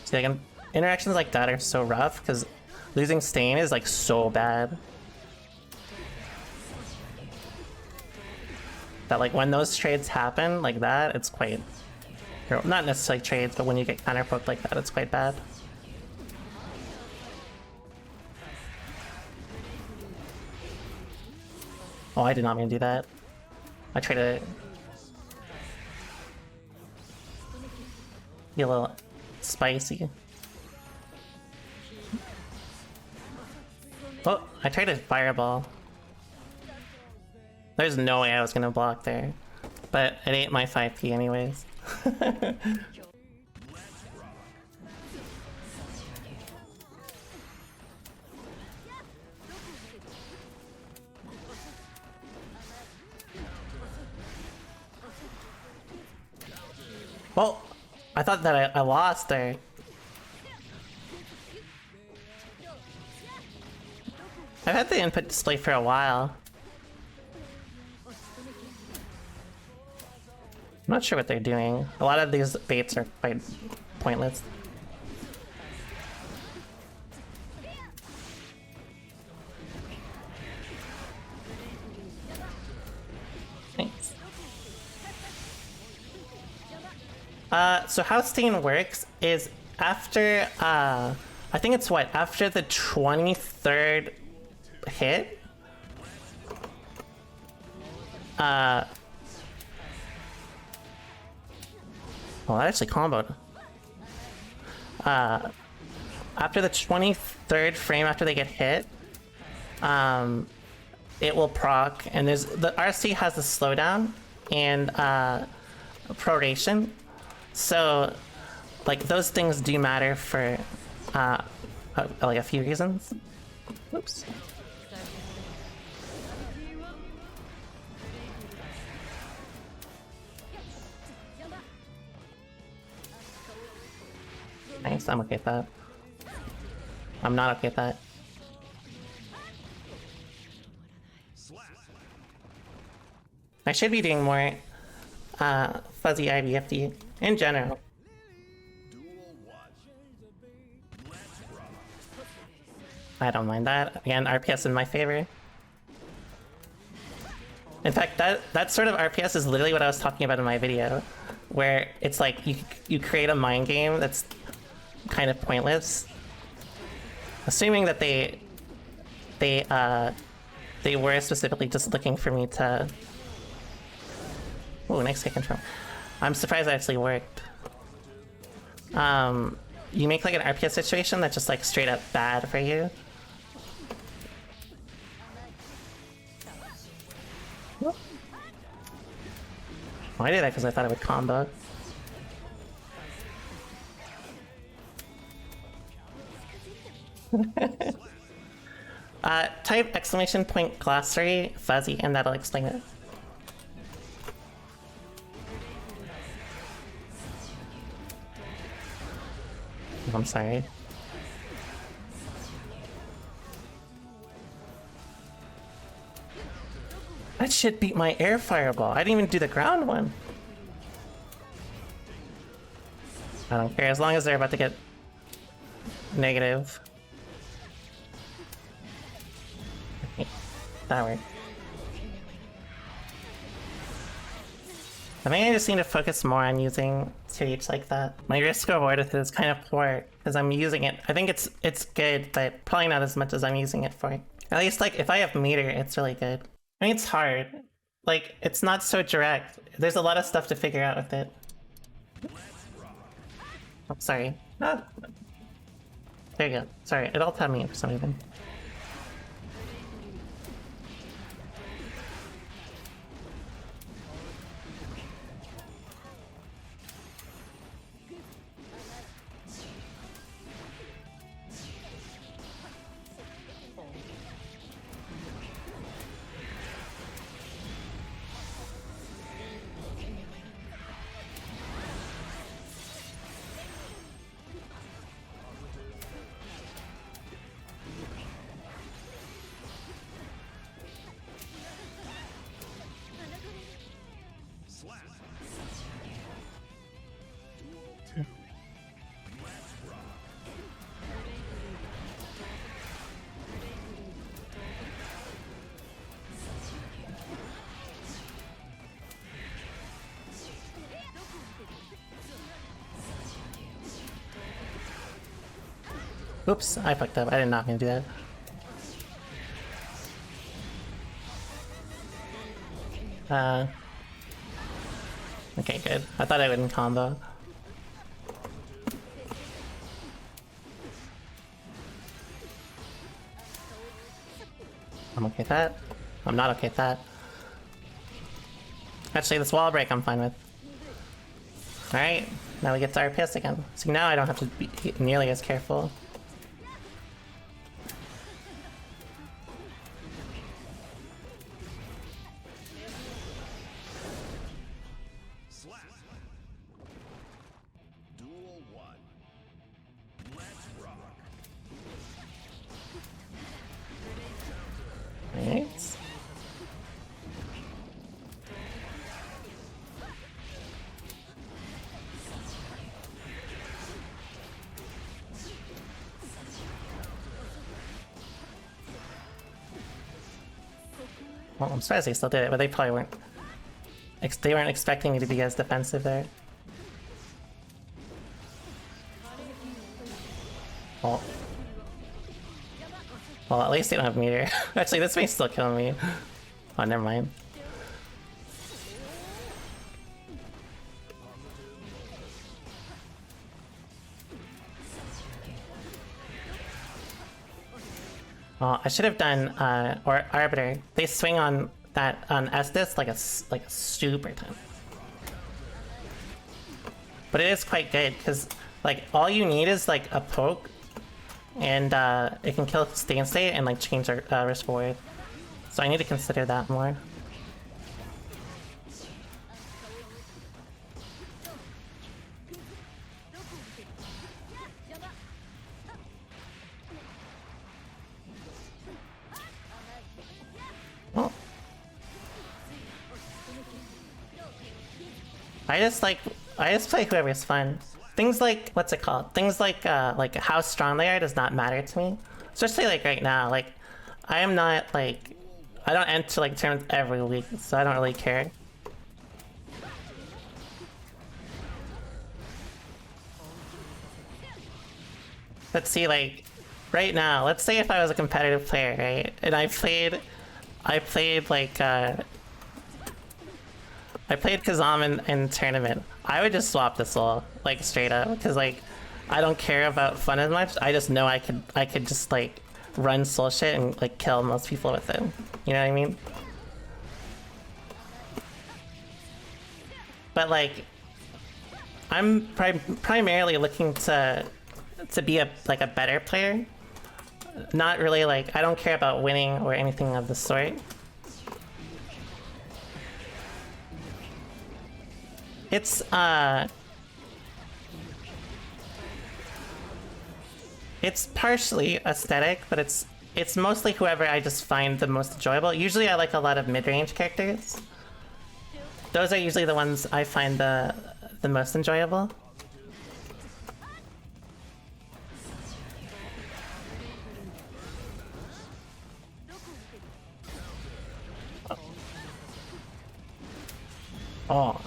See, like, interactions like that are so rough because losing Stain is like so bad. That like when those trades happen like that, it's quite, or not necessarily trades, but when you get counter poked like that, it's quite bad. Oh, I did not mean to do that. I tried to be a little spicy. Oh, I tried a fireball. There's no way I was gonna block there. But it ate my 5p anyways. Well, I thought that I lost there. I've had the input display for a while. I'm not sure what they're doing. A lot of these baits are quite pointless. Thanks. So how Stain works is after, I think it's what, after the 23rd hit? Well, that actually comboed. After the 23rd frame after they get hit, it will proc, and there's, the RC has the slowdown and proration. So, like, those things do matter for, like, a few reasons. Oops. Nice, I'm okay with that. I'm not okay with that. I should be doing more fuzzy IBFD in general. I don't mind that. Again, RPS in my favor. In fact, that sort of RPS is literally what I was talking about in my video, where it's like you create a mind game that's kind of pointless, assuming that they were specifically just looking for me to. Oh, nice hit control. I'm surprised it actually worked. You make like an RPS situation that's just like straight up bad for you. Oh, I did that because I thought it would combo. Type exclamation point glossary fuzzy and that'll explain it. I'm sorry. That shit beat my air fireball. I didn't even do the ground one. I don't care as long as they're about to get negative. Okay, that worked. I think I just need to focus more on using TH like that. My risk reward with it is kind of poor because I'm using it. I think it's good, but probably not as much as I'm using it for. At least like if I have meter, it's really good. I mean, it's hard. Like, it's not so direct. There's a lot of stuff to figure out with it. Oh, sorry. Ah. There you go. Sorry, it all tabbed me for some reason. Oops, I fucked up. I did not mean to do that. Okay, good. I thought I wouldn't combo. I'm okay with that. I'm not okay with that. Actually, this wall break I'm fine with. Alright, now we get to RPS again. See, now I don't have to be nearly as careful. Well, I'm surprised they still did it, but they probably weren't. They weren't expecting me to be as defensive there. Well, at least they don't have meter. Actually, this may still kill me. Oh, never mind. Oh, I should have done or Arbiter. They swing on that on Estes like a super ton. But it is quite good because like all you need is like a poke, and it can kill stay and state and like change our risk reward. So I need to consider that more. I just play whoever's fun. Things like, what's it called? Things like how strong they are does not matter to me. Especially like right now, like I am not like, I don't enter like tournaments every week, so I don't really care. Let's see, like right now, let's say if I was a competitive player, right? And I played like I played Kazam in tournament. I would just swap this all, like straight up, because like I don't care about fun as much. I just know I could just like run soul shit and like kill most people with it. You know what I mean? But like I'm primarily looking to be a better player. not really like, I don't care about winning or anything of the sort. It's partially aesthetic, but it's mostly whoever I just find the most enjoyable. Usually I like a lot of mid-range characters. Those are usually the ones I find the most enjoyable. Oh.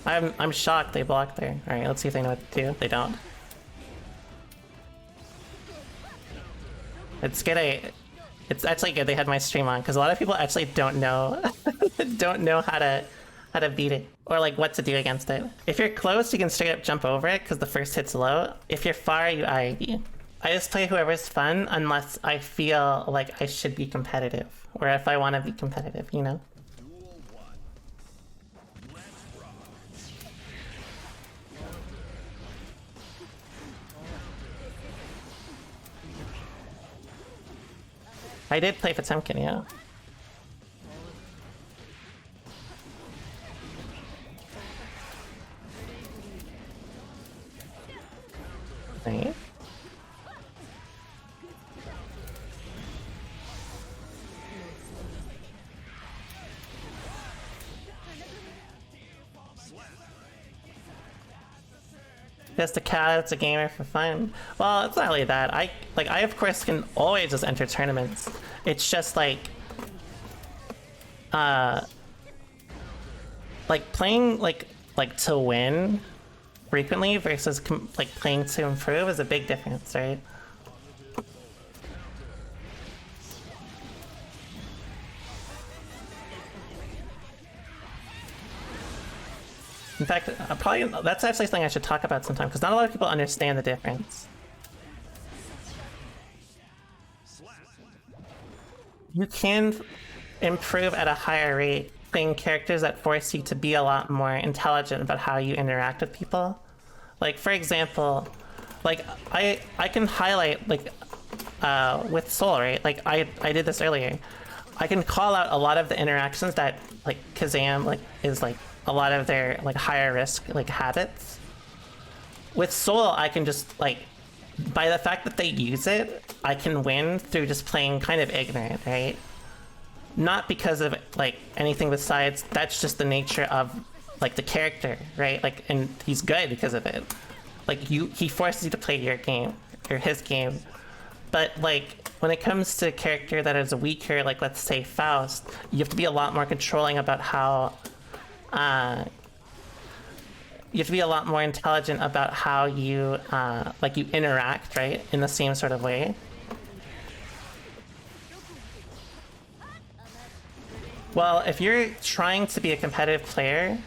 I'm shocked they blocked there. Alright, let's see if they know what to do. They don't. It's good it's actually good they had my stream on, because a lot of people actually don't know don't know how to beat it. Or like what to do against it. If you're close, you can straight up jump over it because the first hit's low. If you're far, you IID. I just play whoever's fun unless I feel like I should be competitive. Or if I want to be competitive, you know? I did play Potemkin, yeah. Right. Just a cat, it's a gamer for fun. Well, it's not really that. I of course can always just enter tournaments. It's just like playing like to win frequently versus like playing to improve is a big difference, right? In fact, probably that's actually something I should talk about sometime, because not a lot of people understand the difference. You can improve at a higher rate playing characters that force you to be a lot more intelligent about how you interact with people. Like, for example, like I can highlight like with Soul, right? Like I did this earlier. I can call out a lot of the interactions that like Kazam like is like a lot of their like higher risk like habits. With Soul, I can just like, by the fact that they use it, I can win through just playing kind of ignorant, right? Not because of like anything besides, that's just the nature of like the character, right? Like, and he's good because of it. Like he forces you to play your game or his game. But like when it comes to a character that is weaker, like let's say Faust, you have to be a lot more controlling about how you have to be a lot more intelligent about how you like you interact, right, in the same sort of way. Well, if you're trying to be a competitive player,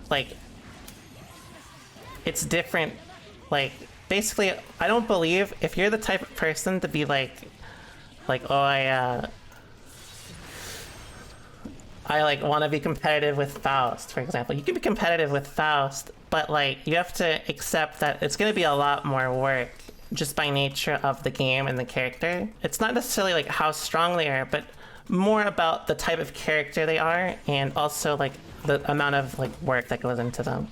like it's different. Like basically, I don't believe if you're the type of person to be like oh I like want to be competitive with Faust, for example. You can be competitive with Faust, but like you have to accept that it's going to be a lot more work just by nature of the game and the character. It's not necessarily like how strong they are, but more about the type of character they are, and also like the amount of like work that goes into them.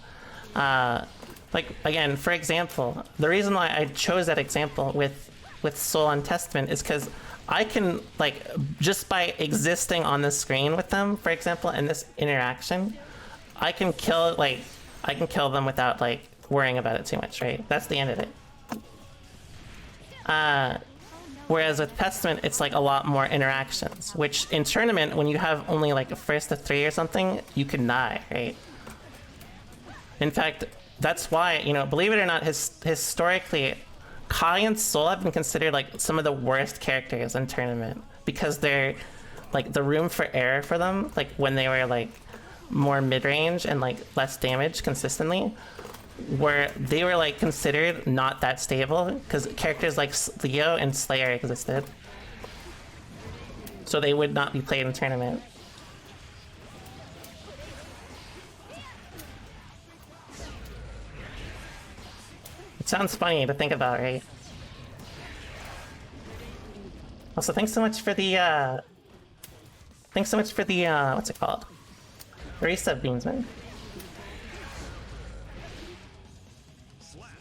Like again, for example, the reason why I chose that example with Soul and Testament is because I can, like, just by existing on the screen with them, for example, in this interaction, I can kill them without, like, worrying about it too much, right? That's the end of it. Whereas with Testament, it's, like, a lot more interactions, which in Tournament, when you have only, like, a first to 3 or something, you can die, right? In fact, that's why, you know, believe it or not, historically, Kai and Soul have been considered like some of the worst characters in Tournament because they're like the room for error for them, like when they were like more mid-range and like less damage consistently, where they were like considered not that stable because characters like Leo and Slayer existed, so they would not be played in Tournament. It sounds funny to think about, right? Also, thanks so much for the what's it called? Resub beans, man. Slap.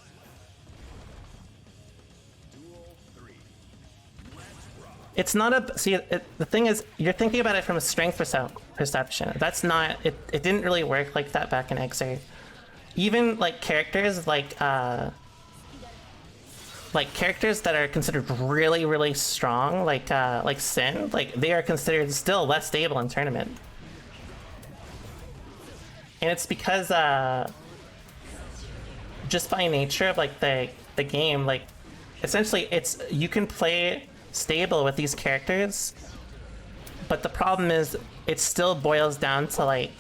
Duel 3. Let's rock. It's not a the thing is, you're thinking about it from a strength perception. That's not it. It didn't really work like that back in Exer. Even like characters like characters that are considered really, really strong, like Sin, like they are considered still less stable in tournament. And it's because just by nature of like the game, like essentially you can play stable with these characters, but the problem is it still boils down to like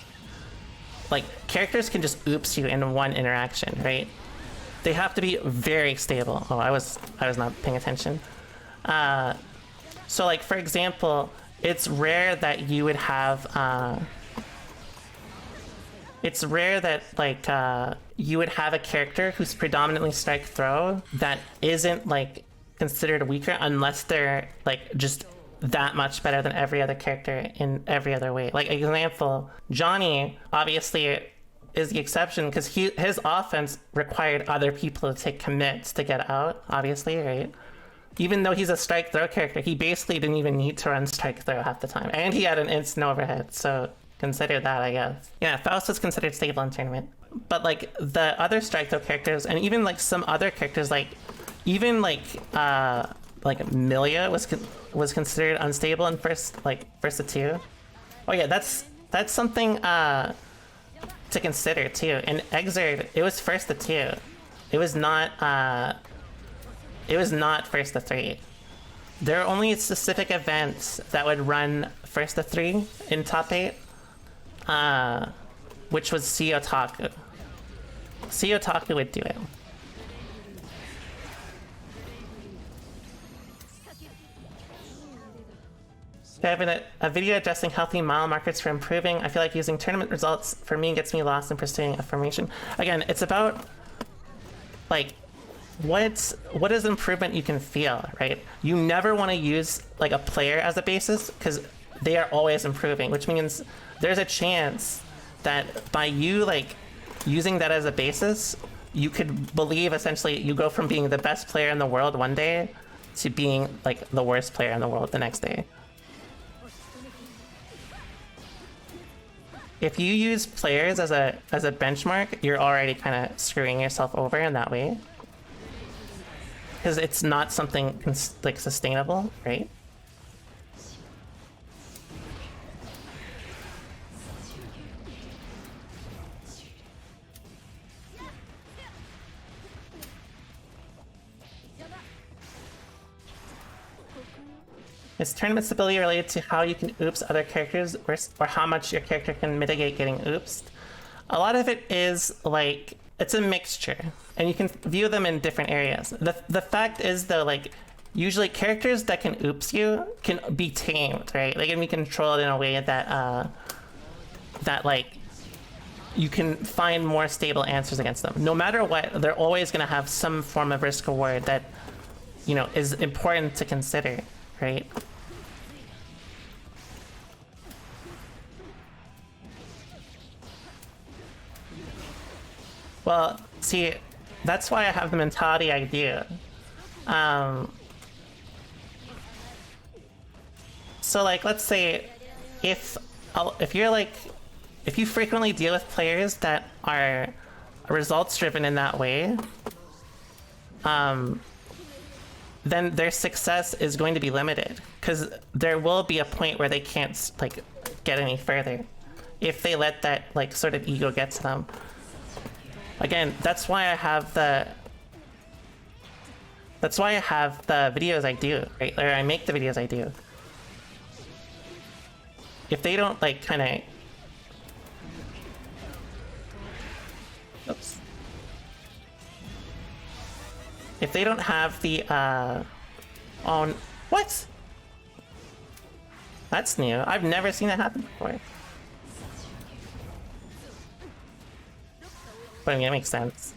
characters can just oops you in one interaction, right? They have to be very stable. Oh, I was not paying attention. So like for example, it's rare that you would have you would have a character who's predominantly strike throw that isn't like considered weaker unless they're like just that much better than every other character in every other way. Like example, Johnny obviously is the exception because his offense required other people to take commits to get out, obviously, right? Even though he's a strike throw character, he basically didn't even need to run strike throw half the time. And he had an instant overhead, so consider that, I guess. Yeah, Faust is considered stable in tournament. But like the other strike throw characters, and even like some other characters, like even like Millia was considered unstable in first to two. Oh yeah, that's something to consider too. In Exerd, it was first to two. It was not first to three. There are only specific events that would run first to three in top 8, which was Sea Otaku. Sea Otaku would do it. I have a video addressing healthy mile markers for improving. I feel like using tournament results for me gets me lost in pursuing a formation. Again, it's about like what is improvement you can feel, right? You never want to use like a player as a basis because they are always improving, which means there's a chance that by you like using that as a basis, you could believe essentially you go from being the best player in the world one day to being like the worst player in the world the next day. If you use players as a benchmark, you're already kind of screwing yourself over in that way, because it's not something like sustainable, right? Is tournament stability related to how you can oops other characters or how much your character can mitigate getting oopsed? A lot of it is like, it's a mixture and you can view them in different areas. The fact is though, like usually characters that can oops you can be tamed, right? They can be controlled in a way that that like you can find more stable answers against them. No matter what, they're always going to have some form of risk reward that, you know, is important to consider, right? Well, see, that's why I have the mentality I do. So like, let's say if you frequently deal with players that are results driven in that way, then their success is going to be limited because there will be a point where they can't like get any further if they let that like sort of ego get to them. Again, that's why I have the videos I do, right? Or I make the videos I do. If they don't like kind of, oops. If they don't have the on what? That's new. I've never seen that happen before. But I mean, it makes sense.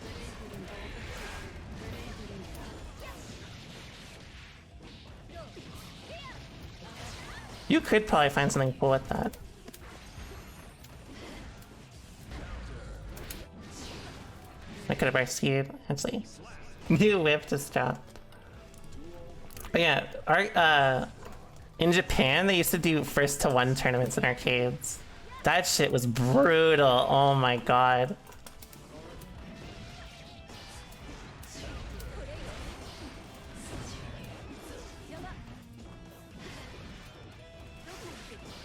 You could probably find something cool with that. I could have RC'd, actually. New whip just dropped. But yeah, in Japan, they used to do first to one tournaments in arcades. That shit was brutal. Oh my god.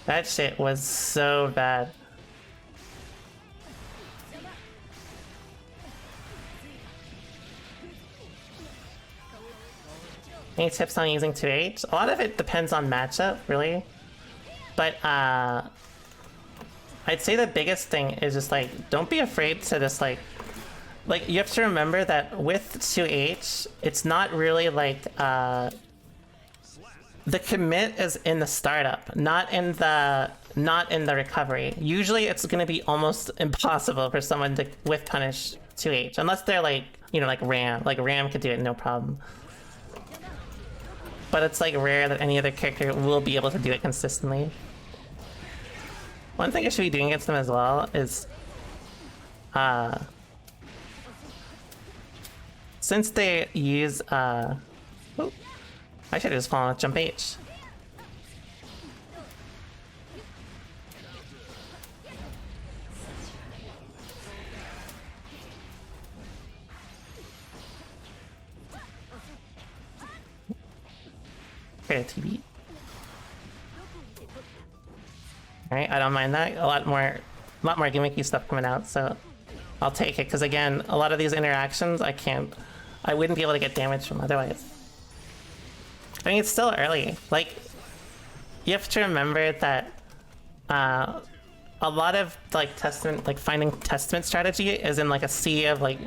That shit was so bad. Any tips on using 2H? A lot of it depends on matchup, really. But I'd say the biggest thing is just like, don't be afraid to just like you have to remember that with 2H, it's not really like the commit is in the startup, not in the recovery. Usually it's gonna be almost impossible for someone to whiff punish 2H unless they're like, you know, like Ram. Like Ram could do it no problem. But it's like rare that any other character will be able to do it consistently. One thing I should be doing against them as well is since they use I should have just fallen with jump H. Okay, TB. Alright, I don't mind that. A lot more gimmicky stuff coming out, so I'll take it, because again, a lot of these interactions I wouldn't be able to get damage from otherwise. I mean, it's still early. Like, you have to remember that a lot of like finding testament strategy is in like a sea of like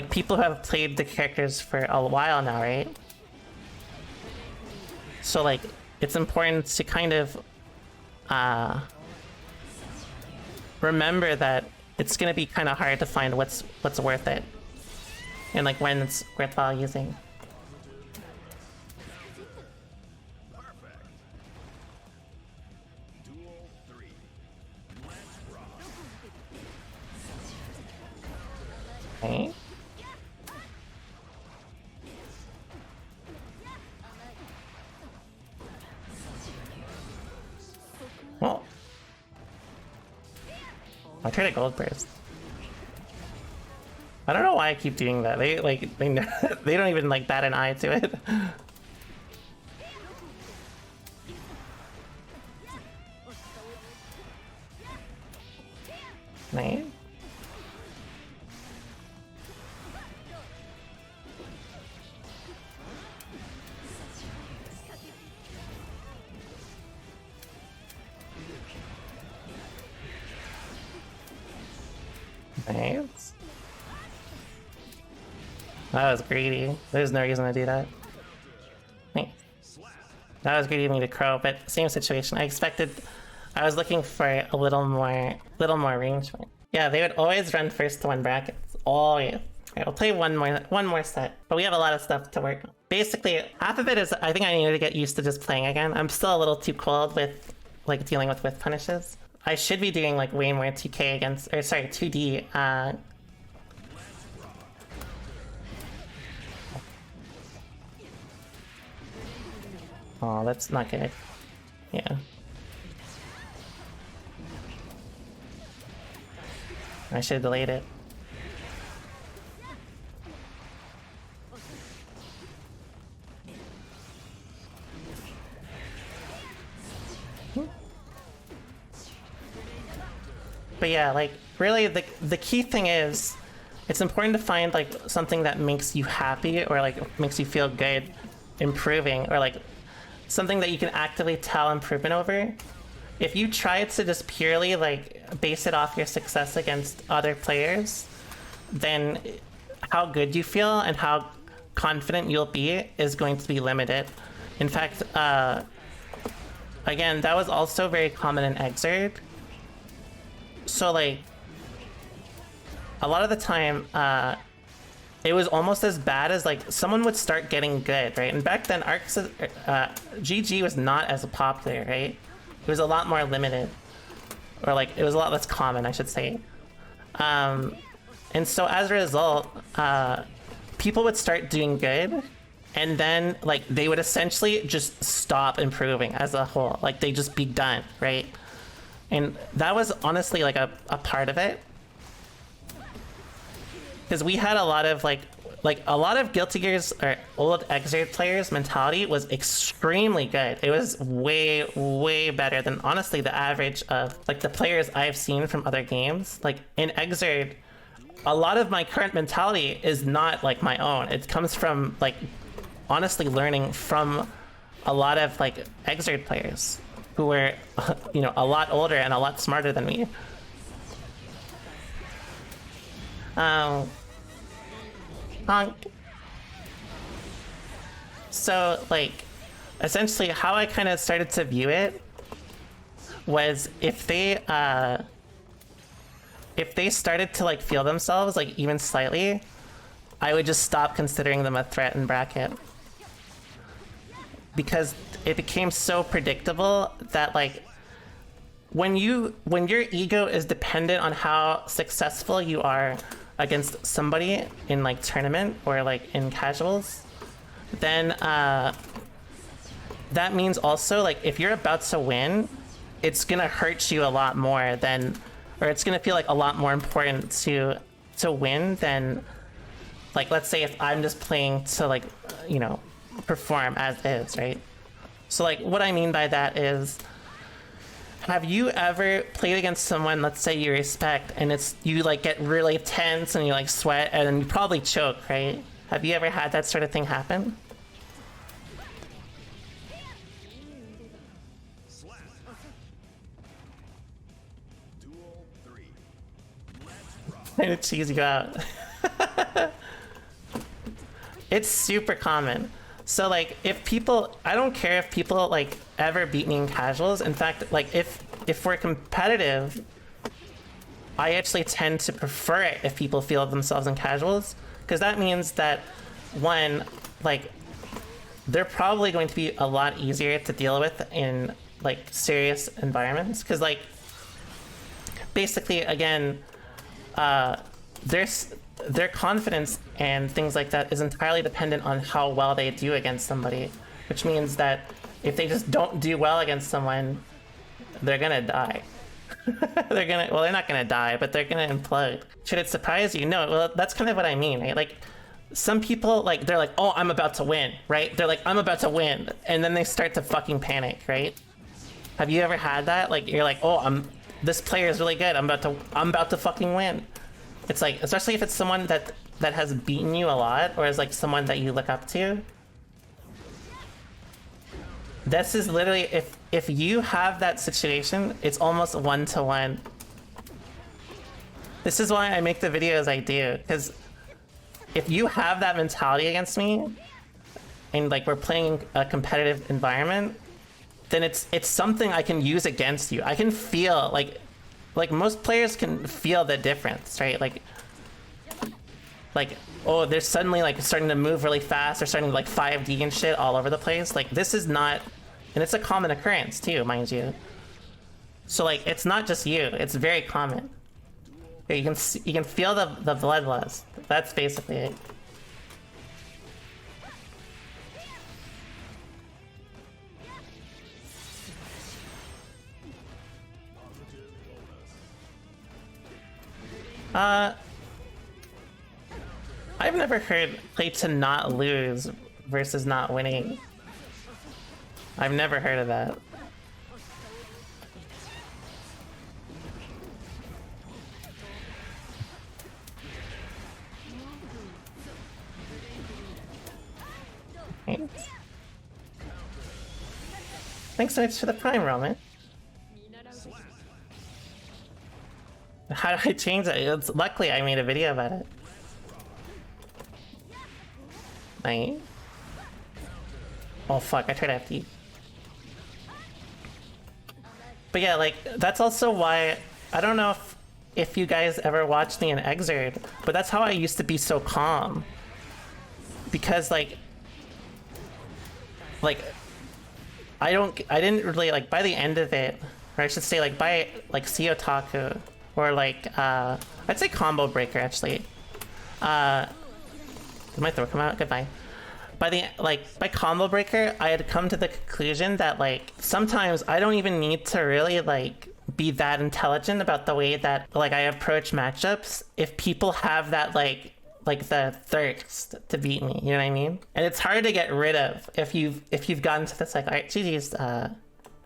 people who have played the characters for a while now, right? So like, it's important to kind of remember that it's gonna be kind of hard to find what's worth it, and like when it's worthwhile using. Perfect. Duel 3. Let's rock. Okay. Well, I tried a gold burst. I don't know why I keep doing that. They they don't even like bat an eye to it. Nice. Nice. That was greedy. There's no reason to do that. Nice. That was greedy of me to crow, but same situation. I was looking for a little more range. Yeah, they would always run first to one brackets. Always. Alright, we'll play one more set, but we have a lot of stuff to work on. Basically, half of it is I think I need to get used to just playing again. I'm still a little too cold with like dealing with whiff punishes. I should be doing like way more 2K against, or sorry, 2D. Oh, that's not good. Yeah. I should have delayed it. But yeah, like really the key thing is it's important to find like something that makes you happy or like makes you feel good improving, or like something that you can actively tell improvement over. If you try to just purely like base it off your success against other players, then how good you feel and how confident you'll be is going to be limited. In fact, again, that was also very common in Exerd. So like a lot of the time it was almost as bad as like someone would start getting good, right? And back then, GG was not as popular, right? It was a lot more limited, or like it was a lot less common, I should say. And so as a result, people would start doing good, and then like they would essentially just stop improving as a whole. Like they just be done, right? And that was honestly like a part of it. Because we had a lot of like a lot of Guilty Gear's or old Xrd players' mentality was extremely good. It was way better than honestly the average of like the players I've seen from other games. Like in Xrd, a lot of my current mentality is not like my own. It comes from like honestly learning from a lot of like Xrd players who were you know, a lot older and a lot smarter than me. Honk. So like essentially how I kind of started to view it was if they started to like feel themselves like even slightly, I would just stop considering them a threat in bracket, because it became so predictable that like when your ego is dependent on how successful you are against somebody in like tournament or like in casuals, then that means also like if you're about to win, it's gonna hurt you a lot more than, or it's gonna feel like a lot more important to win than like, let's say if I'm just playing to like, you know, perform as is, right? So like what I mean by that is, have you ever played against someone, let's say you respect, and it's you like get really tense and you like sweat and then you probably choke, right? Have you ever had that sort of thing happen? Slap. Duel 3. Let's rock. To cheese you out. It's super common. So like if people, I don't care if people like ever beat me in casuals. In fact, like if we're competitive, I actually tend to prefer it if people feel themselves in casuals, because that means that one, like they're probably going to be a lot easier to deal with in like serious environments, because like basically again, their confidence and things like that is entirely dependent on how well they do against somebody, which means that if they just don't do well against someone, they're gonna die. They're not gonna die, but they're gonna implode. Should it surprise you? No, well, that's kind of what I mean, right? Like, some people, like, they're like, oh, I'm about to win, right? They're like, I'm about to win, and then they start to fucking panic, right? Have you ever had that? Like, you're like, oh, this player is really good, I'm about to fucking win. It's like, especially if it's someone that has beaten you a lot, or is like someone that you look up to. This is literally, if you have that situation, it's almost 1-to-1. This is why I make the videos I do, because if you have that mentality against me, and like we're playing a competitive environment, then it's something I can use against you. I can feel like most players can feel the difference, right? Like, oh, they're suddenly like starting to move really fast. They're starting to like 5D and shit all over the place. Like, this is not, and it's a common occurrence too, mind you. So like, it's not just you. It's very common. You can feel the bloodlust. That's basically it. I've never heard play to not lose versus not winning. I've never heard of that. Thanks. Thanks so much for the Prime, Roman. How do I change it? Luckily, I made a video about it. Right. Oh fuck, I tried FD. But yeah, like, that's also why, I don't know if if you guys ever watched me in Exerd, but that's how I used to be so calm. Because like I didn't really like by the end of it, or I should say like by like Seotaku or like I'd say Combo Breaker actually. Did my throat come out? Goodbye. By Combo Breaker, I had come to the conclusion that like sometimes I don't even need to really like be that intelligent about the way that like I approach matchups if people have that like the thirst to beat me, you know what I mean? And it's hard to get rid of if you've gotten to this like, all right, GG's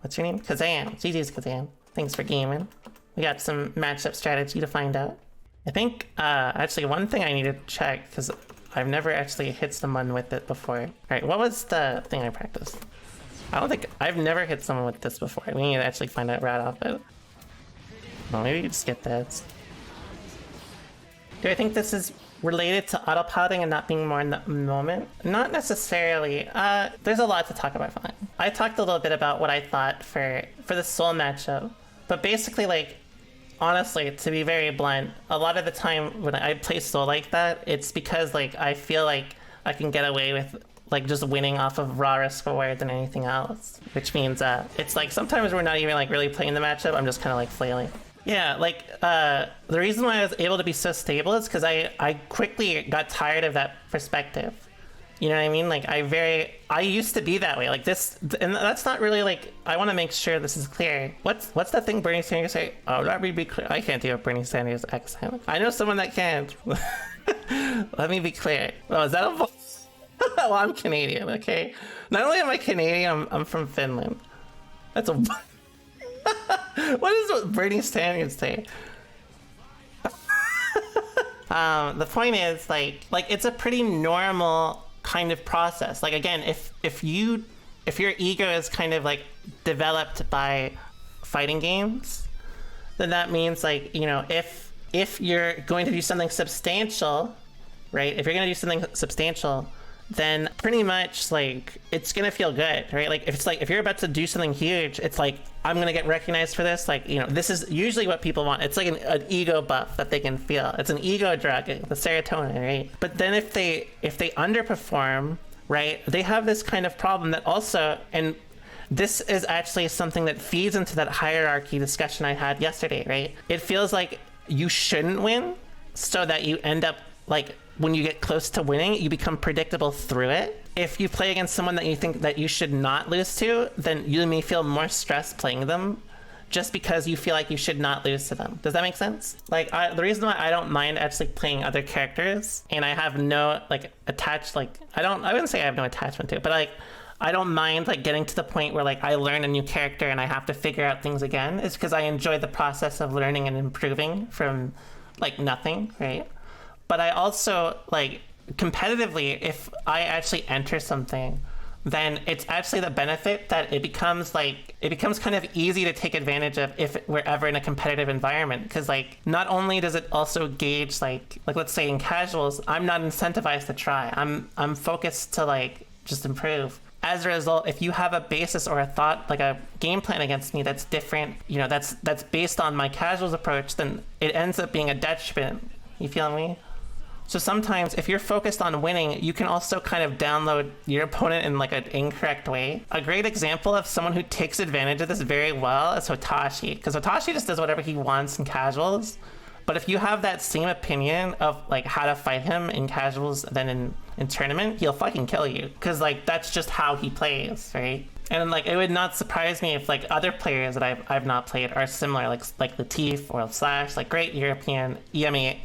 what's your name? Kazam. GG's Kazam. Thanks for gaming. We got some matchup strategy to find out. I think actually one thing I need to check because I've never actually hit someone with it before. All right, what was the thing I practiced? I don't think I've never hit someone with this before. We need to actually find out right off it. Well, maybe you just get that. Do I think this is related to autopiloting and not being more in the moment? Not necessarily. There's a lot to talk about. I talked a little bit about what I thought for the Soul matchup, but basically, like, honestly, to be very blunt, a lot of the time when I play Soul like that, it's because like I feel like I can get away with like just winning off of raw risk reward than anything else, which means it's like sometimes we're not even like really playing the matchup. I'm just kind of like flailing. Yeah, like the reason why I was able to be so stable is because I quickly got tired of that perspective. You know what I mean? Like I used to be that way. Like this, and that's not really like. I want to make sure this is clear. What's that thing Bernie Sanders say? Oh, let me be clear. I can't do a Bernie Sanders accent. I know someone that can. Let me be clear. Oh, is that a? Well, I'm Canadian. Okay. Not only am I Canadian, I'm from Finland. That's a. What is what Bernie Sanders say? The point is like it's a pretty normal kind of process. Like again, if your ego is kind of like developed by fighting games, then that means like, you know, if you're going to do something substantial, right? If you're going to do something substantial, then pretty much like it's gonna feel good, right? Like if you're about to do something huge, it's like I'm gonna get recognized for this. Like, you know, this is usually what people want. It's like an ego buff that they can feel. It's an ego drug, the serotonin, right? But then if they underperform, right, they have this kind of problem that also, and this is actually something that feeds into that hierarchy discussion I had yesterday, right? It feels like you shouldn't win, so that you end up like, when you get close to winning, you become predictable through it. If you play against someone that you think that you should not lose to, then you may feel more stress playing them just because you feel like you should not lose to them. Does that make sense? Like, the reason why I don't mind actually playing other characters and I have no, like, attached, like, I wouldn't say I have no attachment to it, but, like, I don't mind, like, getting to the point where, like, I learn a new character and I have to figure out things again. It's because I enjoy the process of learning and improving from, like, nothing, right? But I also, like, competitively, if I actually enter something, then it's actually the benefit that it becomes kind of easy to take advantage of if we're ever in a competitive environment. Because, like, not only does it also gauge, like let's say in casuals, I'm not incentivized to try. I'm focused to, like, just improve. As a result, if you have a basis or a thought, like a game plan against me that's different, you know, that's based on my casuals approach, then it ends up being a detriment. You feel me? So sometimes if you're focused on winning, you can also kind of download your opponent in like an incorrect way. A great example of someone who takes advantage of this very well is Hotashi, because Hotashi just does whatever he wants in casuals. But if you have that same opinion of like how to fight him in casuals than in tournament, he'll fucking kill you, because like that's just how he plays, right? And like it would not surprise me if like other players that I've not played are similar, like Latif or Slash, like great European EMEA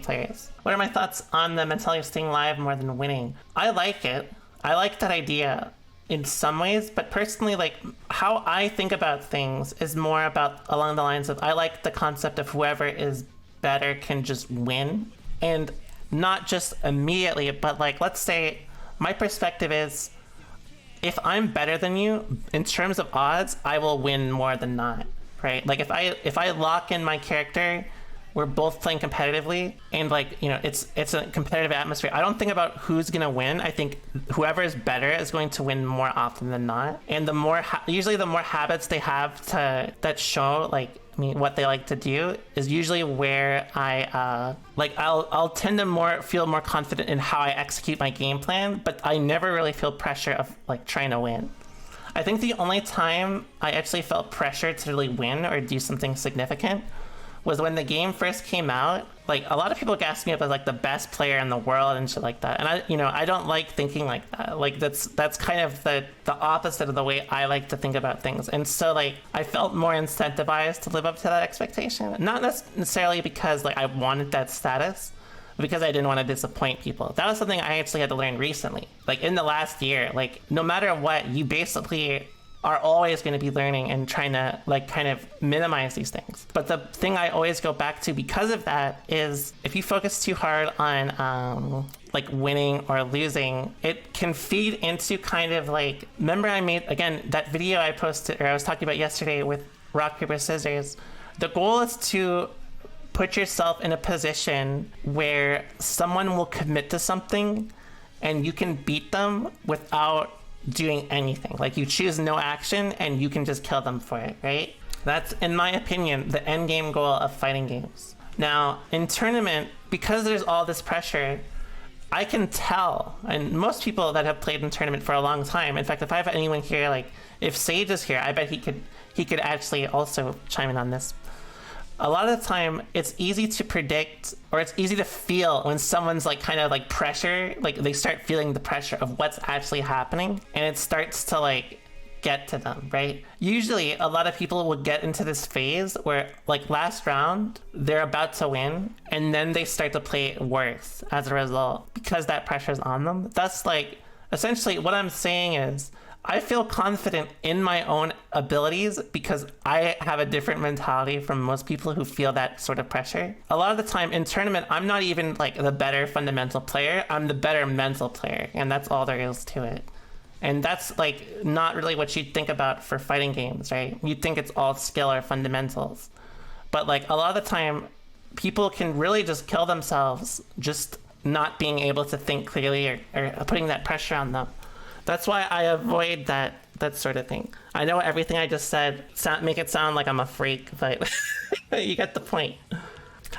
players. What are my thoughts on the mentality of staying live more than winning? I like it. I like that idea in some ways, but personally, like, how I think about things is more about along the lines of I like the concept of whoever is better can just win, and not just immediately, but like, let's say my perspective is if I'm better than you in terms of odds, I will win more than not, right? Like if I lock in my character, we're both playing competitively, and like, you know, it's a competitive atmosphere. I don't think about who's gonna win. I think whoever is better is going to win more often than not. And the more usually the more habits they have that show like what they like to do is usually where I'll tend to feel more confident in how I execute my game plan, but I never really feel pressure of like trying to win. I think the only time I actually felt pressure to really win or do something significant was when the game first came out. Like, a lot of people gassed me up as like the best player in the world and shit like that. And I don't like thinking like that. Like, that's kind of the opposite of the way I like to think about things. And so like I felt more incentivized to live up to that expectation. Not necessarily because like I wanted that status, because I didn't want to disappoint people. That was something I actually had to learn recently. Like in the last year, like no matter what, you basically are always going to be learning and trying to like kind of minimize these things. But the thing I always go back to because of that is if you focus too hard on like winning or losing, it can feed into kind of like, remember I made, again, that video I posted or I was talking about yesterday with rock, paper, scissors. The goal is to put yourself in a position where someone will commit to something and you can beat them without doing anything. Like you choose no action and you can just kill them for it, right? That's, in my opinion, the end game goal of fighting games. Now, in tournament, because there's all this pressure, I can tell, and most people that have played in tournament for a long time, in fact, if I have anyone here, like if Sage is here, I bet he could actually also chime in on this. A lot of the time, it's easy to predict, or it's easy to feel when someone's like kind of like pressure, like they start feeling the pressure of what's actually happening, and it starts to like get to them, right? Usually, a lot of people will get into this phase where like last round, they're about to win, and then they start to play worse as a result because that pressure's on them. That's like, essentially what I'm saying is, I feel confident in my own abilities because I have a different mentality from most people who feel that sort of pressure. A lot of the time in tournament, I'm not even like the better fundamental player. I'm the better mental player, and that's all there is to it. And that's like not really what you'd think about for fighting games, right? You'd think it's all skill or fundamentals. But like a lot of the time, people can really just kill themselves just not being able to think clearly or putting that pressure on them. That's why I avoid that sort of thing. I know everything I just said make it sound like I'm a freak, but you get the point.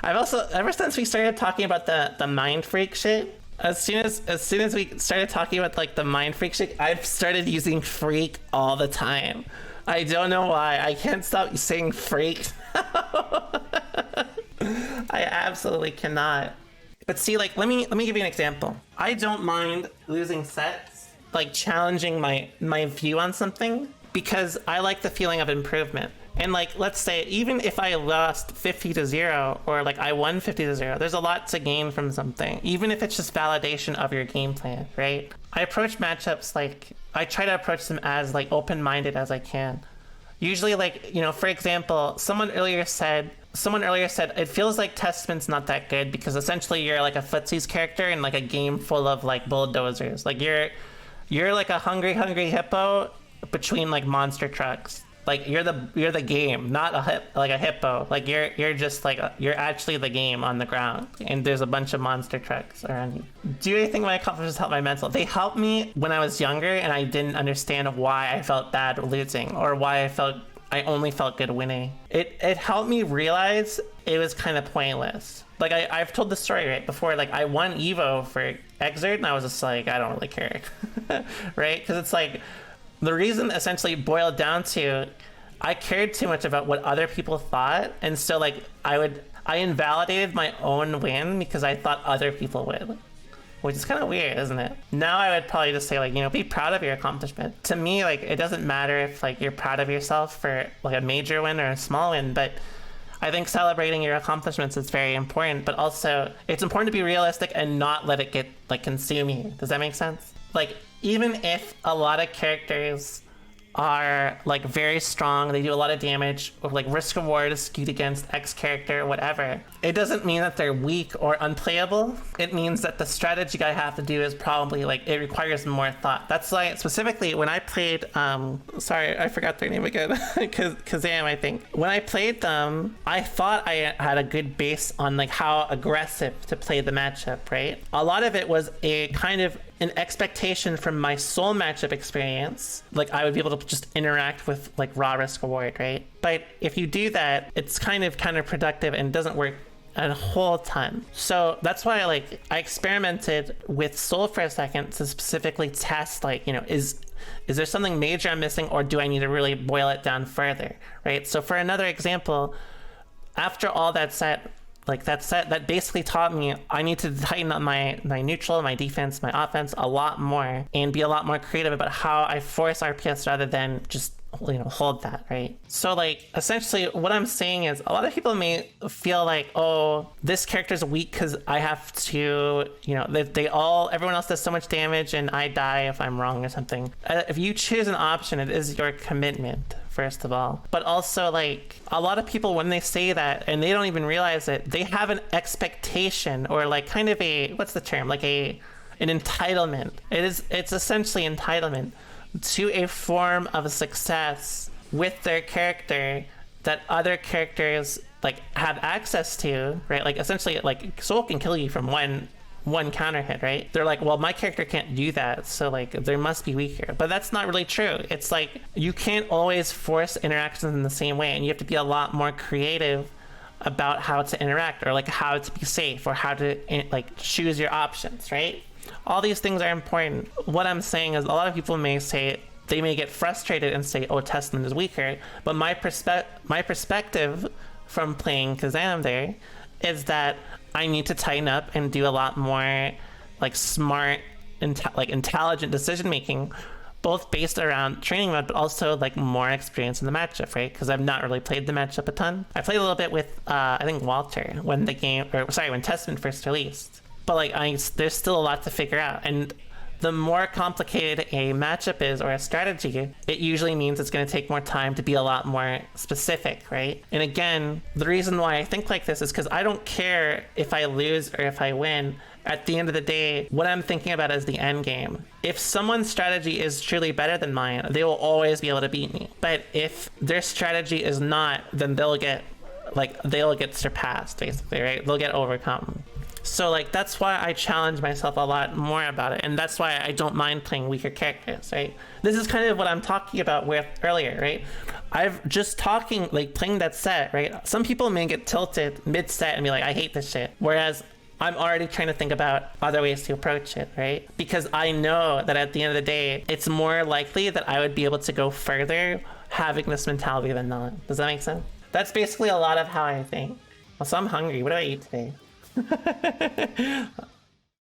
I've also, ever since we started talking about the mind freak shit, as soon as we started talking about like the mind freak shit, I've started using freak all the time. I don't know why. I can't stop saying freak. I absolutely cannot. But see, like, let me give you an example. I don't mind losing sets, like challenging my view on something, because I like the feeling of improvement. And like, let's say even if I lost 50-0 or like I won 50-0, there's a lot to gain from something, even if it's just validation of your game plan, right? I approach matchups like, I try to approach them as like open-minded as I can. Usually, like, you know, for example, someone earlier said it feels like Testament's not that good because essentially you're like a footsies character in like a game full of like bulldozers. Like you're like a hungry hippo between like monster trucks. Like you're the game, not a hippo. Like you're just like you're actually the game on the ground, and there's a bunch of monster trucks around you. Do you think my accomplishments help my mental? They helped me when I was younger, and I didn't understand why I felt bad losing or why I only felt good winning. It helped me realize it was kind of pointless. Like I've told the story right before. Like I won Evo for Exert, and I was just like, I don't really care, right? Because it's like, the reason essentially boiled down to I cared too much about what other people thought, and so like I invalidated my own win because I thought other people would, which is kind of weird, isn't it? Now I would probably just say like, you know, be proud of your accomplishment. To me, like it doesn't matter if like you're proud of yourself for like a major win or a small win, but I think celebrating your accomplishments is very important, but also it's important to be realistic and not let it get like consume you. Does that make sense? Like, even if a lot of characters are like very strong, they do a lot of damage, or like risk reward is skewed against X character or whatever, it doesn't mean that they're weak or unplayable. It means that the strategy I have to do is probably like, it requires more thought. That's like specifically when I played sorry, I forgot their name again. Kazam, I think. When I played them, I thought I had a good base on like how aggressive to play the matchup, right? A lot of it was a kind of an expectation from my soul matchup experience, like I would be able to just interact with like raw risk reward, right? But if you do that, it's kind of counterproductive and doesn't work a whole ton. So that's why I experimented with soul for a second to specifically test, like, you know, is there something major I'm missing, or do I need to really boil it down further, right? So for another example, after all that set, that basically taught me I need to tighten up my neutral, my defense, my offense a lot more, and be a lot more creative about how I force RPS rather than just, you know, hold that, right? So like essentially what I'm saying is a lot of people may feel like, oh, this character's weak because I have to, you know, everyone else does so much damage and I die if I'm wrong or something. If you choose an option, it is your commitment, first of all. But also, like, a lot of people, when they say that and they don't even realize it, they have an expectation, or like kind of a, what's the term, like an entitlement. It's essentially entitlement to a form of success with their character that other characters like have access to, right? Like essentially, like Soul can kill you from one counter hit, right? They're like, well, my character can't do that, so like there must be weaker. But that's not really true. It's like you can't always force interactions in the same way, and you have to be a lot more creative about how to interact, or like how to be safe, or how to like choose your options, right? All these things are important. What I'm saying is a lot of people may say, they may get frustrated and say, oh, Testament is weaker, but my perspective from playing Kazam there is that I need to tighten up and do a lot more like smart, intelligent decision making, both based around training mode, but also like more experience in the matchup, right? Because I've not really played the matchup a ton. I played a little bit with I think Walter when when Testament first released, but like there's still a lot to figure out. And the more complicated a matchup is, or a strategy, it usually means it's going to take more time to be a lot more specific, right? And again, the reason why I think like this is because I don't care if I lose or if I win. At the end of the day, what I'm thinking about is the end game. If someone's strategy is truly better than mine, they will always be able to beat me. But if their strategy is not, then they'll get surpassed, basically, right? They'll get overcome. So like that's why I challenge myself a lot more about it, and that's why I don't mind playing weaker characters, right? This is kind of what I'm talking about with earlier, right? I've just playing that set, right? Some people may get tilted mid-set and be like, I hate this shit, whereas I'm already trying to think about other ways to approach it, right? Because I know that at the end of the day, it's more likely that I would be able to go further having this mentality than not. Does that make sense? That's basically a lot of how I think. Also, I'm hungry. What do I eat today?